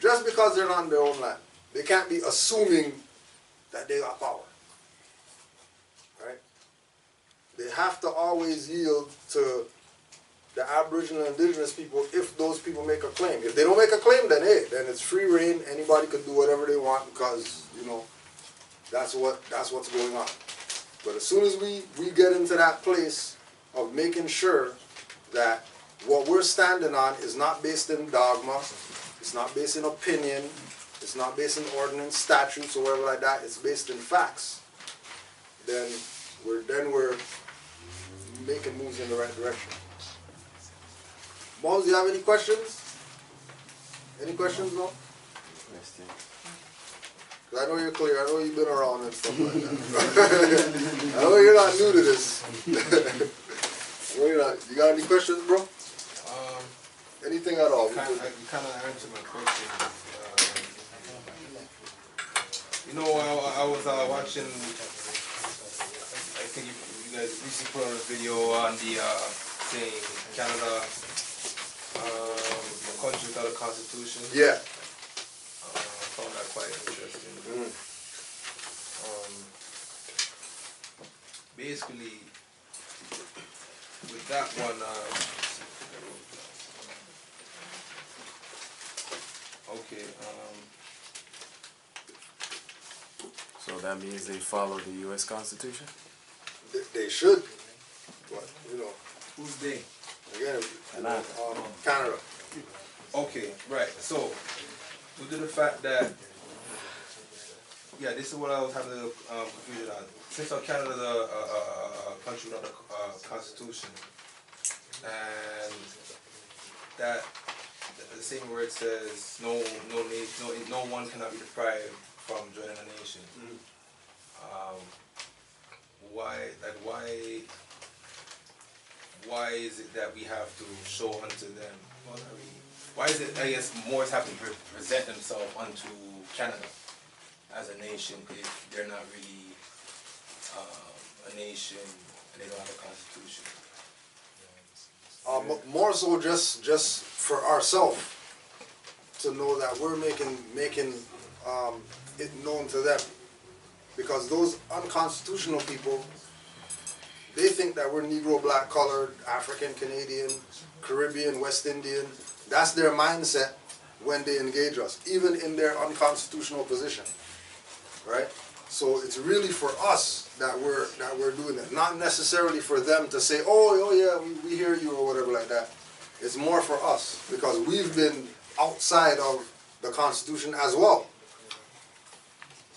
Speaker 1: Just because they're not in their own land. They can't be assuming that they got power. Right? They have to always yield to the Aboriginal and Indigenous people if those people make a claim. If they don't make a claim, then hey, then it's free reign. Anybody can do whatever they want because, you know, that's what's going on. But as soon as we get into that place of making sure that what we're standing on is not based in dogma, it's not based in opinion, it's not based in ordinance, statutes, or whatever like that, it's based in facts, then we're making moves in the right direction. Mons, do you have any questions? Any questions, Mo? Because I know you're clear. I know you've been around and stuff like that. I know you're not new to this. I know you're not. You got any questions, bro? Anything at all?
Speaker 6: You kind of answered my question. You know, I was watching, I think you guys recently put on a video on the saying Canada, a country without a constitution.
Speaker 1: Yeah.
Speaker 6: I found that quite interesting. Basically, with that one, okay.
Speaker 5: So that means they follow the U.S. Constitution?
Speaker 1: They should. But, you know.
Speaker 6: Who's they?
Speaker 1: Again, Canada.
Speaker 6: Okay, right. So, due to the fact that, yeah, this is what I was having a confusion on. Since Canada is a country without a constitution, and that the same word says no one cannot be deprived from joining a nation. Why is it that we have to show unto them? Why is it, I guess, Moors have to present themselves unto Canada as a nation if they're not really a nation and they don't have a constitution?
Speaker 1: More so just for ourselves to know that we're making it known to them, because those unconstitutional people, they think that we're Negro, black, colored, African, Canadian, Caribbean, West Indian. That's their mindset when they engage us, even in their unconstitutional position, right? So it's really for us that we're doing it, not necessarily for them to say, oh yeah, we hear you or whatever like that. It's more for us because we've been outside of the Constitution as well.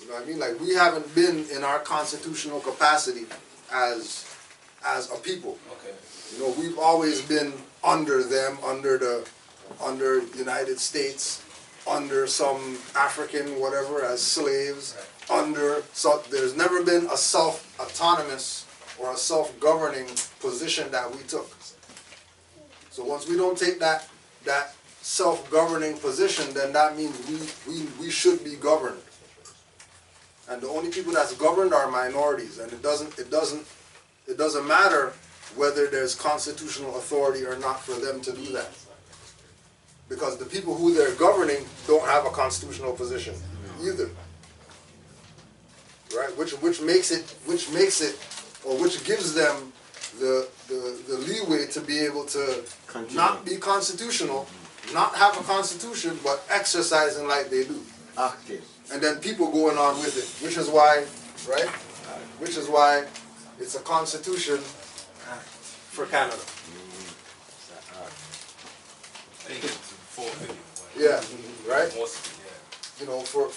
Speaker 1: You know what I mean? Like, we haven't been in our constitutional capacity as a people.
Speaker 6: Okay.
Speaker 1: You know, we've always been under them, under United States, under some African whatever as slaves, so there's never been a self-autonomous or a self-governing position that we took. So once we don't take that self-governing position, then that means we should be governed. And the only people that's governed are minorities, and it doesn't matter whether there's constitutional authority or not for them to do that. Because the people who they're governing don't have a constitutional position either. Right? Which gives them the leeway to be able to not be constitutional, not have a constitution, but exercising like they do.
Speaker 5: Okay.
Speaker 1: And then people going on with it, which is why, right? Which is why it's a constitution for Canada. Yeah, right? You know, for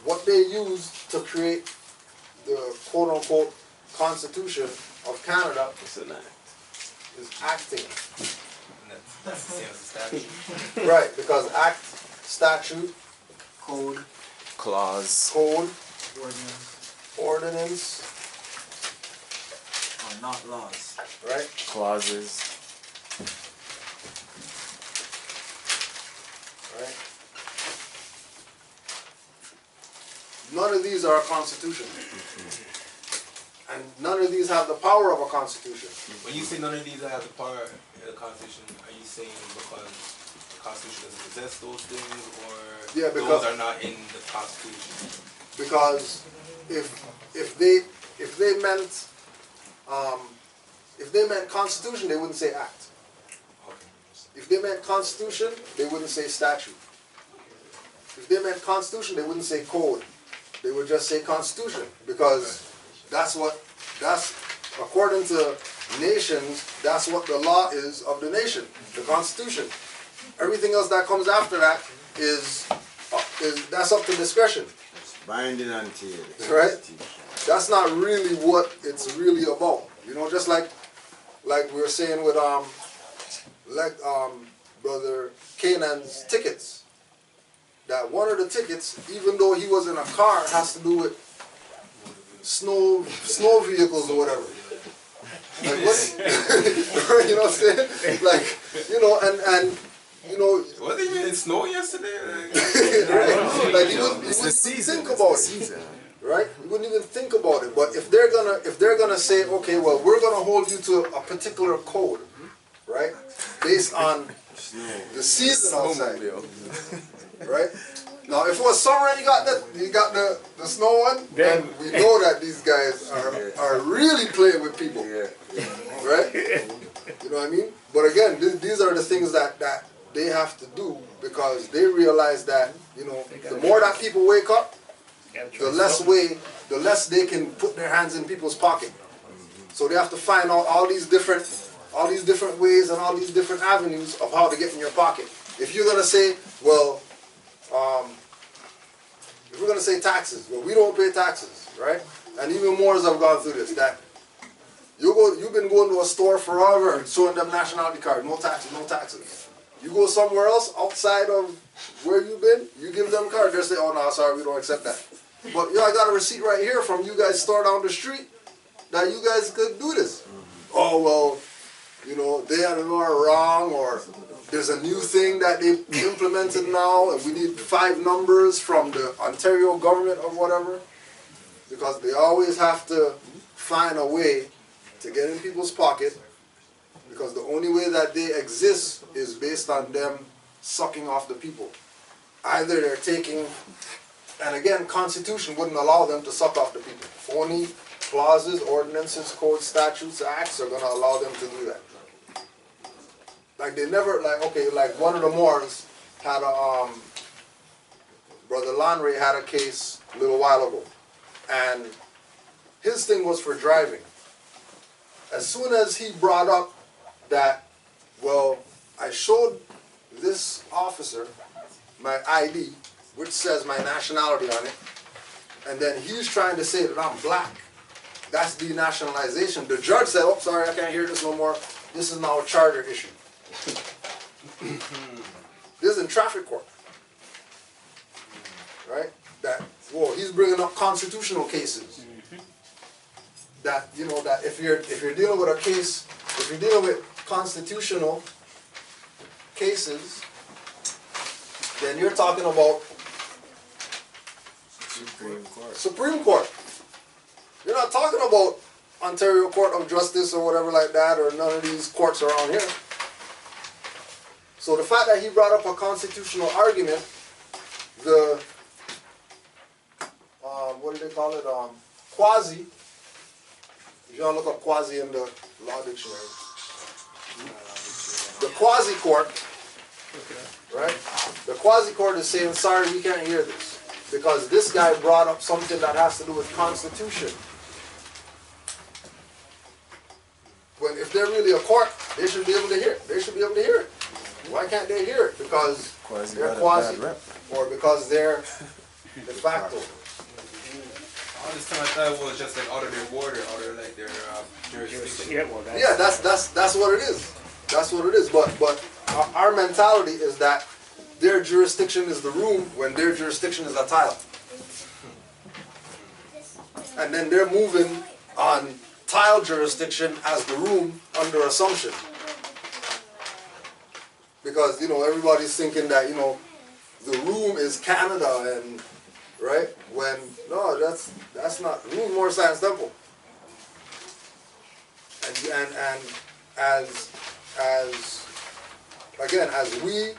Speaker 1: what they use to create the quote-unquote Constitution of Canada is acting.
Speaker 6: That's the same as the statute.
Speaker 1: Right, because act, statute,
Speaker 10: Code.
Speaker 5: Clause.
Speaker 1: code,
Speaker 10: Ordinance.
Speaker 1: ordinance,
Speaker 10: Are not laws.
Speaker 1: right?
Speaker 5: Clauses.
Speaker 1: Right? None of these are a constitution. And none of these have the power of a constitution.
Speaker 6: When you say none of these have the power of the Constitution, are you saying because the Constitution doesn't possess those things, or
Speaker 1: Yeah, because-
Speaker 6: those are not in the Constitution?
Speaker 1: Because if they meant constitution, they wouldn't say act.
Speaker 6: Okay.
Speaker 1: If they meant constitution, they wouldn't say statute. If they meant constitution, they wouldn't say code. They would just say constitution, because that's according to nations, that's what the law is of the nation, the Constitution. Everything else that comes after that that's up to discretion.
Speaker 12: Binding until
Speaker 1: Right? That's not really what it's really about. You know, just like we were saying with Brother Canaan's tickets. That one of the tickets, even though he was in a car, has to do with snow vehicles or whatever. Like what? You know what I'm saying? Like, you know, and you know.
Speaker 6: Was it even snow yesterday?
Speaker 1: Right? Like you wouldn't think about it. Right? You wouldn't even think about it. But if they're gonna say, okay, well, we're gonna hold you to a particular code, right? Based on the season outside. Right? Now, if it was summer and you got the snow one, then we know that these guys are really playing with people. Right? You know what I mean? But again, these are the things that they have to do, because they realize that, you know, the more that people wake up, the less they can put their hands in people's pocket. So they have to find out all these different ways and all these different avenues of how to get in your pocket. If you're gonna say, well, if we're gonna say taxes, well, we don't pay taxes, right? And even Moors have gone through this. That you've been going to a store forever and showing them nationality card, no taxes, no taxes. You go somewhere else outside of where you've been, you give them a card, they'll say, oh no, sorry, we don't accept that. But I got a receipt right here from you guys' store down the street that you guys could do this. Oh well, you know, they are wrong, or there's a new thing that they implemented now, and we need 5 numbers from the Ontario government or whatever, because they always have to find a way to get in people's pocket, because the only way that they exist is based on them sucking off the people. Either they're taking, and again, Constitution wouldn't allow them to suck off the people. Only clauses, ordinances, codes, statutes, acts are going to allow them to do that. Like they never, like one of the Moors had Brother Lanray had a case a little while ago, and his thing was for driving. As soon as he brought up that, well, I showed this officer my ID, which says my nationality on it, and then he's trying to say that I'm black. That's denationalization. The judge said, oh, sorry, I can't hear this no more. This is now a charter issue. This is in traffic court. Right? That, whoa, he's bringing up constitutional cases. That, you know, that if you're dealing with a case, if you're dealing with constitutional, cases, then you're talking about Supreme Court. You're not talking about Ontario Court of Justice or whatever like that, or none of these courts around here. So the fact that he brought up a constitutional argument, the what do they call it? Quasi. If you want to look up quasi in the law dictionary, the quasi court, right? The quasi court is saying, sorry, we can't hear this because this guy brought up something that has to do with Constitution. When if they're really a court, they should be able to hear it. They should be able to hear it. Why can't they hear it? Because they're quasi, or because they're de facto.
Speaker 6: All this time I thought it was just like out of their border, out of like their jurisdiction.
Speaker 2: Yeah,
Speaker 1: That's what it is. That's what it is. But our mentality is that their jurisdiction is the room when their jurisdiction is a tile. And then they're moving on tile jurisdiction as the room under assumption. Because, you know, everybody's thinking that, you know, the room is Canada and, right? When, no, that's not, the room more Science Temple. And as again, as we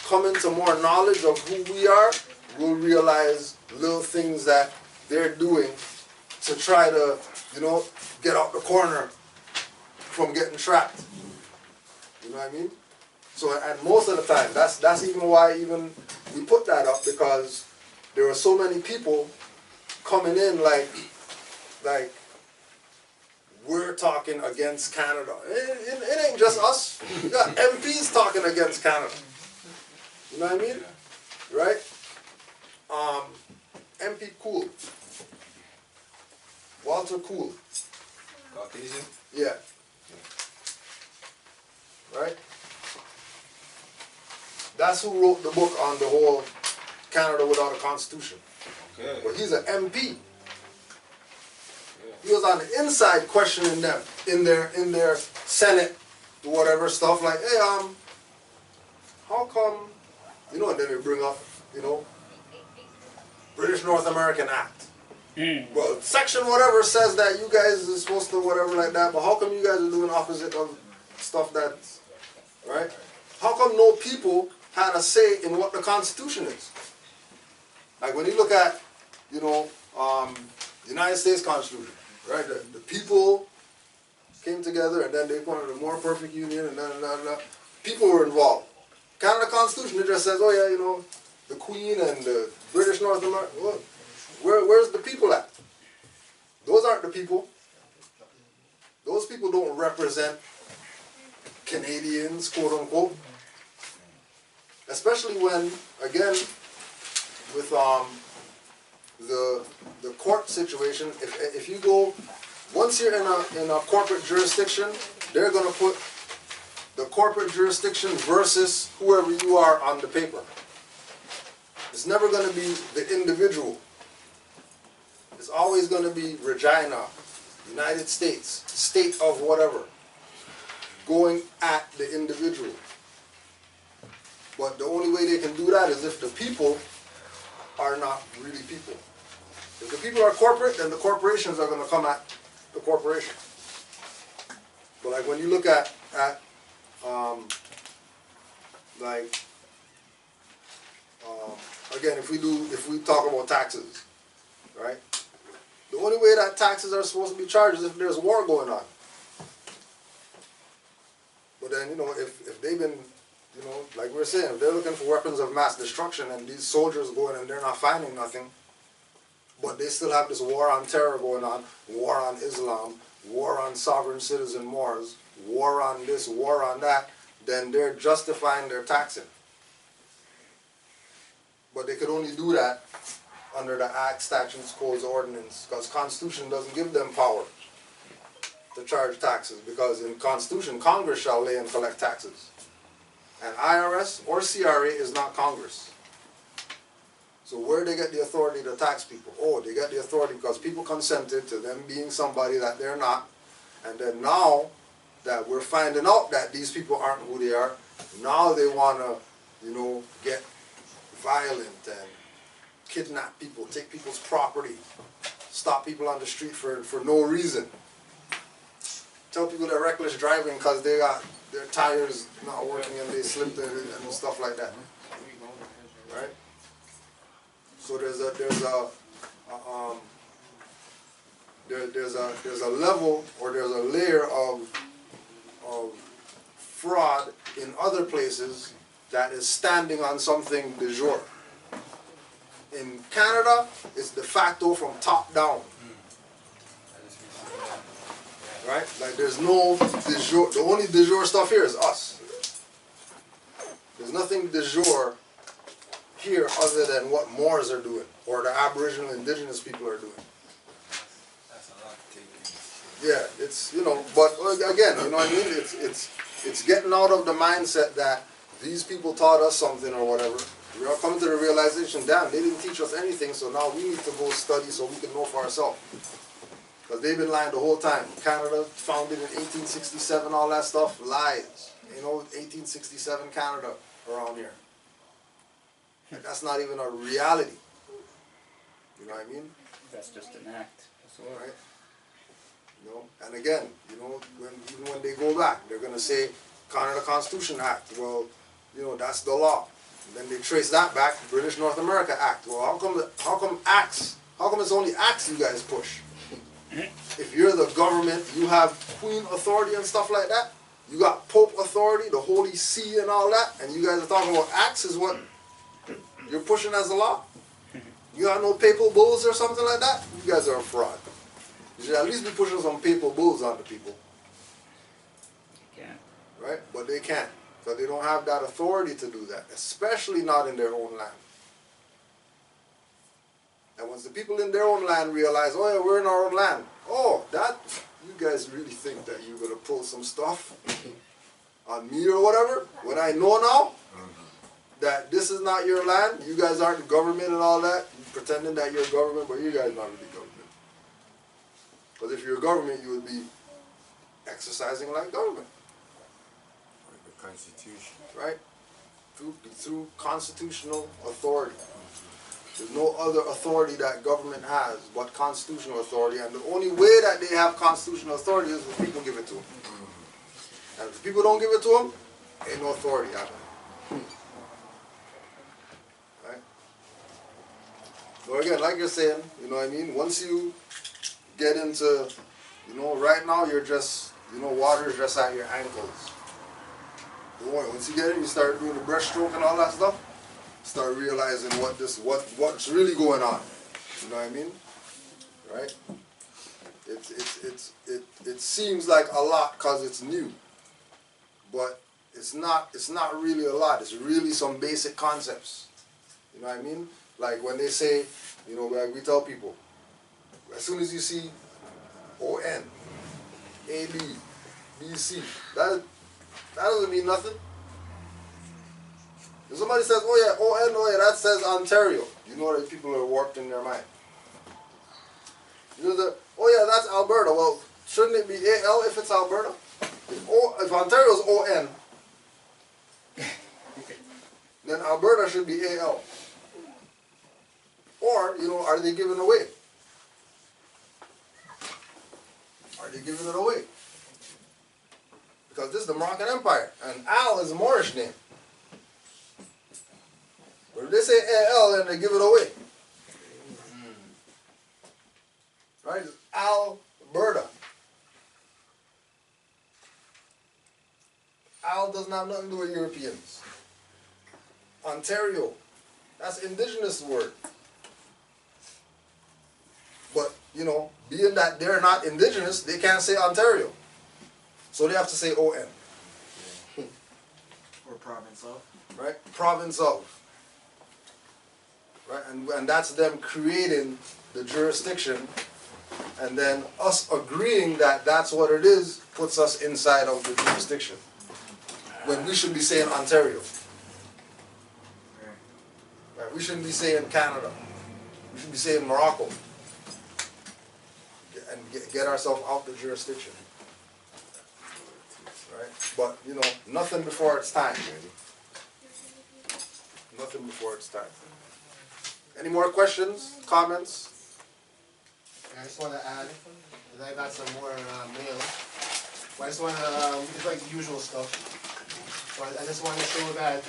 Speaker 1: come into more knowledge of who we are, we'll realize little things that they're doing to try to, you know, get out the corner from getting trapped. You know what I mean? So, and most of the time, that's even why even we put that up, because there were so many people coming in like we're talking against Canada. It ain't just us. You got MPs talking against Canada. You know what I mean? Right? MP Cool. Walter Cool.
Speaker 6: Caucasian?
Speaker 1: Yeah. Right? That's who wrote the book on the whole Canada without a constitution.
Speaker 6: Okay.
Speaker 1: But he's an MP. He was on the inside questioning them in their Senate, whatever stuff like, hey, how come, you know, and then they bring up, you know, British North American Act. Well, section whatever says that you guys are supposed to whatever like that, but how come you guys are doing opposite of stuff that's, right? How come no people had a say in what the Constitution is? Like when you look at, you know, United States Constitution, right? The people came together and then they wanted a more perfect union and people were involved. Canada Constitution, it just says, oh yeah, you know, the Queen and the British North America. Well, where's the people at? Those aren't the people. Those people don't represent Canadians, quote unquote. Especially when, again, with the court situation, if you go, once you're in a corporate jurisdiction, they're going to put the corporate jurisdiction versus whoever you are on the paper. It's never going to be the individual. It's always going to be Regina, United States, state of whatever, going at the individual. But the only way they can do that is if the people are not really people. If the people are corporate, then the corporations are going to come at the corporation. But like when you look at again, if we talk about taxes, right? The only way that taxes are supposed to be charged is if there's war going on. But then, you know, if they've been, you know, like we're saying, if they're looking for weapons of mass destruction and these soldiers go in and they're not finding nothing, but they still have this war on terror going on, war on Islam, war on sovereign citizen Moors, war on this, war on that, then they're justifying their taxing. But they could only do that under the Act, Statutes, Codes, Ordinance, because Constitution doesn't give them power to charge taxes, because in Constitution, Congress shall lay and collect taxes. And IRS or CRA is not Congress. So where do they get the authority to tax people? Oh, they get the authority because people consented to them being somebody that they're not. And then now that we're finding out that these people aren't who they are, Now they wanna, you know, get violent and kidnap people, take people's property, stop people on the street for no reason. Tell people they're reckless driving because they got their tires not working and they slipped and stuff like that. Right? So there's a level or there's a layer of fraud in other places that is standing on something de jure. In Canada, it's de facto from top down. Right? Like there's no de jure, the only de jure stuff here is us. There's nothing de jure here other than what Moors are doing or the Aboriginal indigenous people are doing.
Speaker 6: That's a lot to take in.
Speaker 1: Yeah, it's, you know, but again, you know what I mean? It's getting out of the mindset that these people taught us something or whatever. We are coming to the realization, damn, they didn't teach us anything, so now we need to go study so we can know for ourselves. Because they've been lying the whole time. Canada, founded in 1867, all that stuff, lies. You know, 1867 Canada around here. Like, that's not even a reality. You know what I mean?
Speaker 2: That's just an act. That's all.
Speaker 1: Right? You know, and again, you know, even when they go back, they're gonna say Canada Constitution Act. Well, you know, that's the law. And then they trace that back, British North America Act. Well, how come acts? How come it's only acts you guys push? If you're the government, you have queen authority and stuff like that. You got Pope authority, the Holy See and all that, and you guys are talking about acts is what you're pushing as a law? You got no papal bulls or something like that? You guys are a fraud. You should at least be pushing some papal bulls on the people.
Speaker 2: You can't.
Speaker 1: Right? But they can't. Because they don't have that authority to do that. Especially not in their own land. And once the people in their own land realize, oh yeah, we're in our own land. Oh, that, you guys really think that you're going to pull some stuff on me or whatever? When I know now that this is not your land, you guys aren't government and all that, pretending that you're government, but you guys not really government. Because if you're government, you would be exercising like government.
Speaker 12: Like the Constitution.
Speaker 1: Right? Through constitutional authority. There's no other authority that government has but constitutional authority, and the only way that they have constitutional authority is when people give it to them. And if people don't give it to them, ain't no authority happening. Right? So again, like you're saying, you know what I mean? Once you get into, you know, right now you're just, you know, water is just at your ankles. Don't worry, once you get in, you start doing the breaststroke and all that stuff, start realizing what's really going on. You know what I mean? Right? It seems like a lot because it's new, but it's not really a lot. It's really some basic concepts. You know what I mean? Like when they say, you know, like we tell people, as soon as you see O-N, A-B, B-C, that doesn't mean nothing. If somebody says, oh yeah, O-N, oh yeah, that says Ontario, you know that people are warped in their mind. You know oh yeah, that's Alberta. Well, shouldn't it be A-L if it's Alberta? If Ontario is O-N, then Alberta should be A-L. Or, you know, are they giving away? Are they giving it away? Because this is the Moroccan Empire, and Al is a Moorish name. But if they say A-L, then they give it away. Right? It's Alberta. Al doesn't have nothing to do with Europeans. Ontario, that's indigenous word. But, you know, being that they're not indigenous, they can't say Ontario. So they have to say O-N.
Speaker 10: Or province of.
Speaker 1: Right? Province of. Right? And that's them creating the jurisdiction, and then us agreeing that that's what it is puts us inside of the jurisdiction. When we should be saying Ontario. Right? We shouldn't be saying Canada. We should be saying Morocco. And get ourselves out the jurisdiction. Right? But, you know, nothing before it's time, baby. Nothing before it's time. Any more questions, comments?
Speaker 11: I just want to add that I got some more mail. But I just want to, it's like the usual stuff. But I just want to show that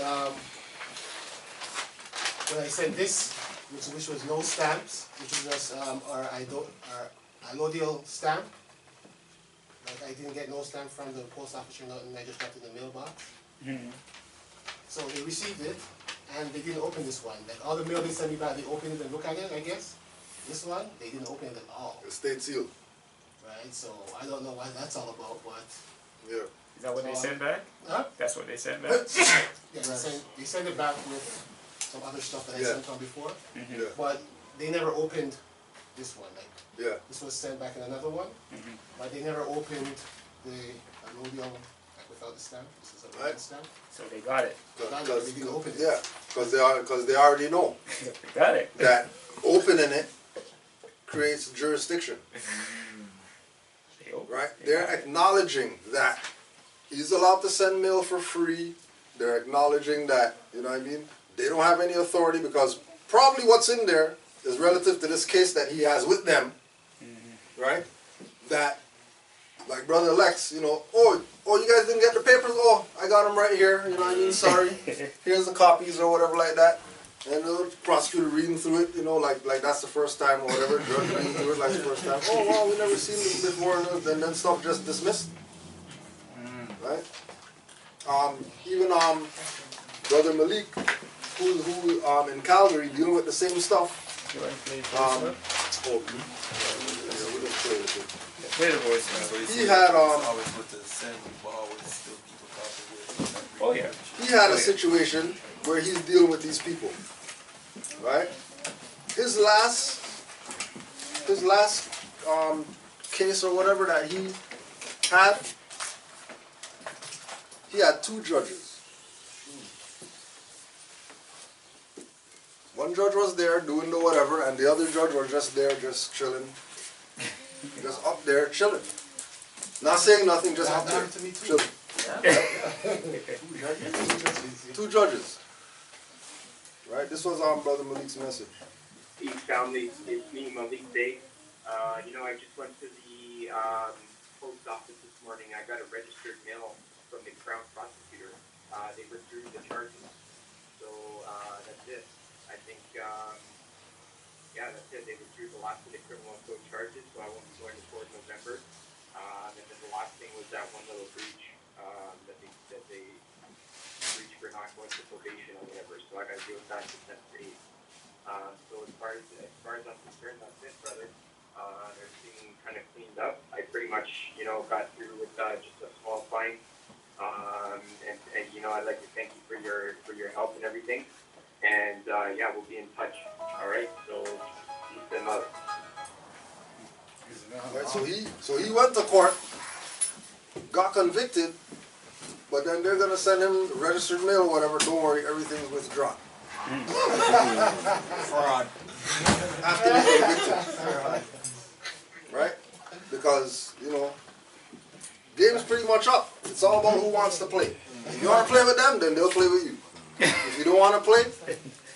Speaker 11: when I sent this, which was no stamps, which was just our allodial stamp. Like I didn't get no stamp from the post office or nothing, I just got it in the mailbox. So they received it, and they didn't open this one. Like all the mail they sent me back, they opened it and looked at it, I guess. This one, they didn't open it at all.
Speaker 1: It stayed sealed.
Speaker 11: Right, so I don't know what that's all about, but...
Speaker 1: Yeah.
Speaker 2: Is that what they sent back?
Speaker 11: Huh?
Speaker 2: That's what they sent back?
Speaker 11: Yeah, they sent it back with some other stuff that I sent on before.
Speaker 1: Yeah.
Speaker 11: But they never opened this one. Like,
Speaker 1: Yeah.
Speaker 11: this was sent back in another one, but they never opened the allodial, like without the stamp. This is a
Speaker 1: Right.
Speaker 11: stamp.
Speaker 2: So they got it.
Speaker 11: They didn't open it.
Speaker 1: Yeah, because they already know
Speaker 2: They got it.
Speaker 1: that opening it creates jurisdiction. Right? They're acknowledging that he's allowed to send mail for free. They're acknowledging that, you know what I mean? They don't have any authority because probably what's in there is relative to this case that he has with them. Right? That, like Brother Lex, you know, oh, you guys didn't get the papers? Oh, I got them right here. You know what I mean? Sorry. Here's the copies or whatever like that. And the prosecutor reading through it, you know, like that's the first time or whatever. Judge reading through it like the first time. Oh, wow, we never seen this before. And then stuff just dismissed. Right? Even Brother Malik, who in Calgary dealing with the same stuff.
Speaker 2: You want to play
Speaker 1: we didn't play with it.
Speaker 2: play the voice.
Speaker 1: He had
Speaker 6: always with the send, but always still people talking.
Speaker 2: Oh yeah.
Speaker 1: He had a situation where he's dealing with these people, right? His last case or whatever that he had 2 judges. One judge was there doing the whatever, and the other judge was just there, just chilling, just up there chilling, not saying nothing, just up there chilling. 2 judges. Right? This was Brother Malik's message.
Speaker 13: Peace, family. It's me, Malik Day. You know, I just went to the post office this morning. I got a registered mail from the Crown prosecutor. They withdrew the charges. So that's it. I think, yeah, that's it. They withdrew the last of the criminal code charges, so I won't be going to court in November. And then the last thing was that one little breach that they breach for not going to probation or whatever, so I got to deal with that for 10 days. So as far as I'm concerned, that's it, brother. Everything kind of cleaned up. I pretty much, you know, got through with just a small fine. And you know, I'd like to thank you for your help and everything. And yeah, we'll be in touch. All right. So peace and love.
Speaker 1: Right, so he went to court, got convicted, but then they're gonna send him registered mail or whatever. Don't worry, everything's withdrawn.
Speaker 6: Fraud.
Speaker 1: After they convicted, right? Because you know, game's pretty much up. It's all about who wants to play. If you want to play with them, then they'll play with you. If you don't want to play,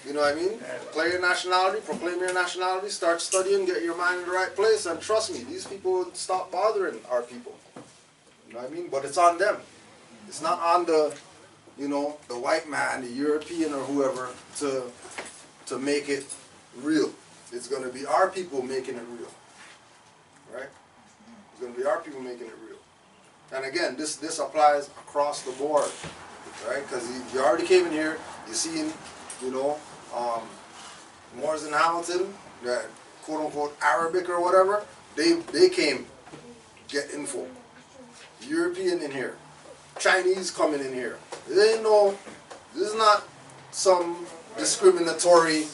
Speaker 1: you know what I mean? Play your nationality, proclaim your nationality, start studying, get your mind in the right place, and trust me, these people would stop bothering our people. You know what I mean? But it's on them. It's not on the, you know, the white man, the European or whoever to make it real. It's going to be our people making it real. Right? It's going to be our people making it real. And again, this applies across the board. Right? Because you already came in here, you seen, you know, Moors in Hamilton, that quote-unquote Arabic or whatever, they came get info. European in here. Chinese coming in here. They know this is not some discriminatory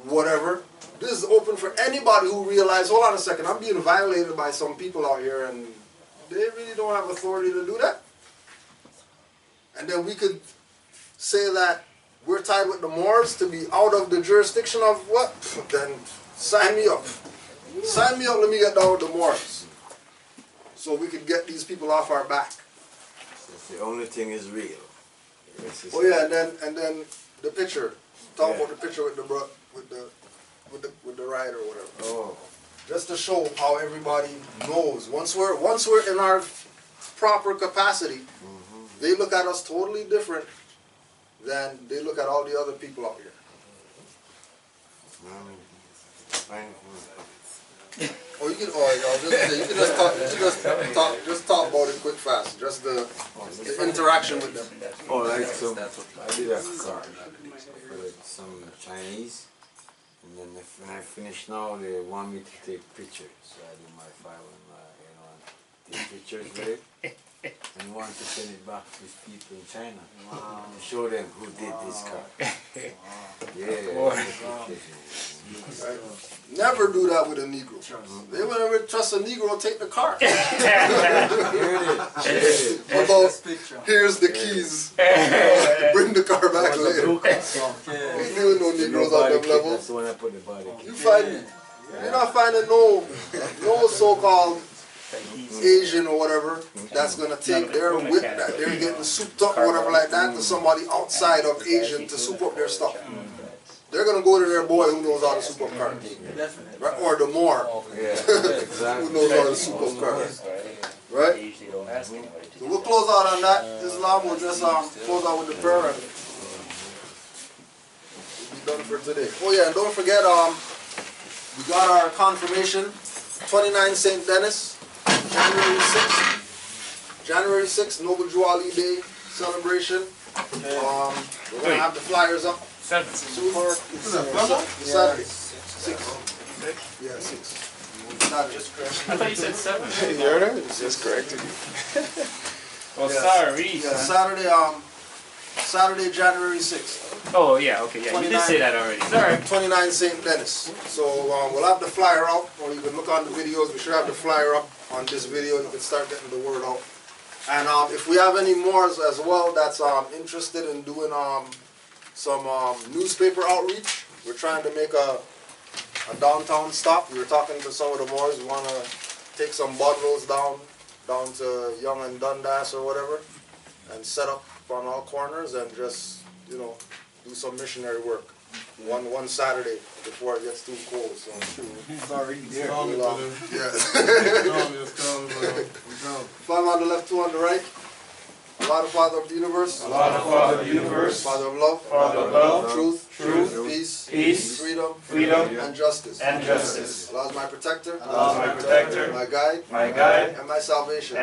Speaker 1: whatever. This is open for anybody who realizes, hold on a second, I'm being violated by some people out here and they really don't have authority to do that. And then we could say that we're tied with the Moors to be out of the jurisdiction of what? Then sign me up. Sign me up, let me get down with the Moors. So we could get these people off our back.
Speaker 12: That's the only thing is real.
Speaker 1: Oh yeah, and then the picture. Talk about the picture with the ride or whatever.
Speaker 12: Oh.
Speaker 1: Just to show how everybody knows. Once we're in our proper capacity, they look at us totally different than they look at all the other people out here. Oh, you can. Oh, you can just talk about it quick, fast. Just the interaction with them.
Speaker 12: Oh, like so. I did a car for some Chinese, and then when I finish now, they want me to take pictures. So I do my file and take pictures with it, and want to send it back to people in China. Wow. To show them who did this car.
Speaker 1: Never do that with a Negro. They would never trust a Negro to take the car.
Speaker 12: Here it is.
Speaker 1: Here's the keys. Bring the car back later. There were no Negroes on them level.
Speaker 12: That's the one I put the body.
Speaker 1: You're not finding no so-called Asian or whatever that's gonna take their whip that they're getting souped up or whatever like that to somebody outside of Asian to soup up their stuff. They're gonna go to their boy who knows how to soup up cars, right? Or the Moor, who knows how to soup up cars, right? So we'll close out on that. Islam will just close out with the prayer and we'll be done for today. Oh yeah, and don't forget we got our confirmation, 29 St. Denis. January 6th, Noble Juwali Day celebration. We're going to have the flyers up.
Speaker 2: 7.
Speaker 1: Saturday. 6. Yeah, 6. Not just correct.
Speaker 2: I thought you said 7.
Speaker 5: You heard her? Just corrected you.
Speaker 2: Well, sorry.
Speaker 1: Yeah, Saturday, January 6th.
Speaker 2: Oh, yeah, okay, yeah. You did say that already. It's alright.
Speaker 1: 29 St. Denis. So we'll have the flyer out, or you can look on the videos. We should have the flyer up on this video. You can start getting the word out. And if we have any more as well that's interested in doing some newspaper outreach, we're trying to make a downtown stop. We were talking to some of the Moors. We want to take some bundles down to Young and Dundas or whatever, and set up on all corners and just, you know, do some missionary work. One Saturday before it gets too cold. So
Speaker 3: Sorry,
Speaker 1: yeah. Five on the left, 2 on the right. Allah, the Father of the universe.
Speaker 2: Allah, the Father of the universe.
Speaker 1: Father of love.
Speaker 2: Father of love.
Speaker 1: Truth. Peace. Freedom. And justice. Allah is my protector.
Speaker 2: Allah is my protector.
Speaker 1: My guide. And my salvation.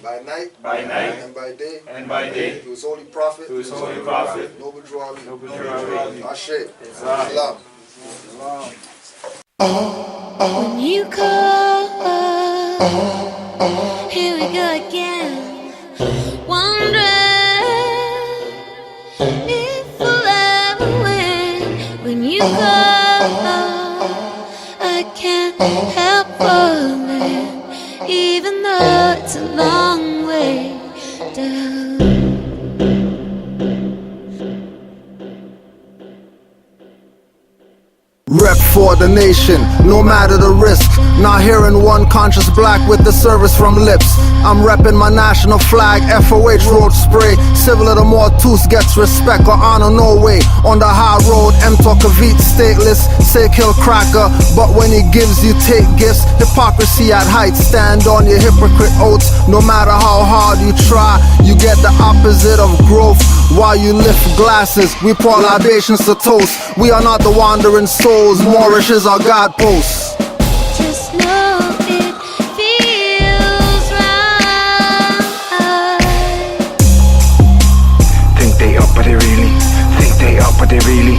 Speaker 1: By night. And by day. To His holy prophet. Noble Juwali. Ashe. Islam.
Speaker 14: When you call, here we go again. Wondering if we'll ever win. When you call, I can't help falling, even though it's a long way down.
Speaker 1: Rep for the nation, no matter the risk. Not hearing one conscious black with the service from lips. I'm repping my national flag, FOH road spray. Civil of the Mortus gets respect or honor no way. On the high road, M-Talkavit stateless, say kill cracker. But when he gives you take gifts, hypocrisy at height. Stand on your hypocrite oaths. No matter how hard you try, you get the opposite of growth. While you lift glasses, we pour libations to toast. We are not the wandering souls, Moorish is our guidepost.
Speaker 14: Just know it feels right.
Speaker 15: Think they up, but they really. Think they up, but they really.